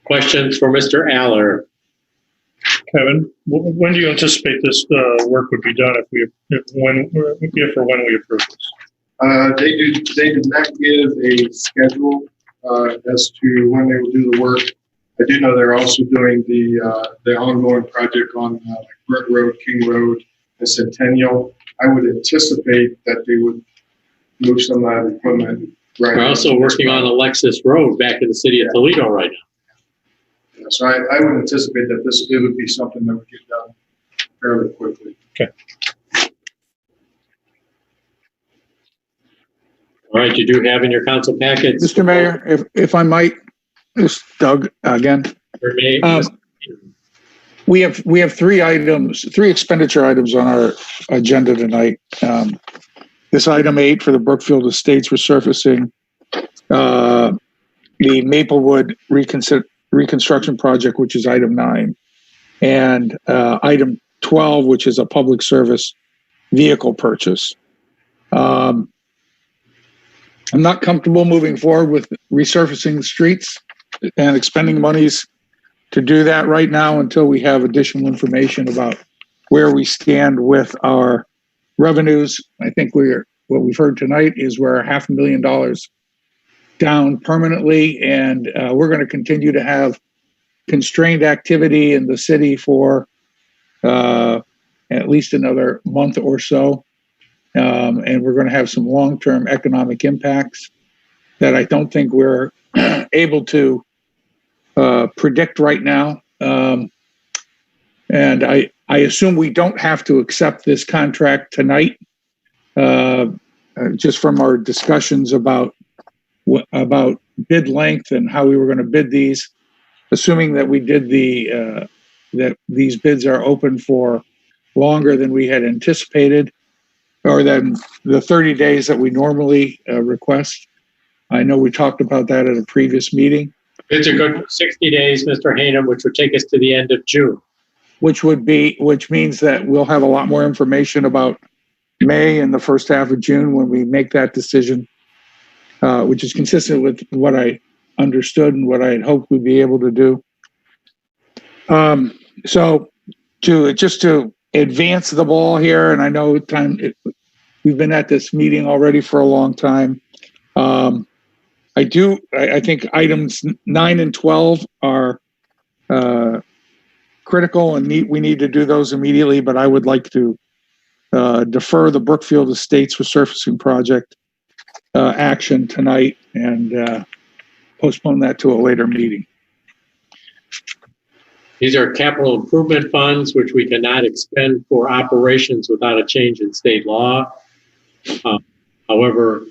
Speaker 7: Questions for Mr. Aller?
Speaker 17: Kevin, when do you anticipate this work would be done if or when we approve this?
Speaker 19: They did not give a schedule as to when they will do the work. I do know they're also doing the ongoing project on Brett Road, King Road, and Centennial. I would anticipate that they would move some of that equipment. Right.
Speaker 7: We're also working on Alexis Road back in the city of Toledo right now.
Speaker 19: Yeah, so I would anticipate that it would be something that would get done fairly quickly.
Speaker 17: Okay.
Speaker 7: All right, you do have in your council packets.
Speaker 9: Mr. Mayor, if I might, this is Doug again. We have 3 expenditure items on our agenda tonight. This item 8 for the Brookfield Estates resurfacing, the Maplewood reconstruction project, which is item 9, and item 12, which is a public service vehicle purchase. I'm not comfortable moving forward with resurfacing the streets and expending monies to do that right now until we have additional information about where we stand with our revenues. I think what we've heard tonight is we're $500,000 down permanently, and we're going to continue to have constrained activity in the city for at least another month or so. And we're going to have some long-term economic impacts that I don't think we're able to predict right now. And I assume we don't have to accept this contract tonight, just from our discussions about bid length and how we were going to bid these, assuming that we did that these bids are open for longer than we had anticipated, or than the 30 days that we normally request. I know we talked about that at a previous meeting.
Speaker 7: It's a good 60 days, Mr. Hanum, which would take us to the end of June.
Speaker 9: Which means that we'll have a lot more information about May and the first half of June when we make that decision, which is consistent with what I understood and what I had hoped we'd be able to do. So to advance the ball here, and I know we've been at this meeting already for a long time. I think items 9 and 12 are critical and we need to do those immediately, but I would like to defer the Brookfield Estates resurfacing project action tonight and postpone that to a later meeting.
Speaker 7: These are capital improvement funds, which we cannot expend for operations without a change in state law. However,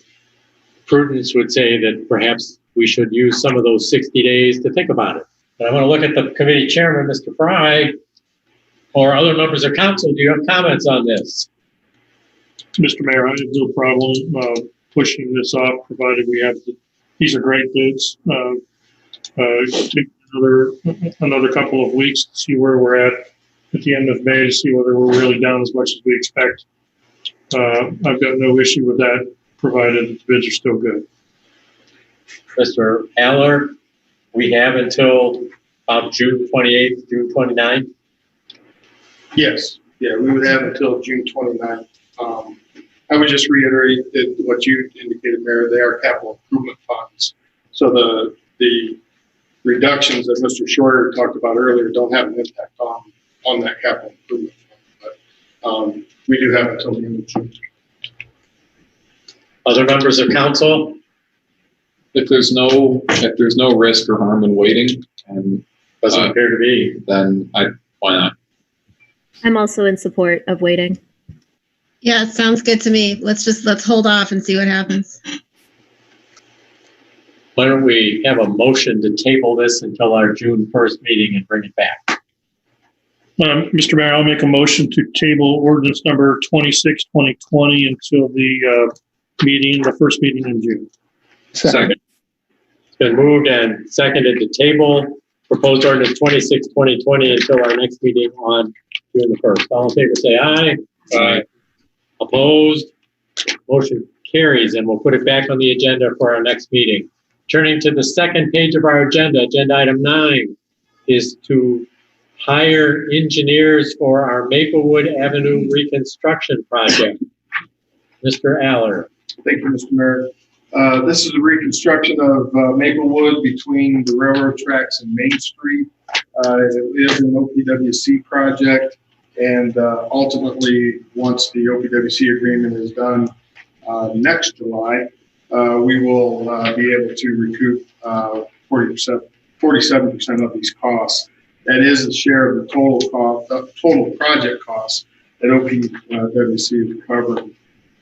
Speaker 7: prudence would say that perhaps we should use some of those 60 days to think about it. But I want to look at the committee chairman, Mr. Fry, or other members of council. Do you have comments on this?
Speaker 17: Mr. Mayor, I have no problem pushing this off, provided we have these are great bids. Take another couple of weeks to see where we're at the end of May to see whether we're really down as much as we expect. I've got no issue with that, provided that the bids are still good.
Speaker 7: Mr. Aller, we have until about June 28th, June 29th.
Speaker 19: Yes, yeah, we would have until June 29th. I would just reiterate that what you indicated, Mayor, they are capital improvement funds. So the reductions that Mr. Shorter talked about earlier don't have an impact on that capital improvement fund. But we do have until the end of June.
Speaker 7: Other members of council?
Speaker 4: If there's no risk or harm in waiting, and
Speaker 7: doesn't appear to be,
Speaker 4: then why not?
Speaker 18: I'm also in support of waiting.
Speaker 15: Yeah, it sounds good to me. Let's hold off and see what happens.
Speaker 7: Why don't we have a motion to table this until our June 1st meeting and bring it back?
Speaker 17: Mr. Mayor, I'll make a motion to table ordinance number 26, 2020 until the first meeting in June.
Speaker 7: Second. It's been moved and seconded to table proposed ordinance 26, 2020 until our next meeting on June the 1st. All in favor say aye.
Speaker 4: Aye.
Speaker 7: Opposed? Motion carries, and we'll put it back on the agenda for our next meeting. Turning to the second page of our agenda, agenda item 9 is to hire engineers for our Maplewood Avenue reconstruction project. Mr. Aller.
Speaker 19: Thank you, Mr. Mayor. This is a reconstruction of Maplewood between the railroad tracks and Main Street. It is an OPWC project, and ultimately, once the OPWC agreement is done next July, we will be able to recoup 47% of these costs. That is the share of the total project costs that OPWC is covering.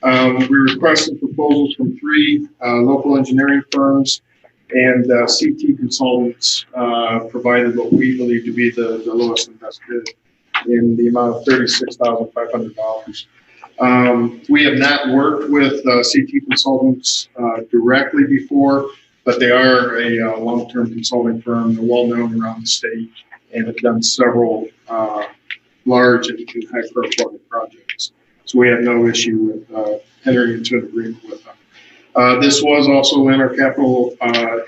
Speaker 19: We requested proposals from 3 local engineering firms, and CT consultants provided what we believe to be the lowest and best bid in the amount of $36,500. We have not worked with CT consultants directly before, but they are a long-term consulting firm. They're well-known around the state and have done several large and high-profile projects. So we have no issue with entering into an agreement with them. This was also in our capital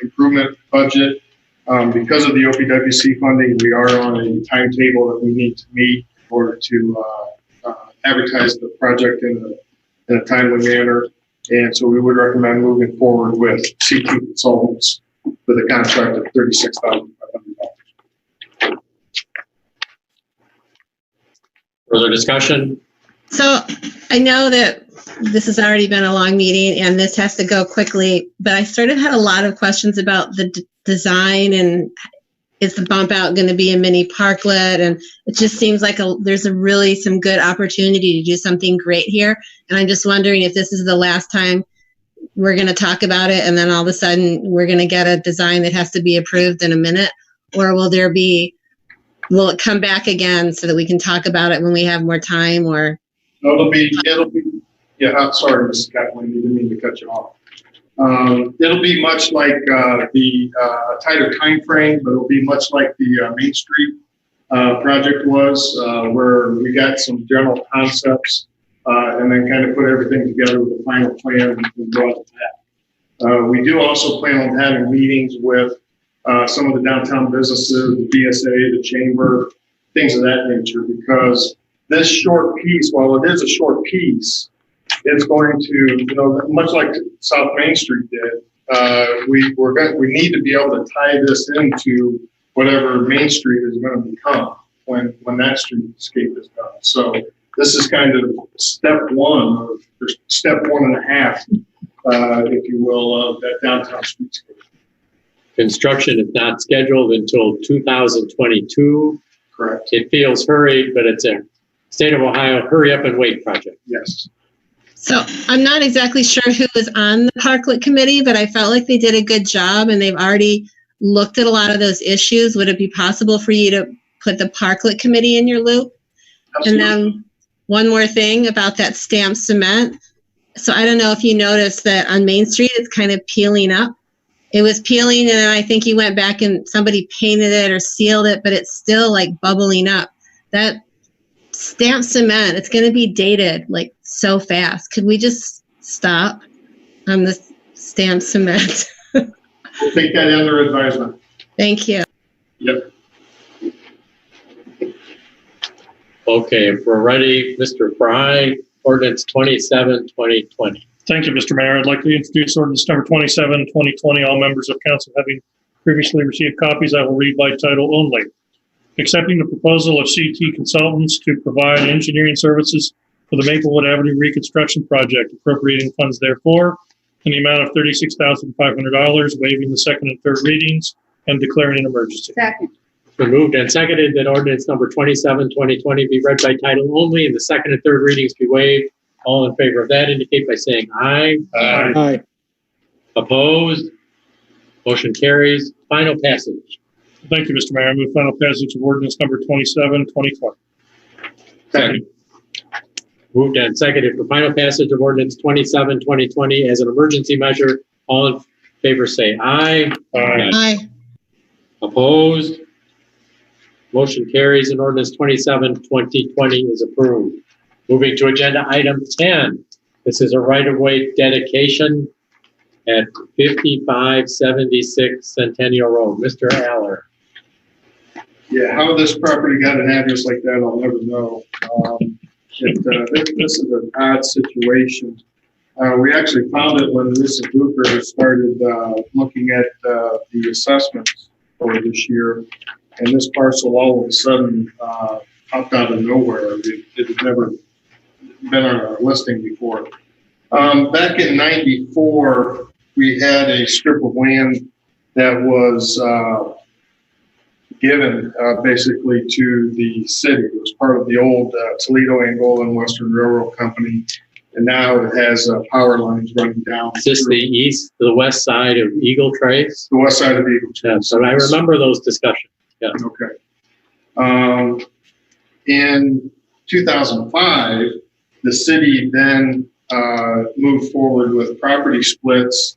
Speaker 19: improvement budget. Because of the OPWC funding, we are on a timetable that we need to meet in order to advertise the project in a timely manner. And so we would recommend moving forward with CT consultants with a contract of $36,500.
Speaker 7: Further discussion?
Speaker 15: So I know that this has already been a long meeting and this has to go quickly, but I sort of had a lot of questions about the design, and is the bump out going to be a mini parklet? And it just seems like there's really some good opportunity to do something great here. And I'm just wondering if this is the last time we're going to talk about it, and then all of a sudden we're going to get a design that has to be approved in a minute, or will it come back again so that we can talk about it when we have more time? Or
Speaker 19: it'll be, yeah, I'm sorry, Mrs. Catlin, didn't mean to cut you off. It'll be much like the tighter time frame, but it'll be much like the Main Street project was, where we got some general concepts and then kind of put everything together with a final plan and brought it back. We do also plan on having meetings with some of the downtown businesses, the BSA, the chamber, things of that nature, because this short piece, while it is a short piece, it's going to, much like South Main Street did,
Speaker 11: we need to be able to tie this into whatever Main Street is going to become when that streetscape is done. So this is kind of step one, or step 1.5, if you will, of that downtown streetscape.
Speaker 7: Construction is not scheduled until 2022.
Speaker 11: Correct.
Speaker 7: It feels hurried, but it's a state of Ohio hurry up and wait project.
Speaker 11: Yes.
Speaker 15: So I'm not exactly sure who was on the Parklet committee, but I felt like they did a good job and they've already looked at a lot of those issues. Would it be possible for you to put the Parklet committee in your loop? Absolutely. And then one more thing about that stamped cement. So I don't know if you noticed that on Main Street, it's kind of peeling up. It was peeling, and then I think you went back and somebody painted it or sealed it, but it's still like bubbling up. That stamped cement, it's going to be dated like so fast. Could we just stop on the stamped cement?
Speaker 11: We'll take that under advisement.
Speaker 15: Thank you.
Speaker 11: Yep.
Speaker 7: Okay, if we're ready, Mr. Fry, ordinance 27, 2020.
Speaker 17: Thank you, Mr. Mayor. I'd like to introduce ordinance number 27, 2020. All members of council having previously received copies, I will read by title only. Accepting the proposal of CT Consultants to provide engineering services for the Maplewood Avenue reconstruction project, appropriating funds therefore in the amount of $36,500, waiving the second and third readings, and declaring an emergency.
Speaker 1: Second.
Speaker 7: It's been moved and seconded that ordinance number 27, 2020 be read by title only and the second and third readings be waived. All in favor of that indicate by saying aye.
Speaker 9: Aye. Aye.
Speaker 7: Opposed? Motion carries. Final passage.
Speaker 17: Thank you, Mr. Mayor. I move final passage of ordinance number 27, 2020.
Speaker 7: Second. Moved and seconded for final passage of ordinance 27, 2020 as an emergency measure. All in favor say aye.
Speaker 17: Aye.
Speaker 15: Aye.
Speaker 7: Opposed? Motion carries and ordinance 27, 2020 is approved. Moving to agenda item 10. This is a right-of-way dedication at 5576 Centennial Road. Mr. Aller.
Speaker 11: Yeah, how this property got an address like that, I'll never know. This is an odd situation. We actually found it when Mrs. Booker started looking at the assessments for this year. And this parcel all of a sudden popped out of nowhere. It had never been on our listing before. Back in '94, we had a strip of land that was given basically to the city. It was part of the old Toledo, Angola, and Western Railroad Company, and now it has power lines running down.
Speaker 7: Is this the west side of Eagle Trace?
Speaker 11: The west side of Eagle Trace.
Speaker 7: Yeah, so I remember those discussions. Yeah.
Speaker 11: Okay. In 2005, the city then moved forward with property splits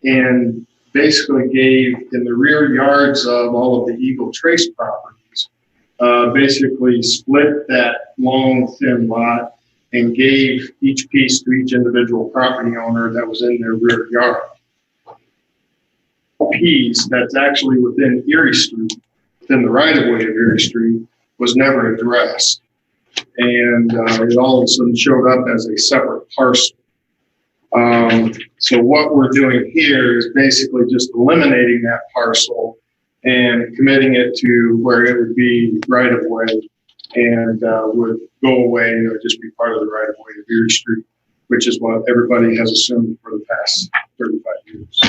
Speaker 11: and basically gave in the rear yards of all of the Eagle Trace properties, basically split that long, thin lot and gave each piece to each individual property owner that was in their rear yard. A piece that's actually within Erie Street, within the right-of-way of Erie Street, was never addressed. And it all of a sudden showed up as a separate parcel. So what we're doing here is basically just eliminating that parcel and committing it to where it would be right-of-way and would go away or just be part of the right-of-way of Erie Street, which is what everybody has assumed for the past 35 years.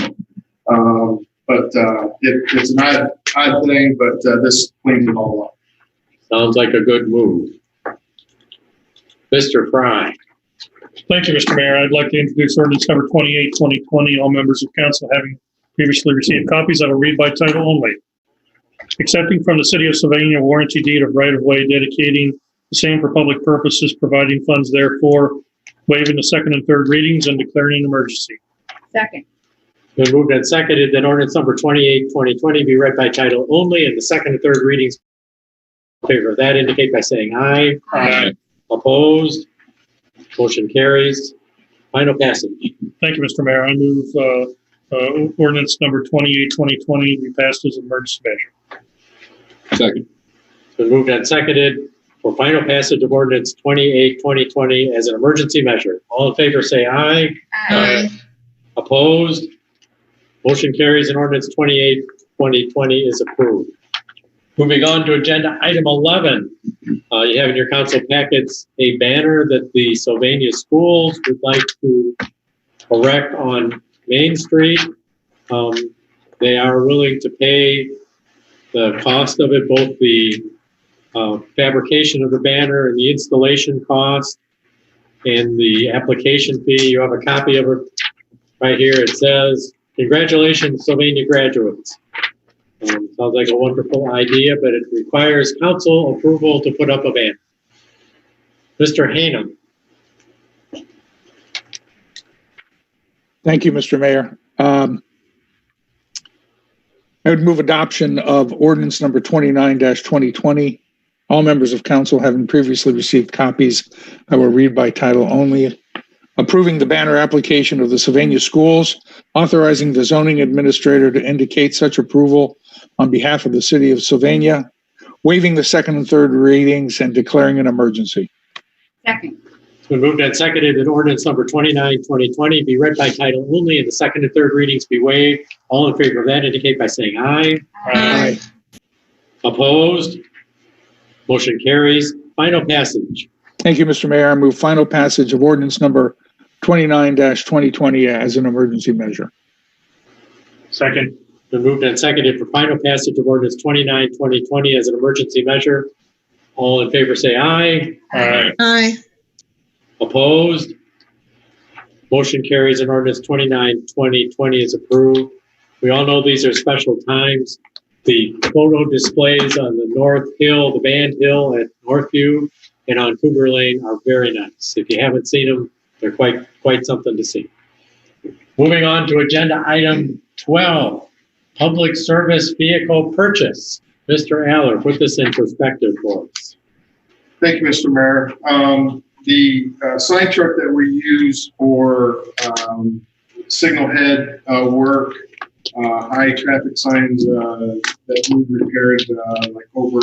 Speaker 11: It's an odd thing, but this cleans it all up.
Speaker 7: Sounds like a good move. Mr. Fry.
Speaker 17: Thank you, Mr. Mayor. I'd like to introduce ordinance number 28, 2020. All members of council having previously received copies, I will read by title only. Accepting from the city of Sylvania a warranty deed of right-of-way, dedicating the same for public purposes, providing funds therefore, waiving the second and third readings, and declaring an emergency.
Speaker 1: Second.
Speaker 7: Been moved and seconded that ordinance number 28, 2020 be read by title only and the second and third readings in favor of that indicate by saying aye.
Speaker 17: Aye.
Speaker 7: Opposed? Motion carries. Final passage.
Speaker 17: Thank you, Mr. Mayor. I move ordinance number 28, 2020 be passed as an emergency measure.
Speaker 4: Second.
Speaker 7: It's been moved and seconded for final passage of ordinance 28, 2020 as an emergency measure. All in favor say aye.
Speaker 15: Aye.
Speaker 7: Opposed? Motion carries and ordinance 28, 2020 is approved. Moving on to agenda item 11. You have in your council packets a banner that the Sylvania schools would like to erect on Main Street. They are willing to pay the cost of it, both the fabrication of the banner and the installation cost and the application fee. You have a copy of it right here. It says, "Congratulations, Sylvania graduates." Sounds like a wonderful idea, but it requires council approval to put up a banner. Mr. Hanum.
Speaker 9: Thank you, Mr. Mayor. I would move adoption of ordinance number 29-2020. All members of council having previously received copies, I will read by title only. Approving the banner application of the Sylvania schools, authorizing the zoning administrator to indicate such approval on behalf of the city of Sylvania, waiving the second and third readings and declaring an emergency.
Speaker 1: Second.
Speaker 7: It's been moved and seconded that ordinance number 29, 2020 be read by title only and the second and third readings be waived. All in favor of that indicate by saying aye.
Speaker 9: Aye.
Speaker 7: Opposed? Motion carries. Final passage.
Speaker 9: Thank you, Mr. Mayor. I move final passage of ordinance number 29-2020 as an emergency measure.
Speaker 7: Second. Been moved and seconded for final passage of ordinance 29, 2020 as an emergency measure. All in favor say aye.
Speaker 15: Aye. Aye.
Speaker 7: Opposed? Motion carries and ordinance 29, 2020 is approved. We all know these are special times. The photo displays on the North Hill, the Band Hill at Northview and on Cougar Lane are very nice. If you haven't seen them, they're quite something to see. Moving on to agenda item 12, public service vehicle purchase. Mr. Aller, put this in perspective for us.
Speaker 19: Thank you, Mr. Mayor. The sign truck that we use for signal head work, high traffic signs that we've repaired like over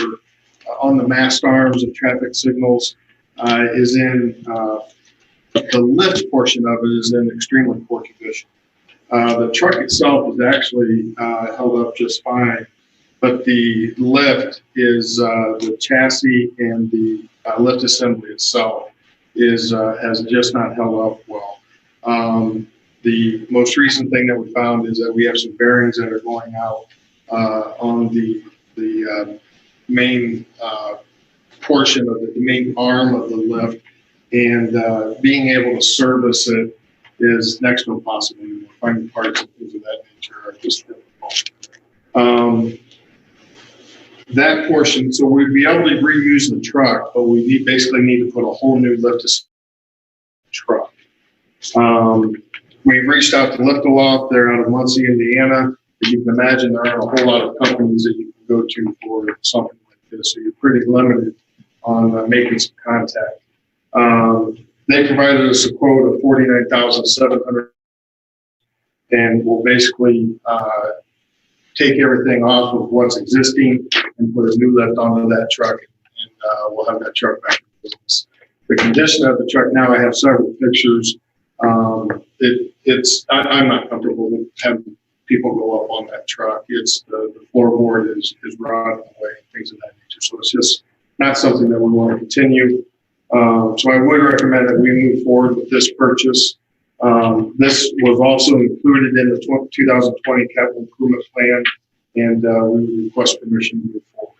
Speaker 19: on the mast arms of traffic signals is in the lift portion of it is in extremely poor condition. The truck itself is actually held up just fine, but the lift is the chassis and the lift assembly itself has just not held up well. The most recent thing that we found is that we have some bearings that are going out on the main portion of the main arm of the lift, and being able to service it is next to impossible. Finding parts and things of that nature are just difficult. That portion, so we'd be able to reuse the truck, but we basically need to put a whole new lift truck. We've reached out to Lift-A-Loft. They're out of Muncie, Indiana. As you can imagine, there aren't a whole lot of companies that you can go to for something like this, so you're pretty limited on making some contact. They provided us a quote of $49,700, and we'll basically take everything off of what's existing and put a new lift onto that truck, and we'll have that truck back in business. The condition of the truck now, I have several pictures. I'm not comfortable with having people go up on that truck. It's the floorboard is rotting away and things of that nature. So it's just not something that we want to continue. So I would recommend that we move forward with this purchase. This was also included in the 2020 capital improvement plan, and we request permission to move forward.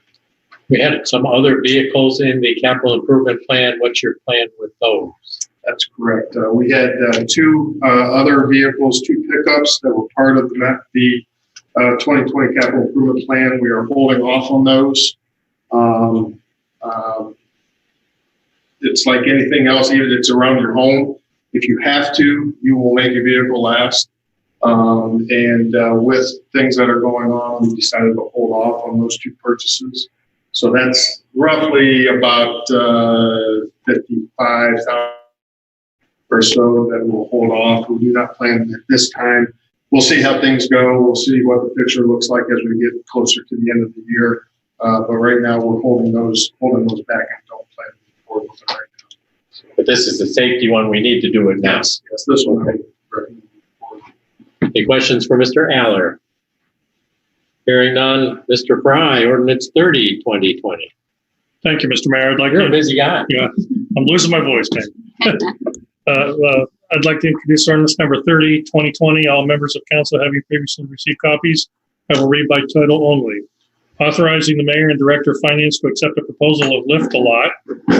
Speaker 7: We had some other vehicles in the capital improvement plan. What's your plan with those?
Speaker 19: That's correct. We had two other vehicles, two pickups that were part of the 2020 capital improvement plan. We are holding off on those. It's like anything else, even if it's around your home. If you have to, you will make your vehicle last. With things that are going on, we decided to hold off on those two purchases. So that's roughly about $55,000 or so that we'll hold off. We do not plan at this time. We'll see how things go. We'll see what the picture looks like as we get closer to the end of the year. But right now, we're holding those back and don't plan to move forward with it right now.
Speaker 7: But this is the safety one. We need to do it now.
Speaker 19: Yes, this one. Right.
Speaker 7: Any questions for Mr. Aller? Hearing none, Mr. Fry, ordinance 30, 2020.
Speaker 17: Thank you, Mr. Mayor.
Speaker 7: You're a busy guy.
Speaker 17: Yeah, I'm losing my voice, man. I'd like to introduce ordinance number 30, 2020. All members of council having previously received copies, I will read by title only. Authorizing the mayor and director of finance to accept a proposal of Lift-A-Lot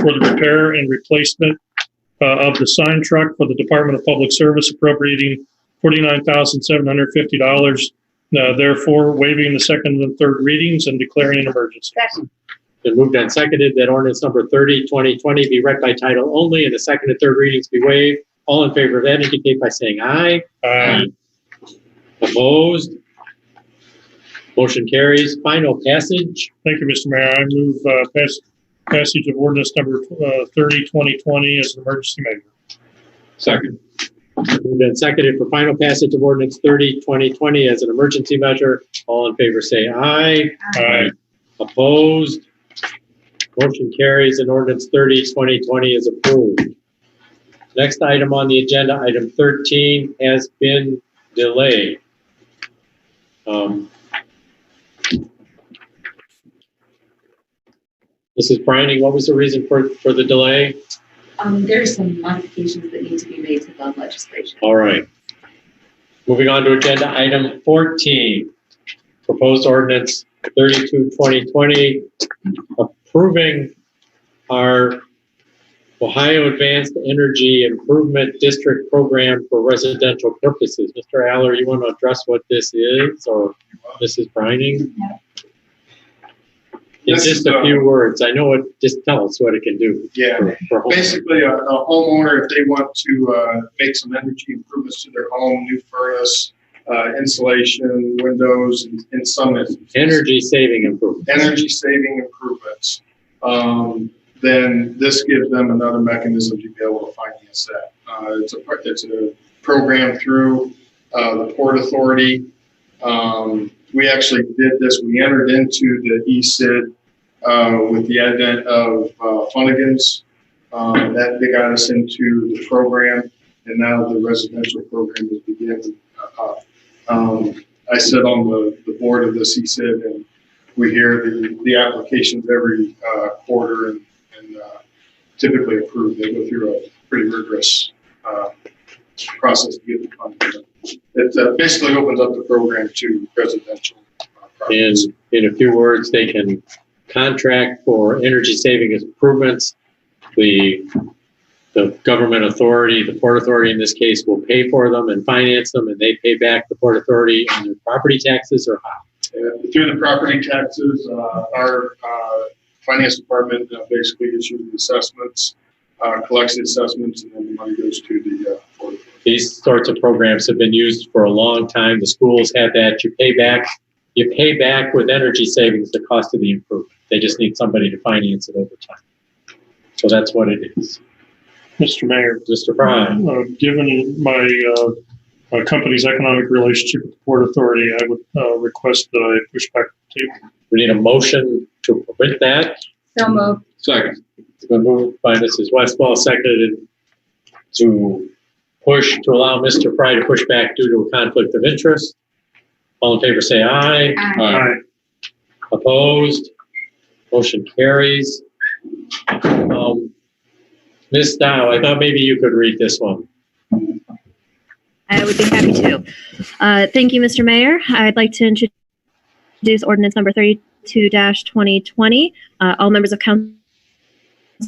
Speaker 17: for the repair and replacement of the sign truck for the Department of Public Service, appropriating $49,750. Therefore, waiving the second and third readings and declaring an emergency.
Speaker 7: Been moved and seconded that ordinance number 30, 2020 be read by title only and the second and third readings be waived. All in favor of that indicate by saying aye.
Speaker 17: Aye.
Speaker 7: Opposed? Motion carries. Final passage.
Speaker 17: Thank you, Mr. Mayor. I move passage of ordinance number 30, 2020 as an emergency measure.
Speaker 7: Second. Moved and seconded for final passage of ordinance 30, 2020 as an emergency measure. All in favor say aye.
Speaker 17: Aye.
Speaker 7: Opposed? Motion carries and ordinance 30, 2020 is approved. Next item on the agenda, item 13, has been delayed. Mrs. Brining, what was the reason for the delay?
Speaker 16: There's some modifications that need to be made to the legislation.
Speaker 7: All right. Moving on to agenda item 14, proposed ordinance 32, 2020, approving our Ohio Advanced Energy Improvement District program for residential purposes. Mr. Aller, you want to address what this is, or Mrs. Brining? In just a few words, I know it. Just tell us what it can do.
Speaker 11: Yeah, basically, a homeowner, if they want to make some energy improvements to their home, new furnace, insulation, windows, and some
Speaker 7: energy saving improvements.
Speaker 11: Then this gives them another mechanism to be able to finance that. It's a program through the Port Authority. We actually did this. We entered into the ESID with the advent of Funnigan's. That they got us into the program, and now the residential program is beginning up. I sit on the board of this ESID, and we hear the applications every quarter and typically approved. They go through a pretty rigorous process to get the funding. It basically opens up the program to residential projects.
Speaker 7: In a few words, they can contract for energy saving improvements. The government authority, the Port Authority in this case, will pay for them and finance them, and they pay back the Port Authority on their property taxes, or how?
Speaker 11: Through the property taxes, our finance department basically issues the assessments, collects the assessments, and then the money goes to the Port Authority.
Speaker 7: These sorts of programs have been used for a long time. The schools have that. You pay back with energy savings the cost of the improvement. They just need somebody to finance it over time. So that's what it is.
Speaker 17: Mr. Mayor.
Speaker 7: Mr. Fry.
Speaker 17: Given my company's economic relationship with the Port Authority, I would request that I push back the table.
Speaker 7: We need a motion to permit that.
Speaker 1: So moved.
Speaker 7: Second. It's been moved by Mrs. Westfall, seconded to allow Mr. Fry to push back due to a conflict of interest. All in favor say aye.
Speaker 17: Aye.
Speaker 7: Opposed? Motion carries. Ms. Dow, I thought maybe you could read this one.
Speaker 18: I would be happy to. Thank you, Mr. Mayor. I'd like to introduce ordinance number 32-2020. All members of council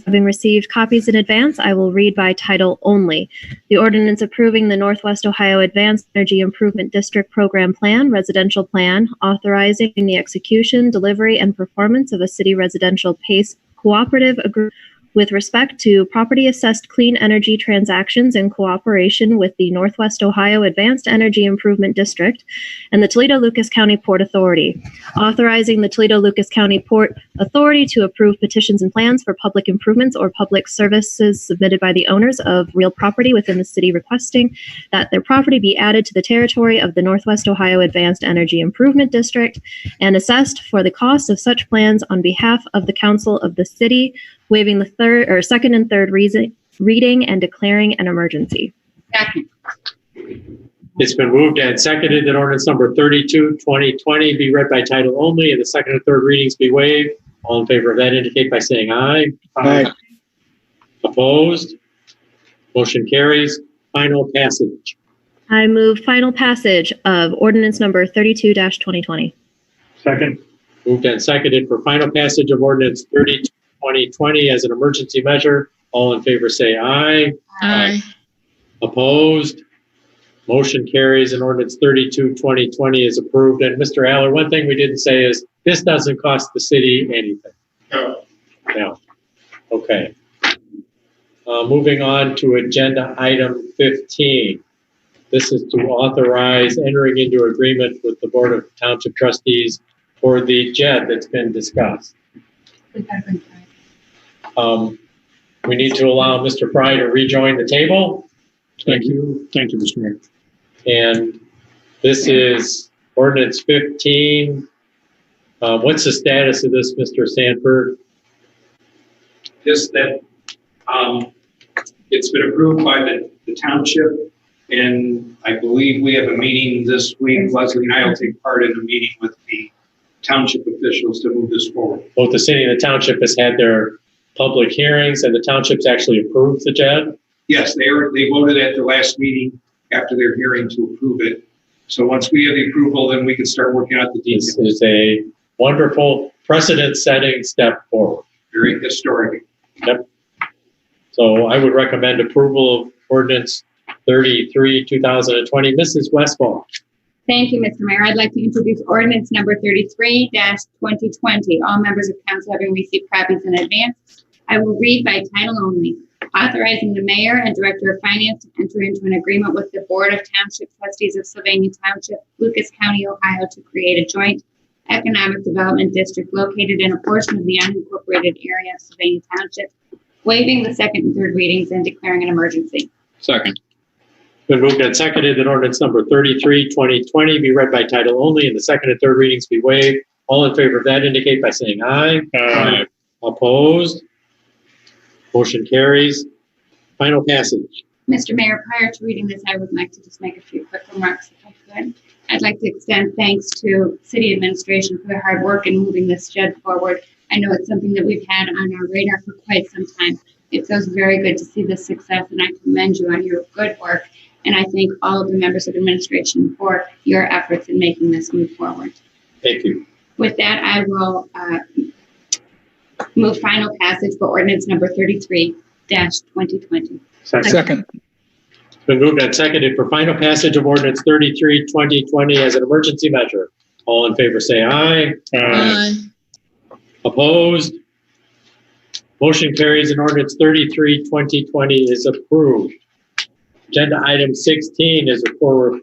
Speaker 18: having received copies in advance, I will read by title only. The ordinance approving the Northwest Ohio Advanced Energy Improvement District Program Plan, Residential Plan, authorizing the execution, delivery, and performance of a city residential PACE cooperative agreement with respect to property assessed clean energy transactions in cooperation with the Northwest Ohio Advanced Energy Improvement District and the Toledo-Lucas County Port Authority, authorizing the Toledo-Lucas County Port Authority to approve petitions and plans for public improvements or public services submitted by the owners of real property within the city requesting that their property be added to the territory of the Northwest Ohio Advanced Energy Improvement District and assessed for the cost of such plans on behalf of the council of the city, waiving the second and third reading and declaring an emergency.
Speaker 1: Second.
Speaker 7: It's been moved and seconded that ordinance number 32, 2020 be read by title only and the second and third readings be waived. All in favor of that indicate by saying aye.
Speaker 9: Aye.
Speaker 7: Opposed? Motion carries. Final passage.
Speaker 18: I move final passage of ordinance number 32-2020.
Speaker 13: Second.
Speaker 7: Moved and seconded for final passage of ordinance 32, 2020 as an emergency measure. All in favor say aye.
Speaker 15: Aye.
Speaker 7: Opposed? Motion carries and ordinance 32, 2020 is approved. And Mr. Aller, one thing we didn't say is this doesn't cost the city anything.
Speaker 19: No.
Speaker 7: No. Okay. Moving on to agenda item 15. This is to authorize entering into agreement with the Board of Township Trustees for the JED that's been discussed. We need to allow Mr. Fry to rejoin the table.
Speaker 17: Thank you. Thank you, Mr. Mayor.
Speaker 7: And this is ordinance 15. What's the status of this, Mr. Sanford?
Speaker 14: Just that it's been approved by the township, and I believe we have a meeting this week. Leslie and I will take part in a meeting with the township officials to move this forward.
Speaker 7: Both the city and the township has had their public hearings, and the township's actually approved the JED?
Speaker 14: Yes, they voted at the last meeting after their hearing to approve it. So once we have the approval, then we can start working out the details.
Speaker 7: This is a wonderful precedent-setting step forward.
Speaker 14: Very historic.
Speaker 7: Yep. So I would recommend approval of ordinance 33, 2020. Mrs. Westfall.
Speaker 1: Thank you, Mr. Mayor. I'd like to introduce ordinance number 33-2020. All members of council having received copies in advance. I will read by title only. Authorizing the mayor and director of finance to enter into an agreement with the Board of Township Trustees of Sylvania Township, Lucas County, Ohio, to create a joint economic development district located in a portion of the unincorporated area of Sylvania Township, waiving the second and third readings and declaring an emergency.
Speaker 4: Second.
Speaker 7: Been moved and seconded that ordinance number 33, 2020 be read by title only and the second and third readings be waived. All in favor of that indicate by saying aye.
Speaker 17: Aye.
Speaker 7: Opposed? Motion carries. Final passage.
Speaker 1: Mr. Mayor, prior to reading this, I would like to just make a few quick remarks if I could. I'd like to extend thanks to city administration for their hard work in moving this JED forward. I know it's something that we've had on our radar for quite some time. It feels very good to see this success, and I commend you on your good work. And I thank all of the members of administration for your efforts in making this move forward.
Speaker 7: Thank you.
Speaker 1: With that, I will move final passage for ordinance number 33-2020.
Speaker 9: Second.
Speaker 7: It's been moved and seconded for final passage of ordinance 33, 2020 as an emergency measure. All in favor say aye.
Speaker 15: Aye.
Speaker 7: Opposed? Motion carries and ordinance 33, 2020 is approved. Agenda item 16 is for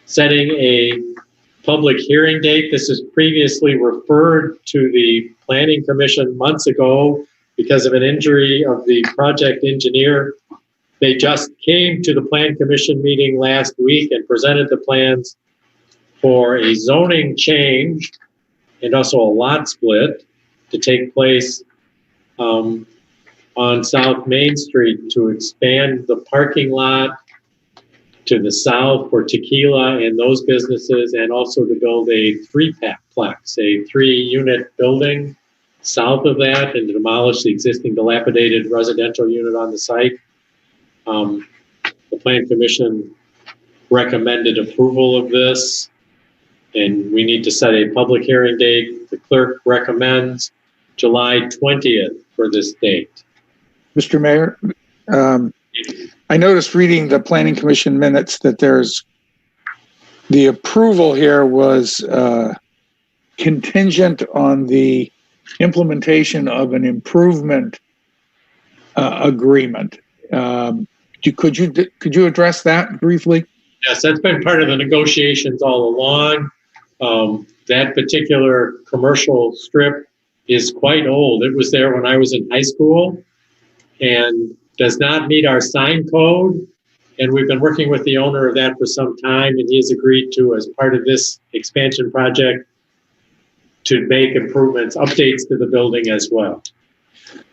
Speaker 7: setting a public hearing date. This is previously referred to the Planning Commission months ago because of an injury of the project engineer. They just came to the Plan Commission meeting last week and presented the plans for a zoning change and also a lot split to take place on South Main Street to expand the parking lot to the south for tequila and those businesses, and also to build a threeplex, a 3-unit building south of that, and to demolish the existing dilapidated residential unit on the site. The Plan Commission recommended approval of this, and we need to set a public hearing date. The clerk recommends July 20th for this date.
Speaker 9: Mr. Mayor, I noticed reading the Planning Commission minutes that there's the approval here was contingent on the implementation of an improvement agreement. Could you address that briefly?
Speaker 7: Yes, that's been part of the negotiations all along. That particular commercial strip is quite old. It was there when I was in high school and does not meet our sign code. And we've been working with the owner of that for some time, and he has agreed to, as part of this expansion project, to make improvements, updates to the building as well.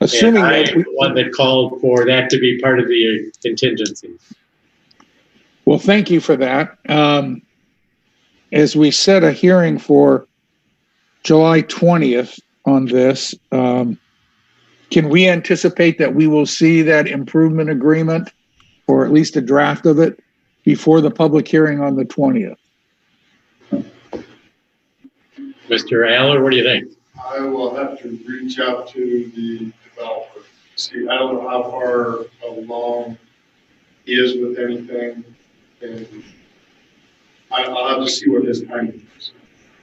Speaker 9: Assuming
Speaker 7: and I
Speaker 9: that
Speaker 7: am the one that called for that to be part of the contingencies.
Speaker 9: Well, thank you for that. As we set a hearing for July 20th on this, can we anticipate that we will see that improvement agreement, or at least a draft of it, before the public hearing on the 20th?
Speaker 7: Mr. Aller, what do you think?
Speaker 19: I will have to reach out to the developer. See, I don't know how far along he is with anything, and I'll have to see what his timing is.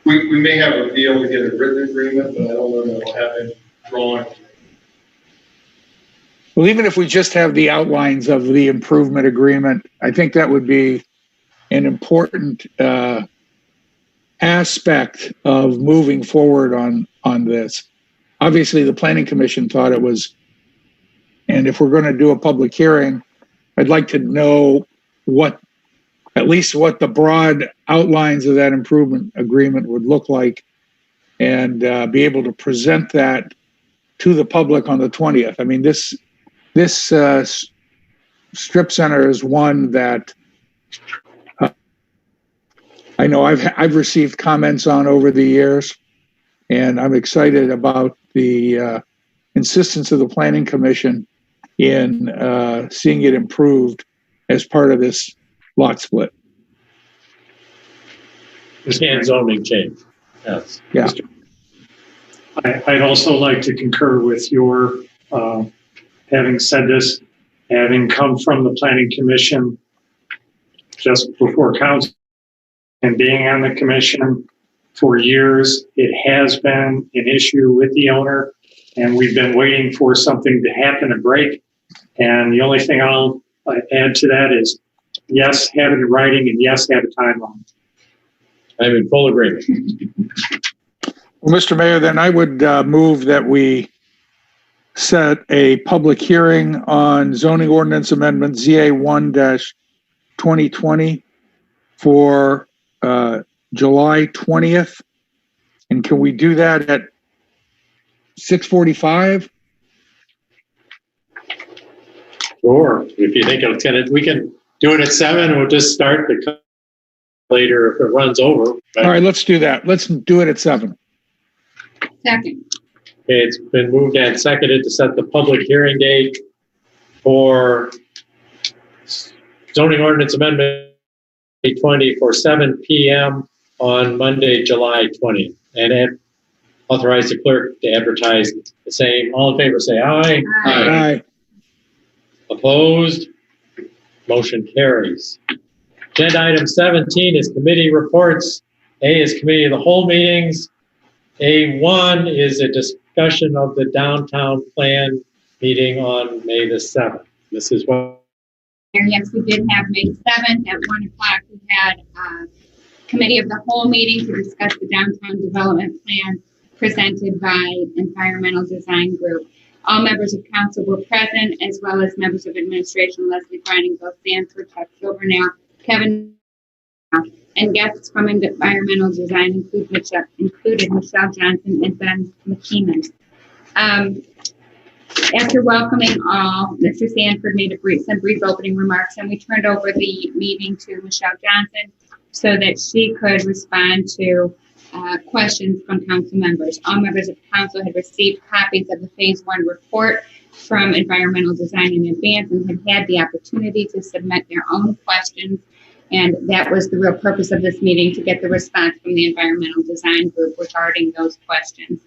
Speaker 19: We may be able to get a written agreement, but I don't know that we'll have it drawn.
Speaker 9: Well, even if we just have the outlines of the improvement agreement, I think that would be an important aspect of moving forward on this. Obviously, the Planning Commission thought it was, and if we're going to do a public hearing, I'd like to know at least what the broad outlines of that improvement agreement would look like, and be able to present that to the public on the 20th. I mean, this strip center is one that I know I've received comments on over the years, and I'm excited about the insistence of the Planning Commission in seeing it improved as part of this lot split.
Speaker 7: And zoning change. Yes.
Speaker 9: Yeah.
Speaker 13: I'd also like to concur with your, having said this, having come from the Planning Commission just before council and being on the commission for years, it has been an issue with the owner, and we've been waiting for something to happen to break. And the only thing I'll add to that is, yes, have it in writing, and yes, have a timeline.
Speaker 7: I'm in full agreement.
Speaker 9: Well, Mr. Mayor, then I would move that we set a public hearing on zoning ordinance amendment ZA 1-2020 for July 20th. And can we do that at 6:45?
Speaker 7: Sure. If you think it's gonna, we can do it at 7. We'll just start the later if it runs over.
Speaker 9: All right, let's do that. Let's do it at 7.
Speaker 1: Second.
Speaker 7: Okay, it's been moved and seconded to set the public hearing date for zoning ordinance amendment 20 for 7 p.m. on Monday, July 20th. And authorize the clerk to advertise the same. All in favor, say aye.
Speaker 9: Aye. Aye.
Speaker 7: Opposed? Motion carries. Agenda item 17 is committee reports. A is committee of the whole meetings. A1 is a discussion of the downtown plan meeting on May the 7th. This is what.
Speaker 1: Yes, we did have May 7th at 1 o'clock. We had committee of the whole meeting to discuss the downtown development plan presented by Environmental Design Group. All members of council were present, as well as members of administration, Leslie Brining, Bill Sanford, Chuck Silvernail, Kevin, and guests from Environmental Design included Michelle Johnson and Ben McKeeman. After welcoming all, Mr. Sanford made some brief opening remarks, and we turned over the meeting to Michelle Johnson so that she could respond to questions from council members. All members of council had received copies of the Phase 1 report from Environmental Design in advance and had had the opportunity to submit their own questions. And that was the real purpose of this meeting, to get the response from the Environmental Design Group regarding those questions.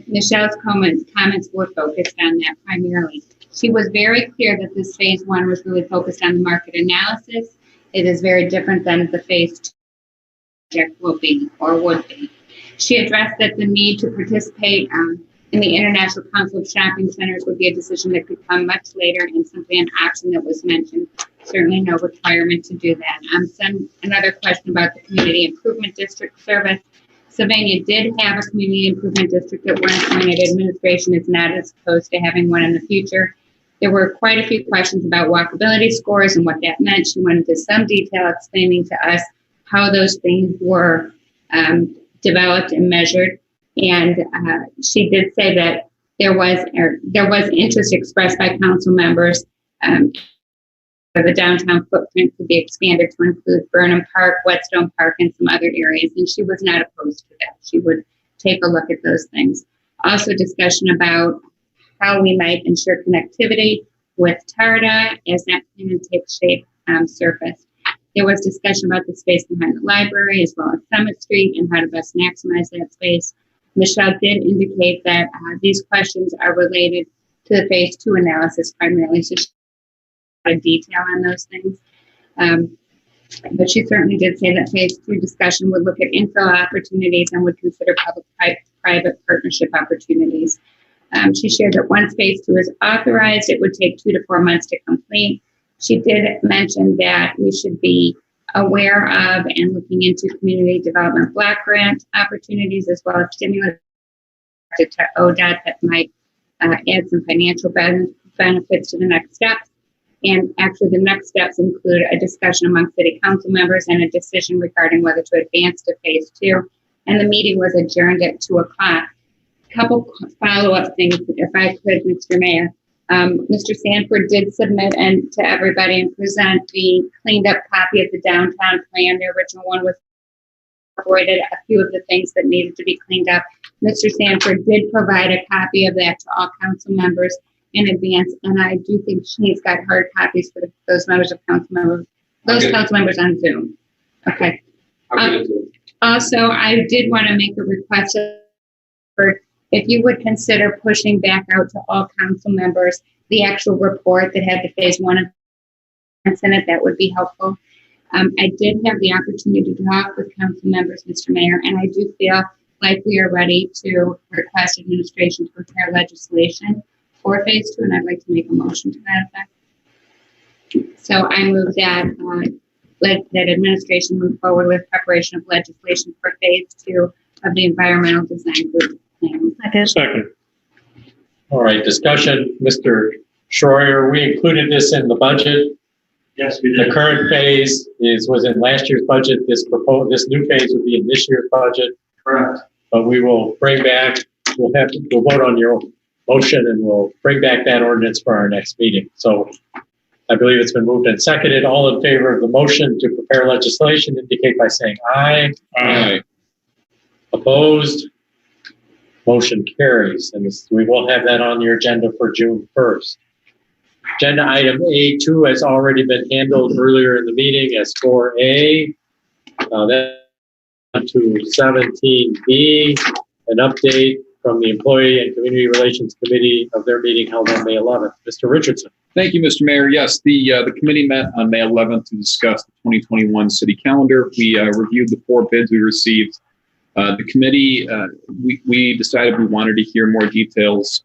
Speaker 1: Michelle's comments were focused on that primarily. She was very clear that this Phase 1 was really focused on the market analysis. It is very different than the Phase 2 project will be or would be. She addressed that the need to participate in the International Council of Shopping Centers would be a decision that could come much later and simply an option that was mentioned. Certainly no requirement to do that. Another question about the Community Improvement District service. Sylvania did have a Community Improvement District at one point. Administration is not as opposed to having one in the future. There were quite a few questions about walkability scores and what that meant. She went into some detail explaining to us how those things were developed and measured. And she did say that there was interest expressed by council members the downtown footprint could be expanded to include Burnham Park, Whetstone Park, and some other areas, and she was not opposed to that. She would take a look at those things. Also discussion about how we might ensure connectivity with TARTA as that plan takes shape surfaced. There was discussion about the space behind the library as well as Summit Street and how to best maximize that space. Michelle did indicate that these questions are related to the phase 2 analysis primarily, so she had detail on those things. But she certainly did say that phase 2 discussion would look at infill opportunities and would consider public-private partnership opportunities. She shared that once phase 2 is authorized, it would take 2 to 4 months to complete. She did mention that we should be aware of and looking into community development block grant opportunities as well as stimulus to ODOT that might add some financial benefits to the next steps. And actually the next steps include a discussion among city council members and a decision regarding whether to advance to phase 2. And the meeting was adjourned at 2 o'clock. Couple follow-up things, if I could, Mr. Mayor. Mr. Sanford did submit and to everybody and present the cleaned up copy of the downtown plan. The original one was avoided a few of the things that needed to be cleaned up. Mr. Sanford did provide a copy of that to all council members in advance, and I do think she's got hard copies for those members of council members on Zoom. Okay. Also, I did want to make a request for if you would consider pushing back out to all council members the actual report that had the phase 1 in it, that would be helpful. I did have the opportunity to talk with council members, Mr. Mayor, and I do feel like we are ready to request administration to prepare legislation for phase 2, and I'd like to make a motion to that effect. So I move that administration move forward with preparation of legislation for phase 2 of the environmental design group plan.
Speaker 7: Second. All right, discussion. Mr. Schroyer, we included this in the budget.
Speaker 19: Yes, we did.
Speaker 7: The current phase was in last year's budget. This new phase would be in this year's budget.
Speaker 19: Correct.
Speaker 7: But we will bring back, we'll vote on your motion and we'll bring back that ordinance for our next meeting. So I believe it's been moved and seconded. All in favor of the motion to prepare legislation indicate by saying aye.
Speaker 4: Aye.
Speaker 7: Opposed? Motion carries. And we will have that on your agenda for June 1st. Agenda item A2 has already been handled earlier in the meeting as 4A. Then to 17B, an update from the Employee and Community Relations Committee of their meeting held on May 11th. Mr. Richardson.
Speaker 4: Thank you, Mr. Mayor. Yes, the committee met on May 11th to discuss the 2021 city calendar. We reviewed the 4 bids we received. The committee, we decided we wanted to hear more details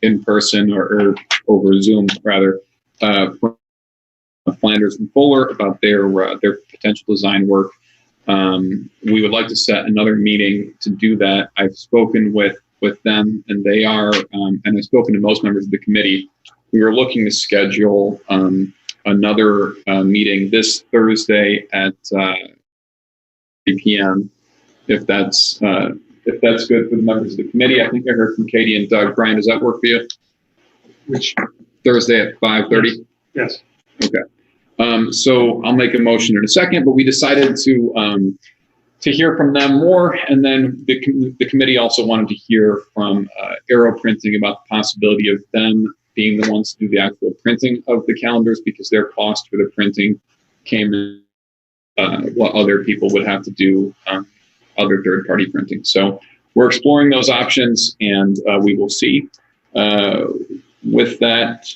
Speaker 4: in person or over Zoom, rather, from Flanders and Fuller about their potential design work. We would like to set another meeting to do that. I've spoken with them, and they are, and I've spoken to most members of the committee. We were looking to schedule another meeting this Thursday at 3 p.m. If that's good for the members of the committee. I think I heard from Katie and Doug. Brian, does that work for you?
Speaker 19: Which
Speaker 4: Thursday at 5:30?
Speaker 19: Yes.
Speaker 4: Okay. So I'll make a motion in a second, but we decided to hear from them more, and then the committee also wanted to hear from Aero Printing about the possibility of them being the ones to do the actual printing of the calendars, because their cost for the printing came in what other people would have to do, other third-party printing. So we're exploring those options, and we will see. With that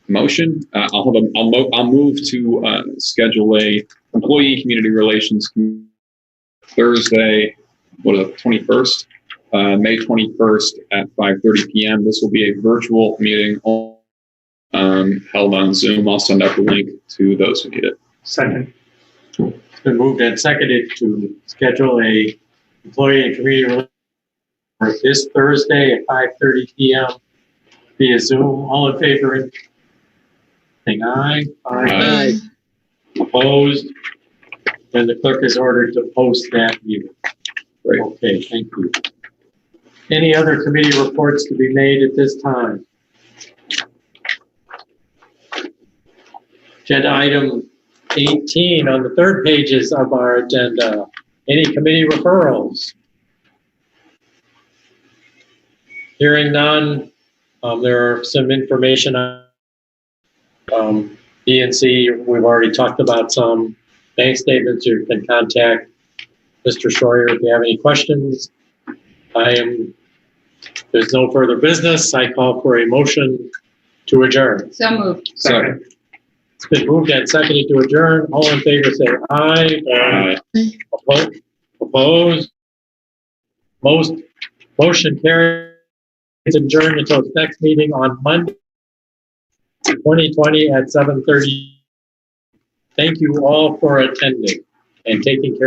Speaker 4: motion, I'll move to schedule a employee community relations Thursday, 21st, May 21st at 5:30 p.m. This will be a virtual meeting held on Zoom. I'll send out the link to those who need it.
Speaker 19: Second.
Speaker 7: It's been moved and seconded to schedule a employee and community relations for this Thursday at 5:30 p.m. via Zoom. All in favor? Saying aye.
Speaker 4: Aye.
Speaker 7: Opposed? Then the clerk is ordered to post that meeting.
Speaker 4: Great.
Speaker 7: Okay, thank you. Any other committee reports to be made at this time? Agenda item 18 on the third pages of our agenda. Any committee referrals? Hearing none, there are some information on DNC. We've already talked about some bank statements. You can contact Mr. Schroyer if you have any questions. There's no further business. I call for a motion to adjourn.
Speaker 1: So moved.
Speaker 7: Second. It's been moved and seconded to adjourn. All in favor say aye. Aye. Opposed? Motion carried. It's adjourned until the next meeting on Monday, 2020 at 7:30. Thank you all for attending and taking care of